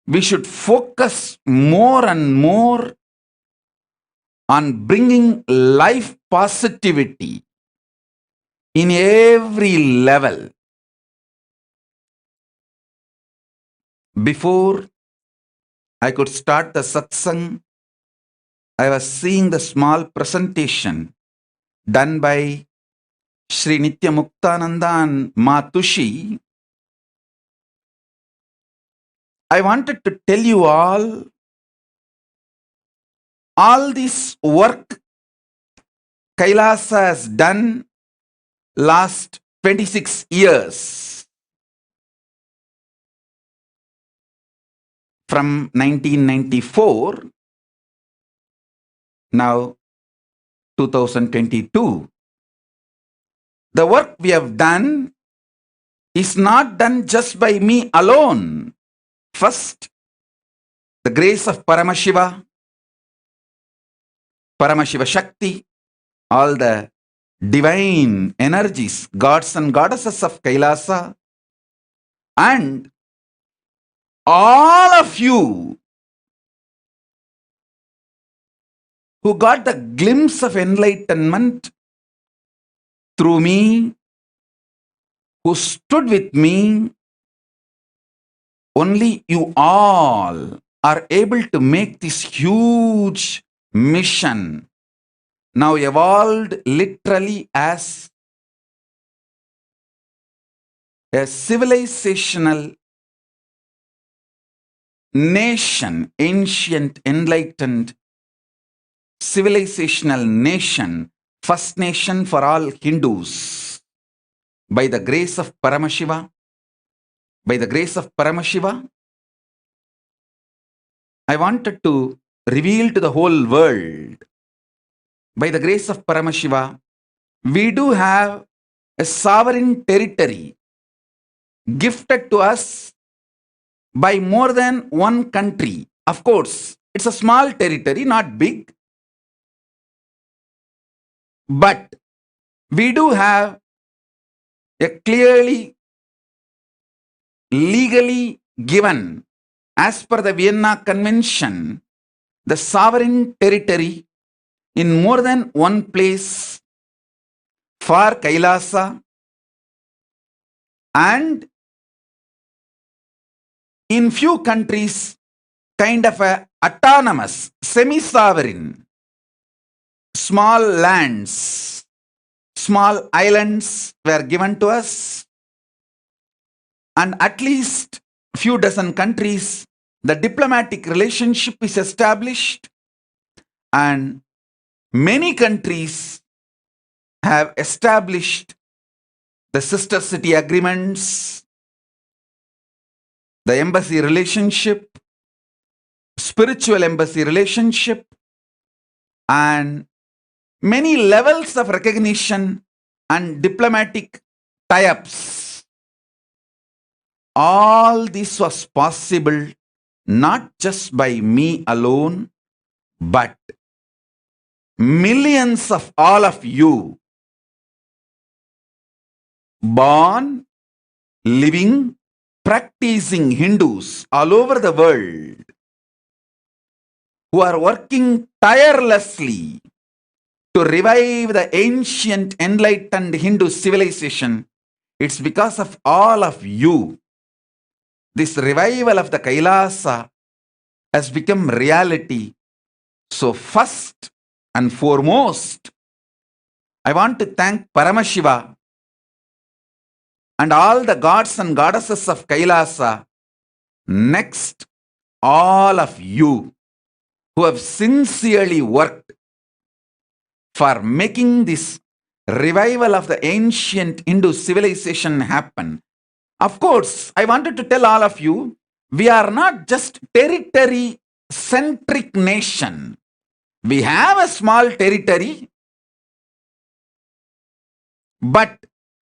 We should focus more and more on bringing life positivity in every level. Before I could start the satsang, I was seeing the small presentation done by Sri Nitya Muktananda and Matushi. I wanted to tell you all this work Kailasa has done last 26 years. From 1994, now 2022. The work we have done is not done just by me alone. First, the grace of Paramashiva Shakti, all the divine energies, gods and goddesses of Kailasa, and all of you who got the glimpse of enlightenment through me, who stood with me, only you all are able to make this huge mission now evolved literally as a civilizational nation, ancient, enlightened, civilizational nation, first nation for all Hindus. By the grace of Paramashiva, I wanted to reveal to the whole world, by the grace of Paramashiva, we do have a sovereign territory gifted to us by more than one country. Of course, it's a small territory, not big. But we do have a clearly, legally given, as per the Vienna Convention, the sovereign territory in more than one place for Kailasa, and in few countries kind of a autonomous, semi-sovereign, small lands, small islands were given to us, and at least few dozen countries the diplomatic relationship is established, and many countries have established the sister city agreements, the embassy relationship, spiritual embassy relationship, and many levels of recognition and diplomatic tie-ups. All this was possible not just by me alone, but millions of all of you, born, living, practicing Hindus all over the world, who are working tirelessly to revive the ancient enlightened Hindu civilization. It's because of all of you. This revival of the Kailasa has become reality. So first and foremost, I want to thank Paramashiva and all the gods and goddesses of Kailasa. Next, all of you who have sincerely worked for making this revival of the ancient Hindu civilization happen. Of course, I wanted to tell all of you, we are not just territory-centric nation. We have a small territory, but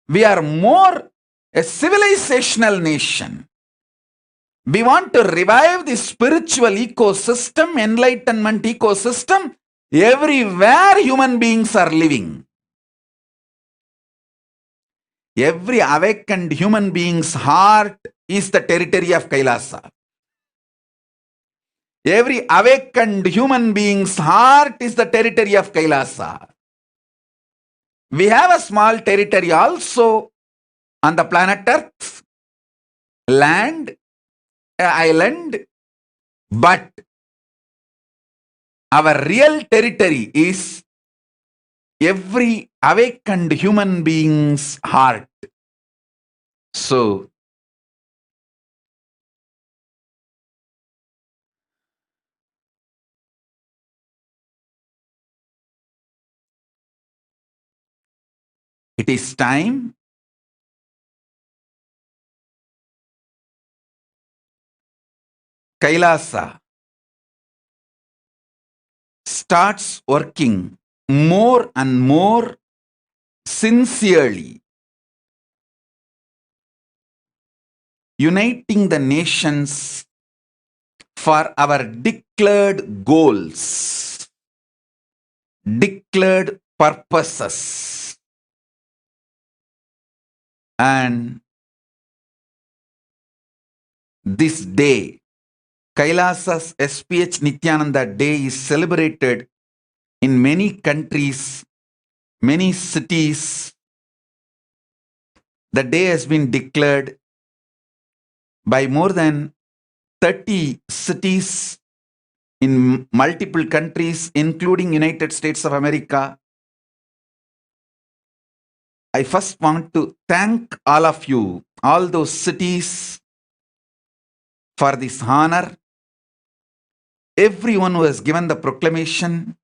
we are more a civilizational nation. We want to revive the spiritual ecosystem, enlightenment ecosystem, everywhere human beings are living. Every awakened human being's heart is the territory of Kailasa. Every awakened human being's heart is the territory of Kailasa. We have a small territory also on the planet Earth, land, island, but our real territory is every awakened human being's heart. So, it is time Kailasa starts working more and more sincerely, uniting the nations for our declared goals, declared purposes. And this day, Kailasa's SPH Nityananda Day is celebrated in many countries, many cities. The day has been declared by more than 30 cities in multiple countries, including United States of America. I first want to thank all of you, all those cities, for this honor. Everyone who has given the proclamation,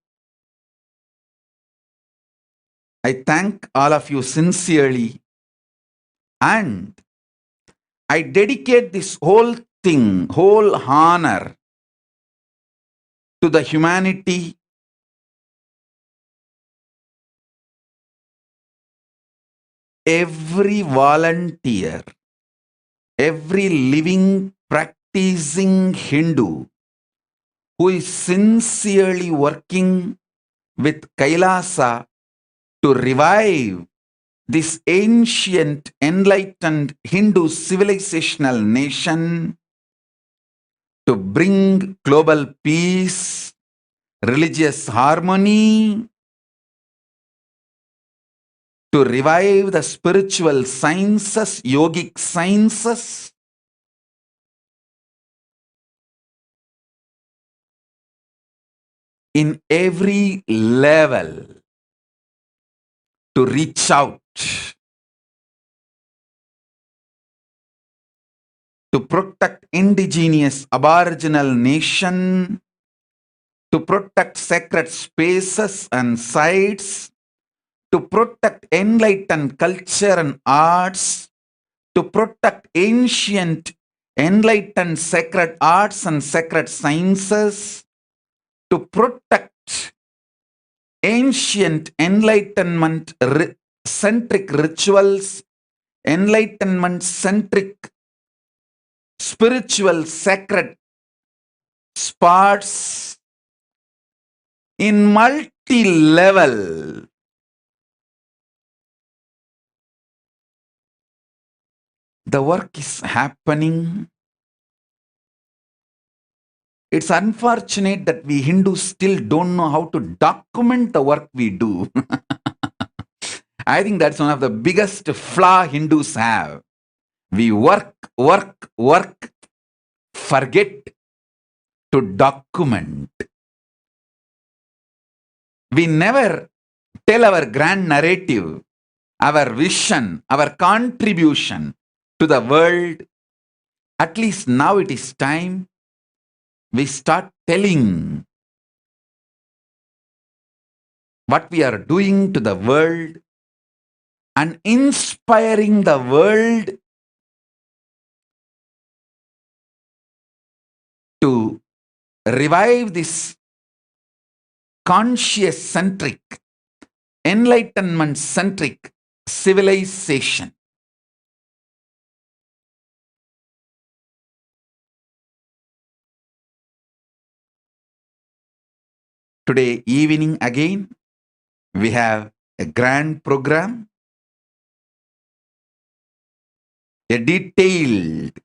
I thank all of you sincerely. And I dedicate this whole thing, whole honor, to the humanity, every volunteer, every living, practicing Hindu who is sincerely working with Kailasa to revive this ancient, enlightened Hindu civilizational nation, to bring global peace, religious harmony, to revive the spiritual sciences, yogic sciences, in every level, to reach out, to protect indigenous aboriginal nation, to protect sacred spaces and sites, to protect enlightened culture and arts, to protect ancient enlightened sacred arts and sacred sciences, to protect ancient enlightenment centric rituals, enlightenment centric spiritual sacred spots in multi-level. The work is happening. It's unfortunate that we Hindus still don't know how to document the work we do. I think that's one of the biggest flaw Hindus have. We work, forget to document. We never tell our grand narrative, our vision, our contribution to the world. At least now it is time we start telling what we are doing to the world and inspiring the world to revive this conscious-centric, enlightenment-centric civilization. Today evening again, we have a grand program, a detailed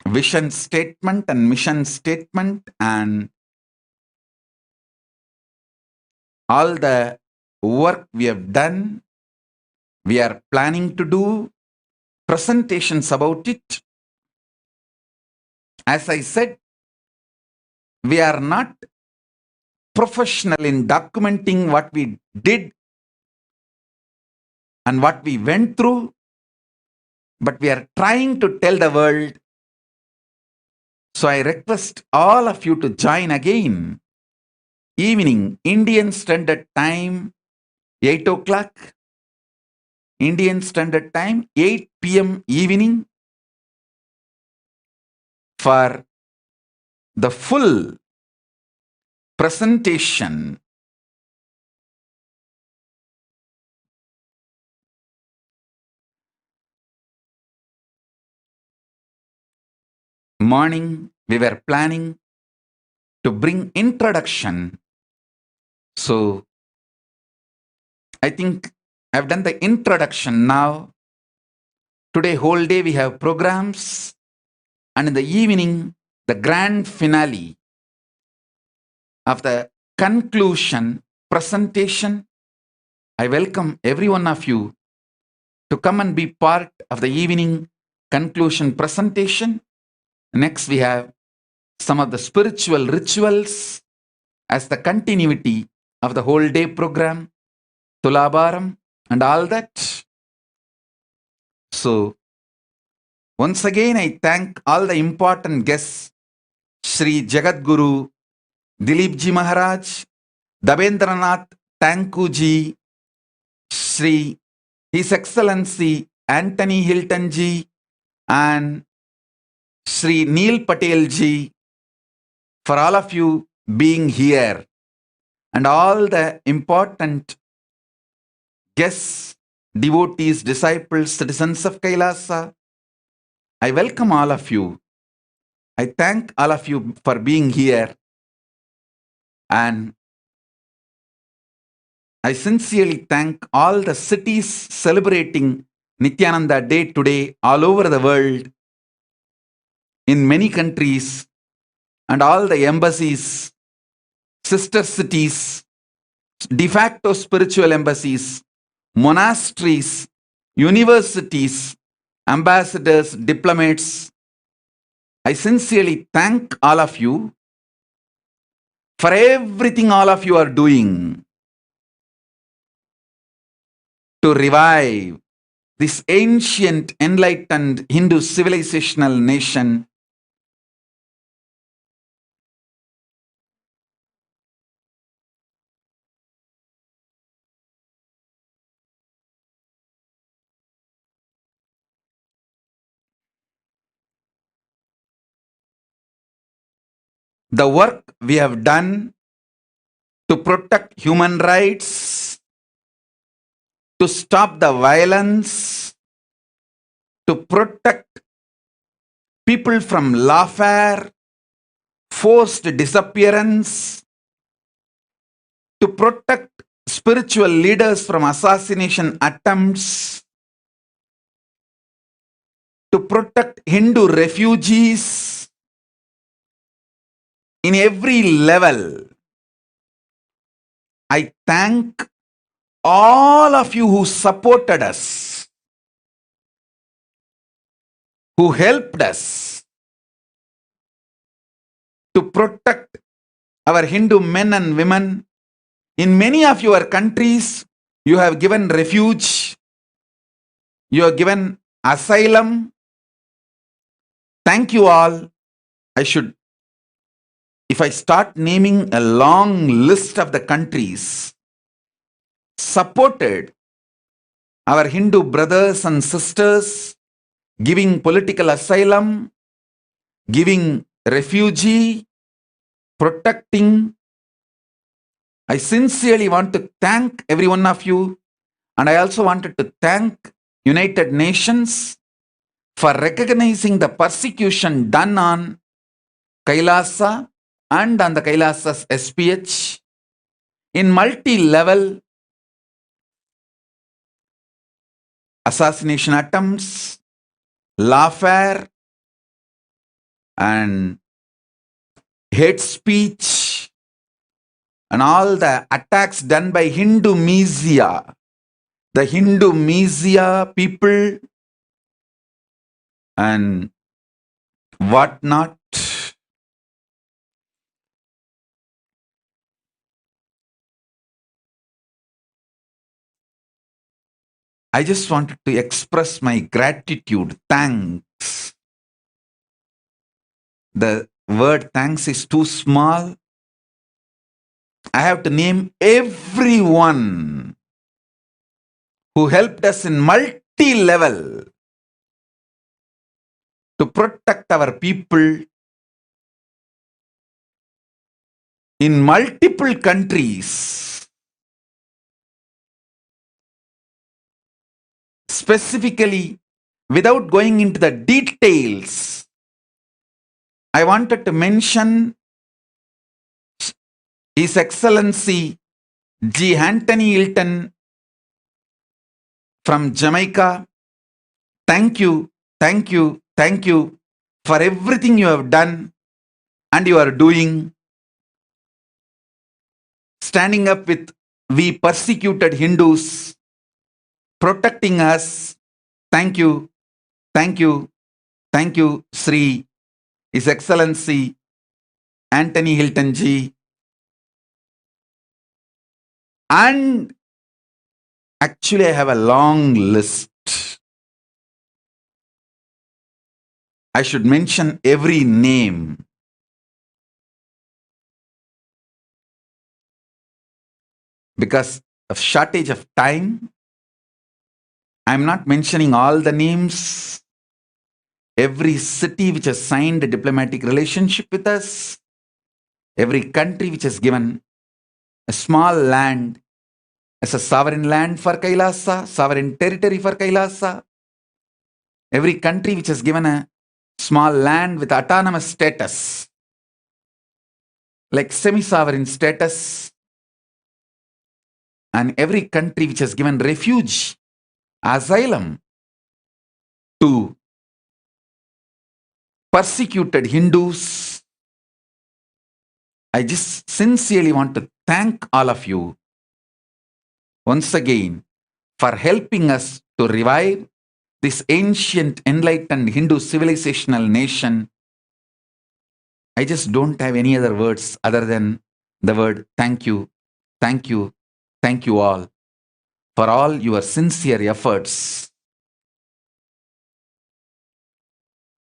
vision statement and mission statement, and all the work we have done, we are planning to do presentations about it. As I said, we are not professional in documenting what we did and what we went through, but we are trying to tell the world. So I request all of you to join again. Evening, Indian Standard Time, 8 o'clock. Indian Standard Time, 8 p.m. evening, for the full presentation. Morning, we were planning to bring introduction. So I think I've done the introduction now. Today, whole day we have programs, and in the evening, the grand finale of the conclusion presentation. I welcome every one of you to come and be part of the evening conclusion presentation. Next, we have some of the spiritual rituals as the continuity of the whole day program, Thulabharam and all that. So, once again, I thank all the important guests, Sri Jagadguru Dilip Ji Maharaj, Dabendranath Tanku Ji, Sri His Excellency Anthony Hilton Ji, and Sri Neil Patel Ji, for all of you being here, and all the important guests, devotees, disciples, citizens of Kailasa. I welcome all of you. I thank all of you for being here, and I sincerely thank all the cities celebrating Nityananda Day today all over the world, in many countries, and all the embassies, sister cities, de facto spiritual embassies, monasteries, universities, ambassadors, diplomats. I sincerely thank all of you for everything all of you are doing to revive this ancient, enlightened Hindu civilizational nation. The work we have done to protect human rights, to stop the violence, to protect people from lawfare, forced disappearance, to protect spiritual leaders from assassination attempts, to protect Hindu refugees in every level. I thank all of you who supported us, who helped us to protect our Hindu men and women. In many of your countries, you have given refuge, you have given asylum. Thank you all. If I start naming a long list of the countries supported our Hindu brothers and sisters, giving political asylum, giving refugee, protecting, I sincerely want to thank every one of you, and I also wanted to thank United Nations for recognizing the persecution done on Kailasa and on the Kailasa's SPH in multi-level assassination attempts, lawfare, and hate speech, and all the attacks done by Hindu Misia, the Hindu Misia people, and what not. I just wanted to express my gratitude, thanks. The word thanks is too small. I have to name everyone who helped us in multi-level to protect our people in multiple countries. Specifically, without going into the details, I wanted to mention His Excellency G. Anthony Hilton from Jamaica. Thank you, thank you, thank you for everything you have done and you are doing, standing up with we persecuted Hindus, protecting us. Thank you, thank you, thank you, Sri, His Excellency Anthony Hilton ji. And actually, I have a long list. I should mention every name. Because of shortage of time, I'm not mentioning all the names. Every city which has signed a diplomatic relationship with us, every country which has given a small land as a sovereign land for Kailasa, sovereign territory for Kailasa, every country which has given a small land with autonomous status, like semi-sovereign status, and every country which has given refuge, asylum to persecuted Hindus. I just sincerely want to thank all of you once again for helping us to revive this ancient enlightened Hindu civilizational nation. I just don't have any other words other than the word thank you, thank you, thank you all for all your sincere efforts.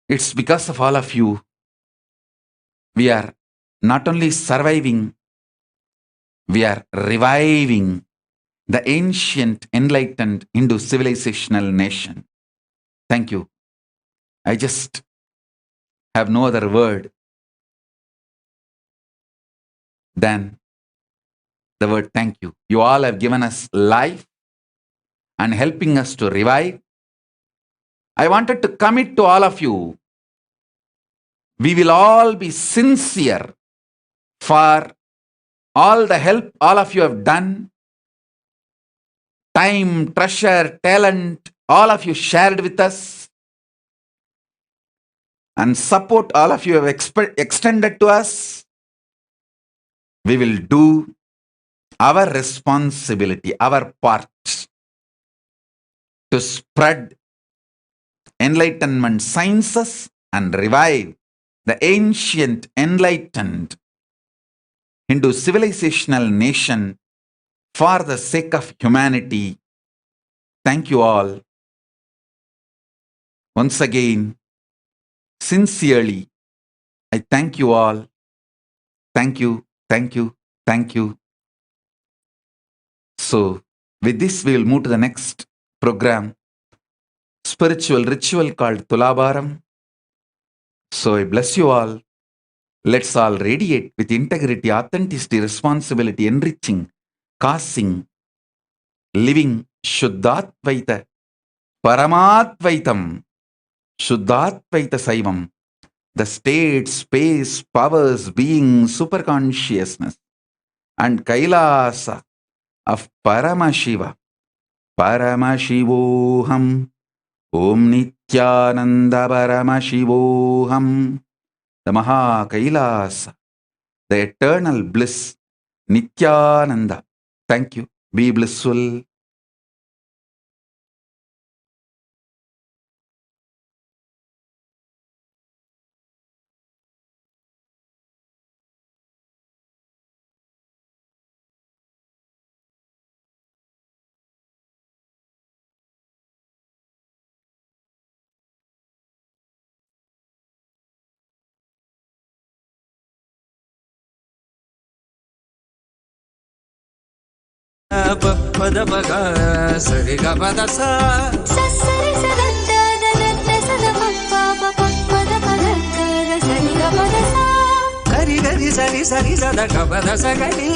It's because of all of you we are not only surviving, we are reviving the ancient enlightened Hindu civilizational nation. Thank you. I just have no other word than the word thank you. You all have given us life and helping us to revive. I wanted to commit to all of you. We will all be sincere for all the help all of you have done. Time, treasure, talent, all of you shared with us. And support all of you have extended to us. We will do our responsibility, our part to spread enlightenment sciences and revive the ancient enlightened Hindu civilizational nation for the sake of humanity. Thank you all. Once again, sincerely, I thank you all. Thank you, thank you, thank you. So, with this, we will move to the next program, spiritual ritual called Thulabharam. So, I bless you all. Let's all radiate with integrity, authenticity, responsibility, enriching, causing, living Shuddhatvaita, Paramattvaitam, Shuddhatvaita Saivam, the state, space, powers, being, superconsciousness, and Kailasa of Paramashiva. Paramashivoham, Om Nityananda Paramashivoham, the Maha Kailasa, the eternal bliss, Nityananda. Thank you. Be blissful. ಪದ ಮಗ ಸರಿ ಗ ಪದ ಸ ಸರಿ ಸದತ್ತ ದತ್ತ ಸದ ಪಪ್ಪ ಪದ ಪದ ಸರಿ ಗ ಪದ ಸ ಗರಿ ಗರಿ ಸರಿ ಸರಿ ಸದ ಗ ಪದ ಸ ಗರಿ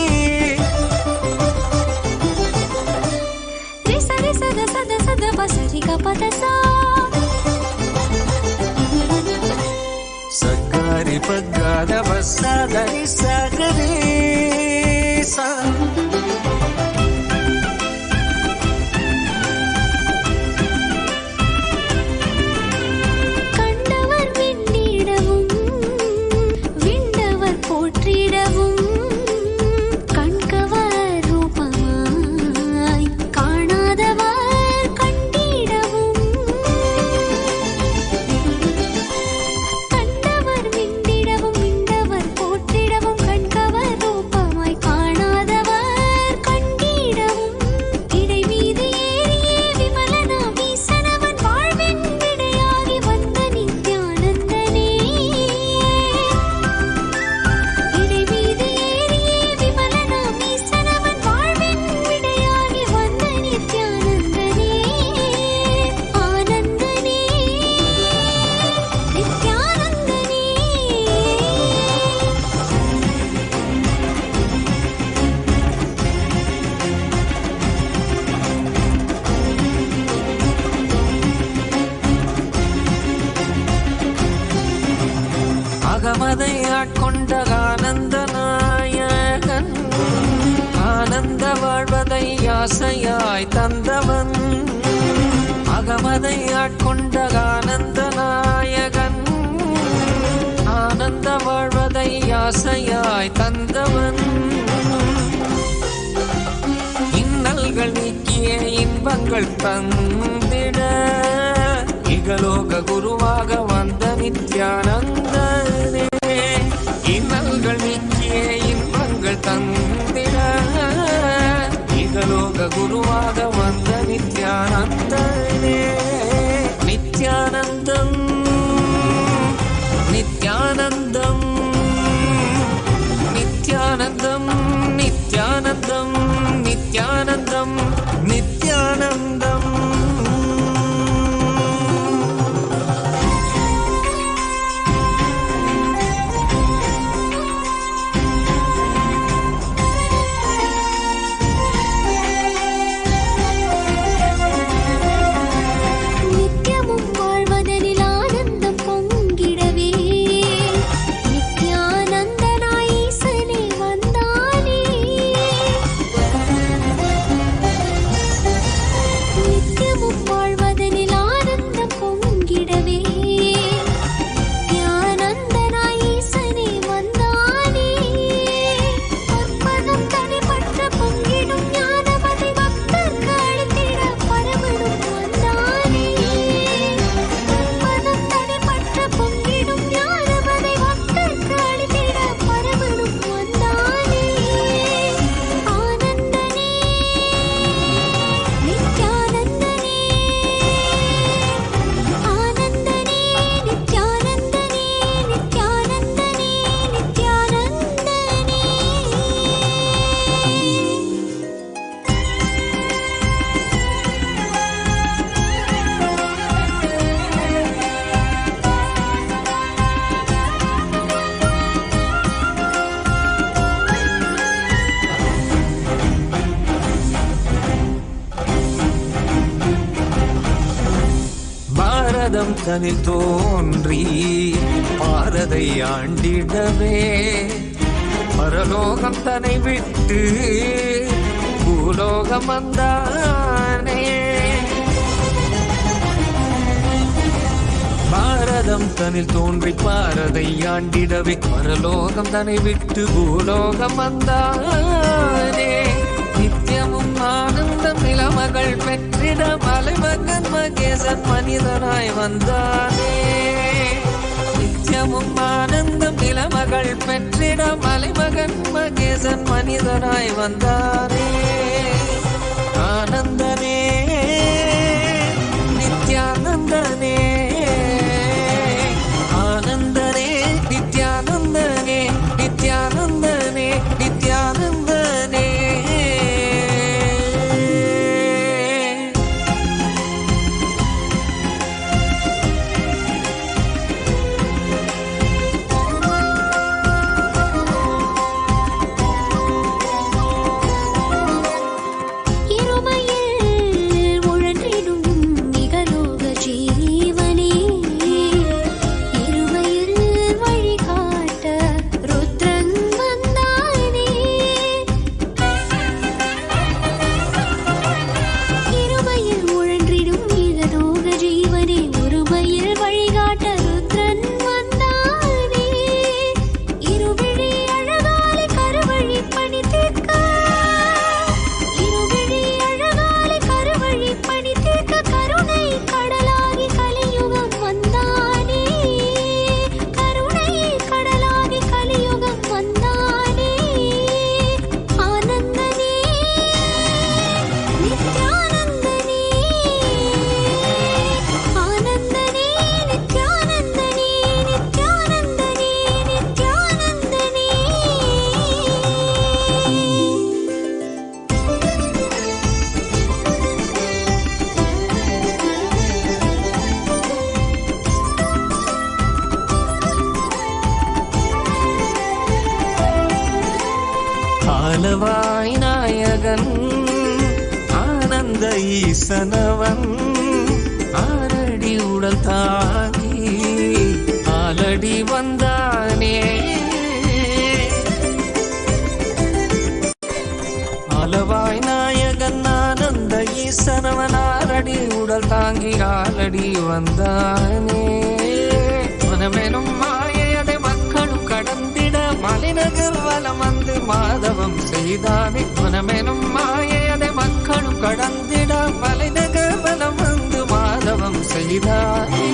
ರಿ ಸರಿ ಸದ ಸದ ಸದ ಪ ಸರಿ ಗ ಪದ ಸ ಸಗರಿ ಪದ ಬಸ ಗರಿ ಸಗರಿ ಸ அகமதை ஆட்கொண்ட ஆனந்தநாயகன் ஆனந்த வாழ்வதை ஆசையாய் தந்தவன் அகமதை ஆட்கொண்ட ஆனந்தநாயகன் ஆனந்த வாழ்வதை ஆசையாய் தந்தவன் இன்னல்கள் நீக்கிய இன்பங்கள் தந்திட இகலோக குருவாக வந்த நித்யானந்தனே இன்னல்கள் நீக்கிய இன்பங்கள் தந்திட இகலோக குருவாக வந்த நித்யானந்தனே நித்யானந்தம் நித்யானந்தம் நித்யானந்தம் நித்யானந்தம் நித்யானந்தம் நித்யானந்தம் தனில் தோன்றி பாரதை ஆண்டிடவே பரலோகம் தன்னை விட்டு பூலோகம் வந்தானே பாரதம் தனில் தோன்றி பாரதை ஆண்டிடவே பரலோகம் தன்னை விட்டு பூலோகம் வந்தானே நித்தியமும் ஆனந்தம் நிலமகள் பெற்றிட மலைமகன் மகேசன் மனிதனாய் வந்தானே நித்தியமும் ஆனந்தம் நிலமகள் பெற்றிட மலைமகன் மகேசன் மனிதனாய் வந்தானே ஆனந்தனே நித்யானந்தனே ஆனந்தனே நித்யானந்தனே நித்யானந்தனே நித்யானந்தனே ஆலவாய் நாயகன் ஆனந்த ஈசனவன் ஆரடி உடல் தாங்கி ஆலடி வந்தானே ஆலவாய் நாயகன் ஆனந்த ஈசனவன் ஆரடி உடல் தாங்கி ஆலடி வந்தானே மனமெனும் மாயதை மக்களும் கடந்திட மலைநகர் வலம் வந்து மாதவம் செய்தானே மனமெனும் மாயதை மக்களும் கடந்திட மலைநகர் வலம் வந்து மாதவம் செய்தானே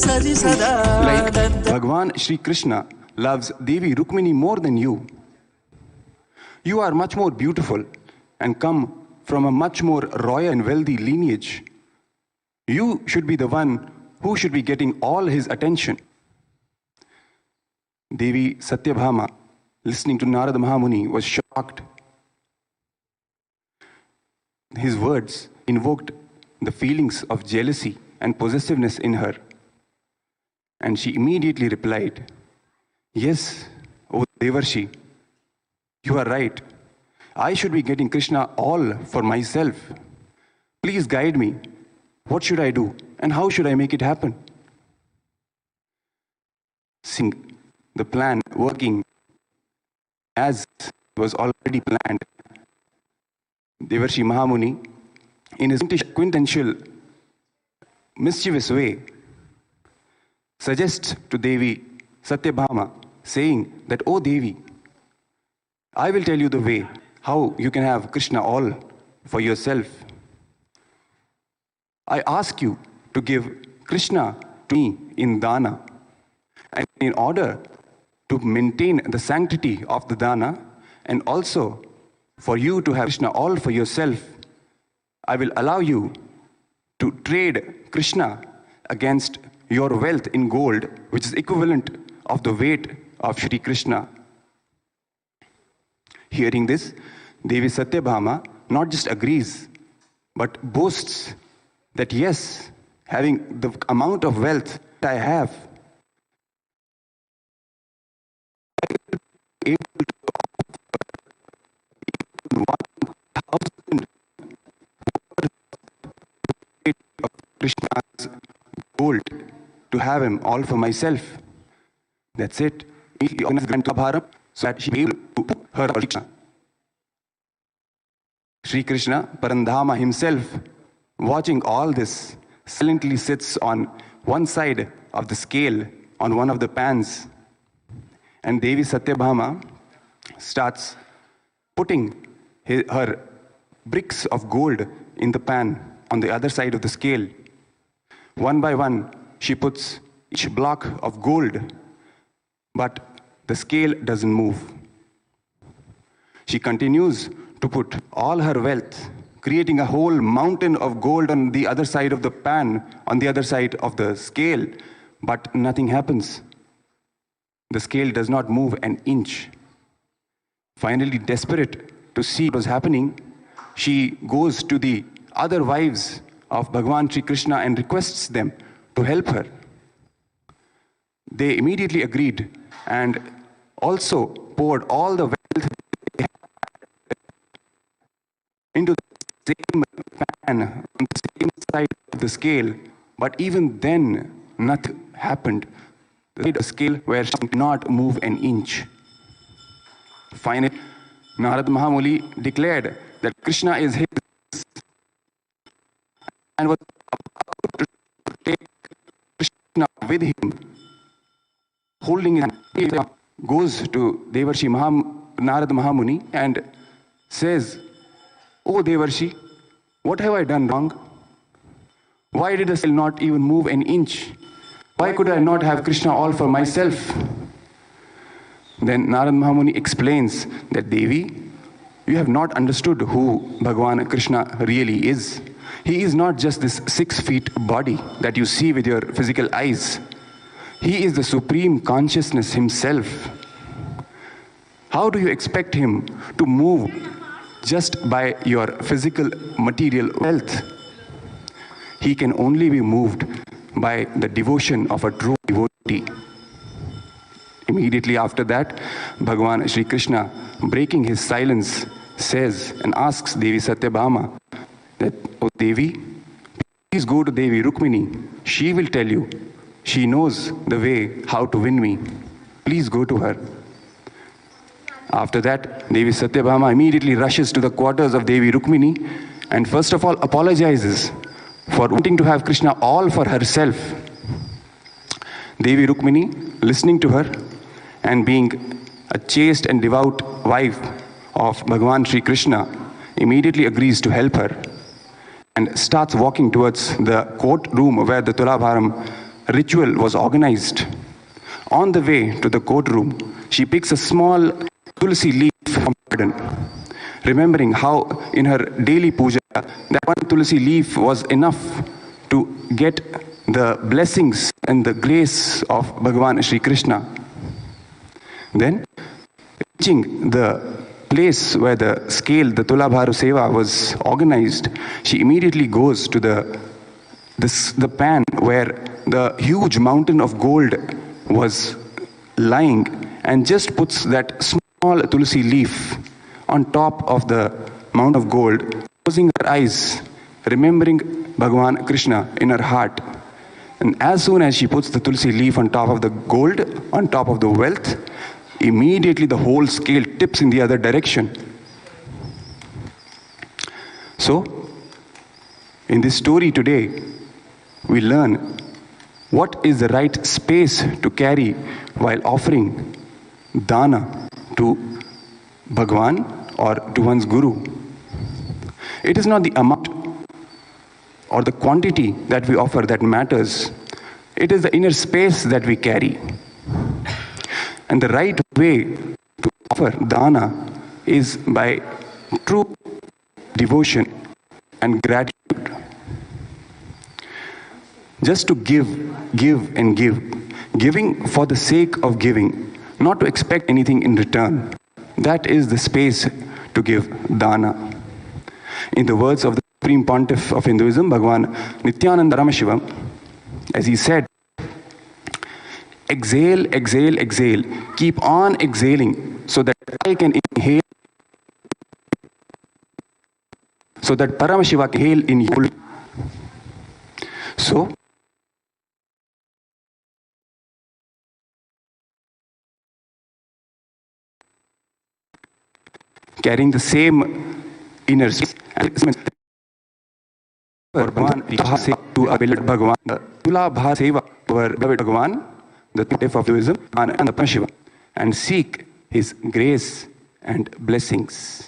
சரி சதா. Like Bhagwan Shri Krishna loves Devi Rukmini more than you. You are much more beautiful and come from a much more royal and wealthy lineage. You should be the one who should be getting all his attention. Devi Satyabhama, listening to Narada Mahamuni, was shocked. His words invoked the feelings of jealousy and possessiveness in her. And she immediately replied, "Yes, O Devarshi, you are right. I should be getting Krishna all for myself. Please guide me. What should I do and how should I make it happen?" Seeing the plan working as was already planned, Devarshi Mahamuni, in his quintessential mischievous way, suggests to Devi Satyabhama, saying that, "Oh Devi, I will tell you the way how you can have Krishna all for yourself. I ask you to give Krishna to me in dana, and in order to maintain the sanctity of the dana and also for you to have Krishna all for yourself, I will allow you to trade Krishna against your wealth in gold, which is equivalent of the weight of Shri Krishna." Hearing this, Devi Satyabhama not just agrees, but boasts that yes, having the amount of wealth that I have, I will be able to offer 1,000 of Krishna's gold to have him all for myself. That's it. He organized Thulabharam so that she be able to put her for Krishna. Sri Krishna, Parandhama himself, watching all this, silently sits on one side of the scale on one of the pans. And Devi Satyabhama starts putting her bricks of gold in the pan on the other side of the scale. One by one, she puts each block of gold, but the scale doesn't move. She continues to put all her wealth, creating a whole mountain of gold on the other side of the pan, on the other side of the scale, but nothing happens. The scale does not move an inch. Finally, desperate to see what was happening, she goes to the other wives of Bhagwan Sri Krishna and requests them to help her. They immediately agreed and also poured all the wealth into the same pan on the same side of the scale, but even then nothing happened. The scale where she could not move an inch. Finally, Narada Mahamuni declared that Krishna is his and was about to take Krishna with him, holding his hand. He goes to Devarshi Narada Mahamuni and says, "Oh Devarshi, what have I done wrong? Why did the scale not even move an inch? Why could I not have Krishna all for myself?" Then Narada Mahamuni explains that, "Devi, you have not understood who Bhagwan Krishna really is. He is not just this 6 feet body that you see with your physical eyes. He is the supreme consciousness himself. How do you expect him to move just by your physical material wealth? He can only be moved by the devotion of a true devotee." Immediately after that, Bhagavan Sri Krishna, breaking his silence, says and asks Devi Satyabhama that, "Oh Devi, please go to Devi Rukmini. She will tell you. She knows the way how to win me. Please go to her." After that, Devi Satyabhama immediately rushes to the quarters of Devi Rukmini and first of all apologizes for wanting to have Krishna all for herself. Devi Rukmini, listening to her and being a chaste and devout wife of Bhagavan Sri Krishna, immediately agrees to help her and starts walking towards the courtroom where the Thulabharam ritual was organized. On the way to the courtroom, she picks a small tulsi leaf from the garden, remembering how in her daily puja, that one tulsi leaf was enough to get the blessings and the grace of Bhagavan Sri Krishna. Then, reaching the place where the scale, the Thulabharu Seva was organized, she immediately goes to the pan where the huge mountain of gold was lying and just puts that small tulsi leaf on top of the mound of gold, closing her eyes, remembering Bhagavan Krishna in her heart. And as soon as she puts the tulsi leaf on top of the gold, on top of the wealth, immediately the whole scale tips in the other direction. So, in this story today, we learn what is the right space to carry while offering dana to Bhagwan or to one's Guru. It is not the amount or the quantity that we offer that matters. It is the inner space that we carry. And the right way to offer dana is by true devotion and gratitude. Just to give, and give. Giving for the sake of giving, not to expect anything in return. That is the space to give dana. In the words of the Supreme Pontiff of Hinduism, Bhagavan Nityananda Ramashivam, as he said, exhale, exhale, exhale. Keep on exhaling so that I can inhale, so that Paramashiva can inhale in you. So, carrying the same inner space and Bhagavan to our beloved Bhagavan, the Thulabhara Seva to our beloved Bhagavan, the Pontiff of Hinduism, and the Paramashiva, and seek his grace and blessings.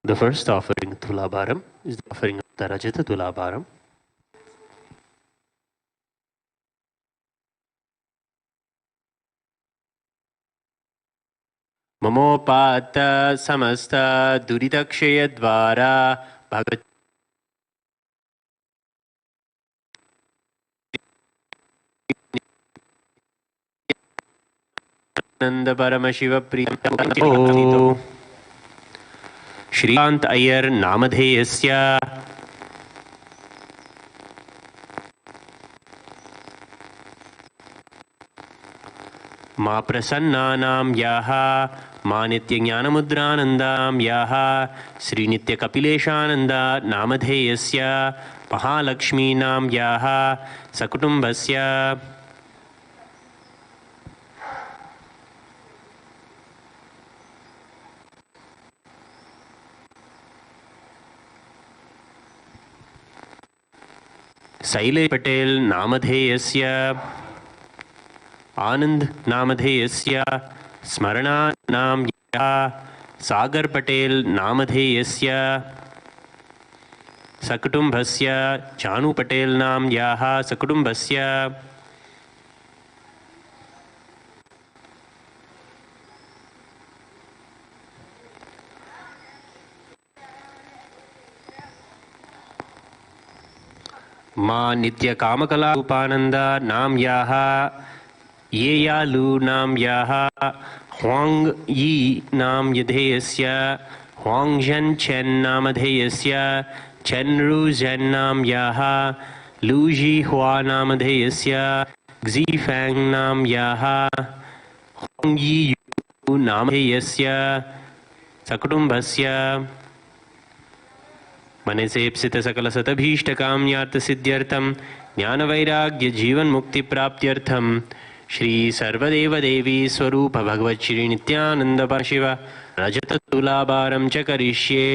The first offering, Thulabharam, is the offering of the Rajata Thulabharam. Mamopata samasta duridakshaya dvara bhagat Nanda Paramashiva Priyam Shrikant Iyer Namadheyasya Ma Prasannanam Yaha Ma Nitya Jnanamudranandam Yaha Sri Nitya Kapileshananda Namadheyasya Mahalakshmi Nam Yaha Sakutumbasya Saile Patel Namadheyasya Anand Namadheyasya Smarana Nam Yaha Sagar Patel Namadheyasya Sakutumbasya Chanu Patel Nam Yaha Sakutumbasya Ma Nitya Kamakala Upananda Nam Yaha Yeyalu Nam Yaha Huang Yi Nam Yadheyasya Huang Zhen Chen Namadheyasya Chen Ru Zhen Nam Yaha Lu Ji Hua Namadheyasya Xi Fang Nam Yaha Huang Yi Yu Namadheyasya Sakutumbasya मनसेप्सित सकल सतभीष्ट काम्यार्थ सिद्ध्यर्थम ज्ञान वैराग्य जीवन मुक्ति प्राप्त्यर्थम श्री सर्वदेव देवी स्वरूप भगवत श्री नित्यानंद परशिव रजत तुलाभारं च करिष्ये.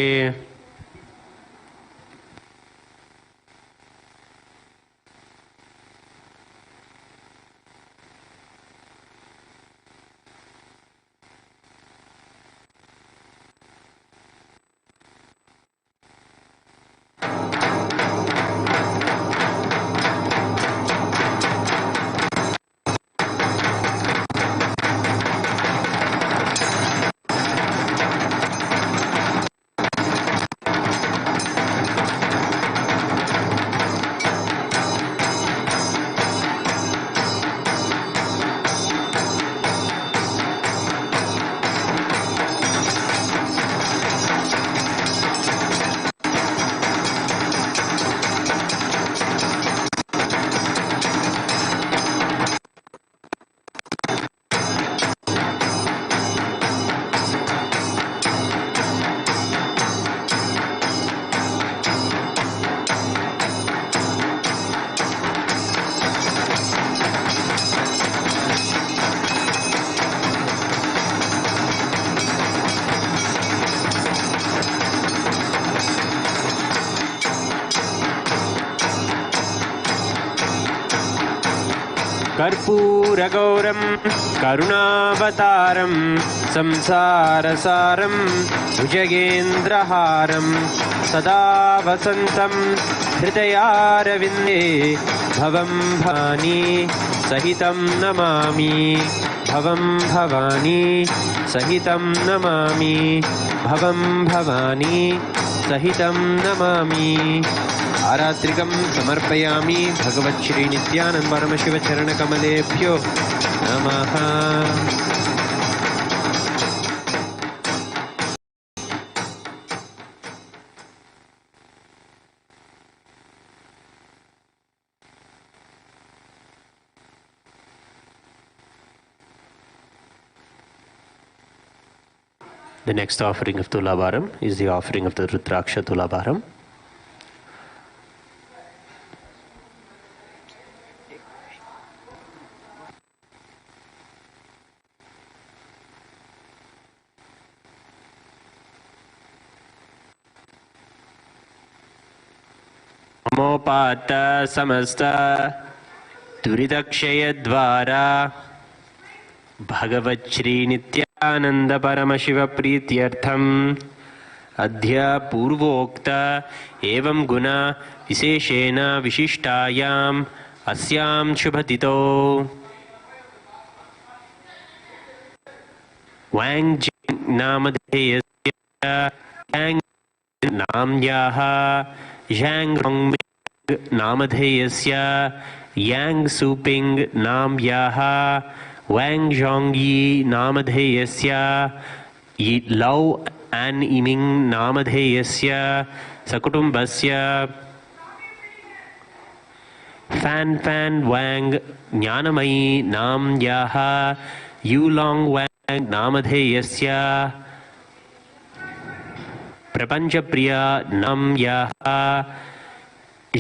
कर्पूरगौरं करुणावतारं संसारसारं भुजगेन्द्रहारं सदा वसन्तं हृदयारविन्दे भवं भवानी सहितं नमामि भवं भवानी सहितं नमामि भवं भवानी सहितं नमामि. आरात्रिकं समर्पयामि भगवत् श्री नित्यानंद परमशिव चरण कमलेभ्यो नमः. The next offering of Thulabharam is the offering of the Rudraksha Thulabharam. Mamopata samasta duridakshaya dvara Bhagavat Shri Nityananda Paramashiva Prityartham अद्य पूर्वोक्त एवं गुण विशेषेण विशिष्टायाम् अस्यां शुभतिथौ वाङ् नामधेयस्य नाम्याः ज़ाङ्ग् नामधेयस्य यांग् सूपिङ्ग् नाम्याः वाङ् ज़ाङ्गी नामधेयस्य लौ एन् इमिङ् नामधेयस्य सकुटुम्बस्य फैन् फैन् वाङ् ज्ञानमयी नाम्याः यूलाङ्ग् वाङ् नामधेयस्य प्रपञ्चप्रिया नाम्याः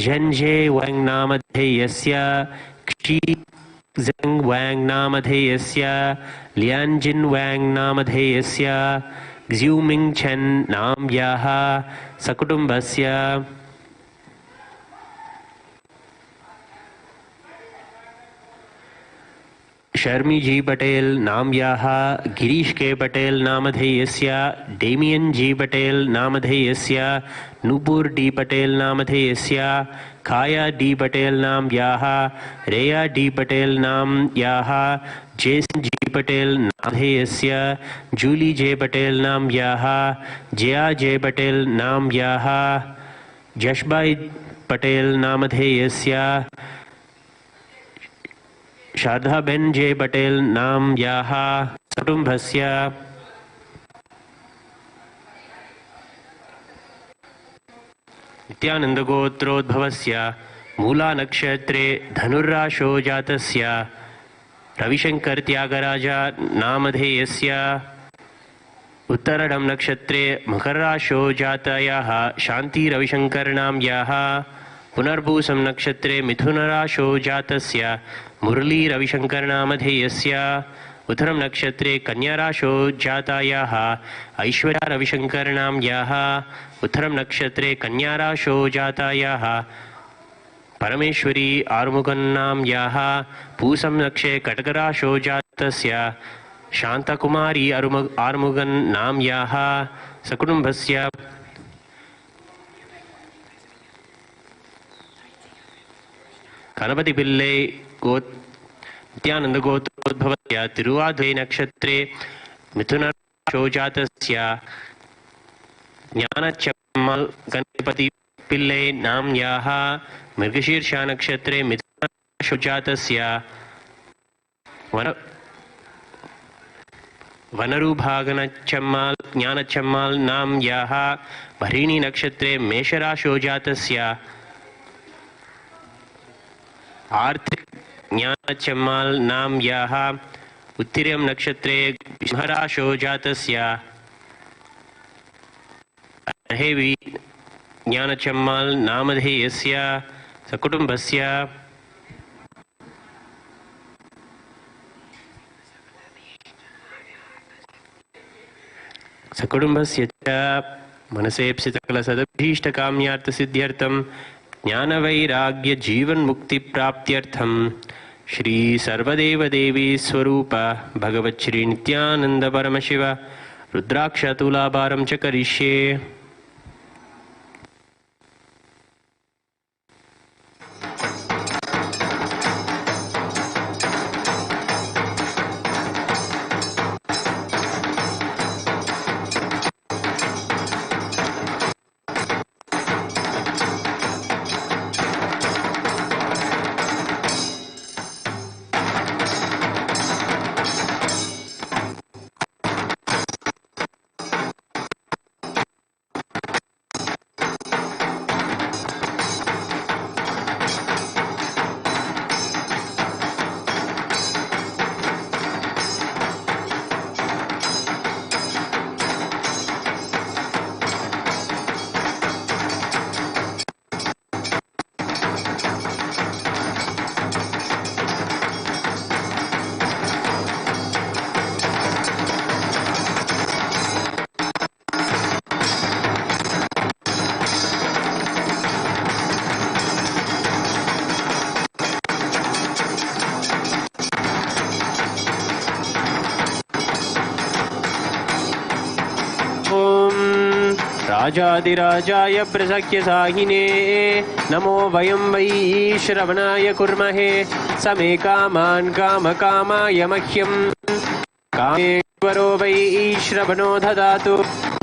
झञ्झे वाङ् नामधेयस्य क्षी ज़ङ्ग् वाङ् नामधेयस्य लियाञ्जिन् वाङ् नामधेयस्य ग्ज्यूमिङ् छन् नाम्याः सकुटुम्बस्य शर्मी जी पटेल नाम्याः गिरीश के पटेल नामधेयस्य डेमियन जी पटेल नामधेयस्य नूपुर डी पटेल नामधेयस्य खाया डी पटेल नाम्याः रेया डी पटेल नाम्याः जेसन जी पटेल नामधेयस्य जूली जे पटेल नाम्याः जया जे पटेल नाम्याः जशबाई पटेल नामधेयस्य शारदाबेन जे पटेल नाम्याः कुटुम्बस्य नित्यानन्दगोत्रोद्भवस्य मूलानक्षत्रे धनुर्राशो जातस्य रविशंकर त्यागराज नामधेयस्य उत्तरडं नक्षत्रे मकरराशो जातायाः शांति रविशंकर नाम्याः पुनर्भूसं नक्षत्रे मिथुनराशो जातस्य मुरली रविशंकर नामधेयस्य उत्तरं नक्षत्रे कन्याराशो जातायाः ऐश्वर्या रविशंकर नाम्याः उत्तरं नक्षत्रे कन्याराशो जातायाः परमेश्वरी आर्मुगन् नाम्याः पूसं नक्षत्रे कटकराशो जातस्य शान्तकुमारी आर्मुगन् नाम्याः सकुटुम्बस्य गणपति पिल्ले नित्यानंद गोत्रोद्भवस्य तिरुवाधुरै नक्षत्रे मिथुनराशो जातस्य ज्ञानचम्मल् गणपति पिल्ले नाम्याः मृगशीर्षा नक्षत्रे मिथुनराशो जातस्य वनरूभागनचम्मल् ज्ञानचम्मल् नाम्याः भरिणी नक्षत्रे मेषराशो जातस्य आर्थिक ज्ञानचम्मल् नाम्याः उत्तिर्यं नक्षत्रे सिंहराशो जातस्य हेवी ज्ञानचम्मल् नामधेयस्य सकुटुम्बस्य सकुटुम्बस्य च मनसेप्सित सकलसदभीष्टकाम्यार्थसिद्ध्यर्थं ज्ञानवैराग्य जीवन मुक्ति प्राप्त्यर्थम श्री सर्वदेवदेवी स्वरूप भगवत् श्री नित्यानंद परमशिव रुद्राक्ष तुलाभारं च करिष्ये। राजाधिराजाय प्रसख्य साहिने नमो वयं वै श्रवणाय कुर्महे समे कामान् कामकामाय मह्यं कामेश्वरो वै श्रवणो ददातु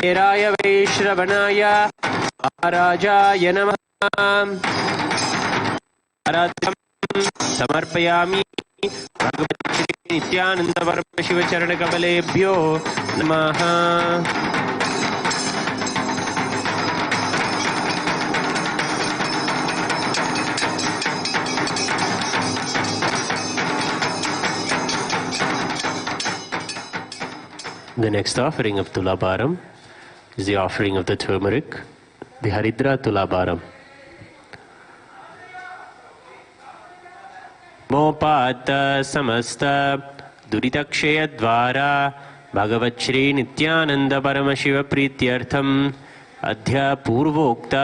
हेराय वै श्रवणाय महाराजाय नमः आराध्यं समर्पयामि भगवते नित्यानंद परम शिव चरण कमलेभ्यो नमः। The next offering of Thulabharam is the offering of the turmeric, the Haridra Thulabharam. मोपात समस्त दुरितक्षय द्वारा भगवत् श्री नित्यानंद परम शिव प्रीत्यर्थम अद्य पूर्वोक्त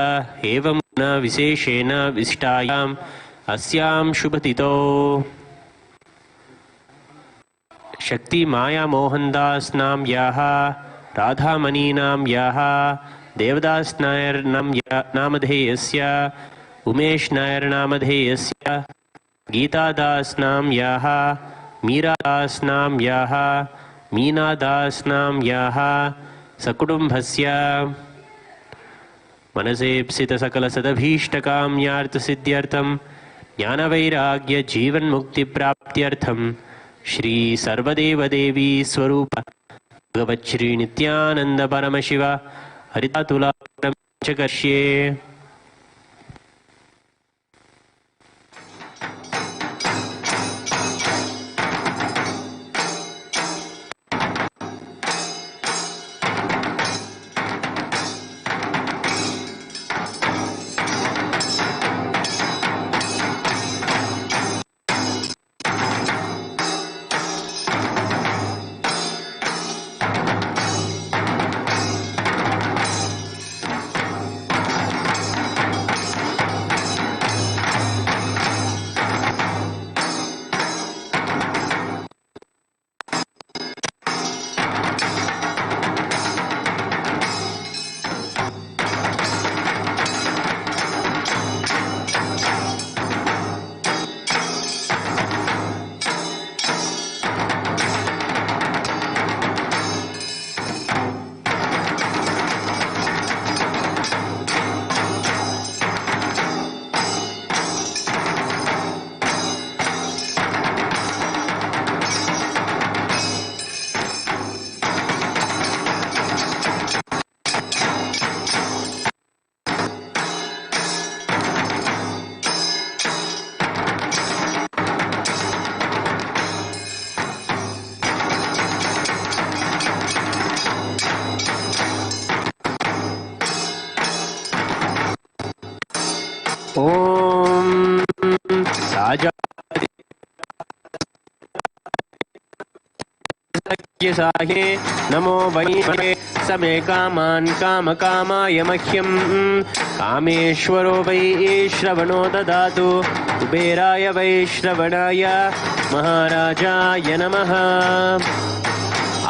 एवं न विशेषेण विशिष्टायाम् अस्यां शुभतिथौ शक्ति माया मोहनदास नाम याः राधामणि नाम याः देवदास नायर नामधेयस्य उमेश नायर नामधेयस्य गीतादास नाम याः मीरादास नाम याः मीनादास नाम याः सकुटुम्बस्य मनसेप्सित सकल सदभीष्टकाम्यार्थ सिद्ध्यर्थम ज्ञानवैराग्य जीवन मुक्ति प्राप्त्यर्थम श्री सर्वदेव देवी स्वरूप भगवत् श्री नित्यानंद परम शिव हरिता तुलाभारं च करिष्ये। साहे नमो वै समे कामान् कामकामाय मह्यं कामेश्वरो वै श्रवणो ददातु कुबेराय वै श्रवणाय महाराजाय नमः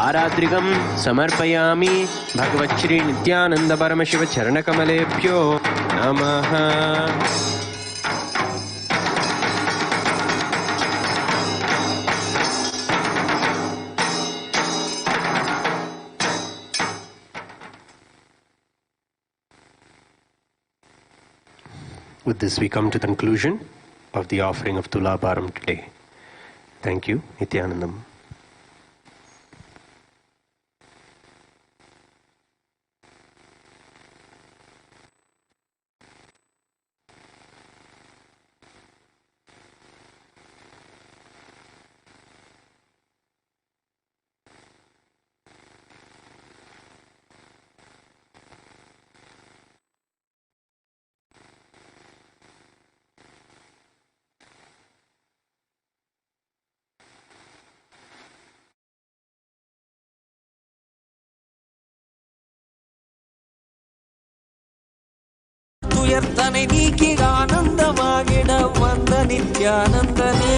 आरात्रिकं समर्पयामि भगवत् श्री नित्यानंद परमशिव चरणकमलेभ्यो नमः। With this, we come to the conclusion of the offering of Thulabharam today. Thank you, Nityanandam. துயர்தனை நீக்கி ஆனந்தமாகிட வந்த நித்யானந்தனே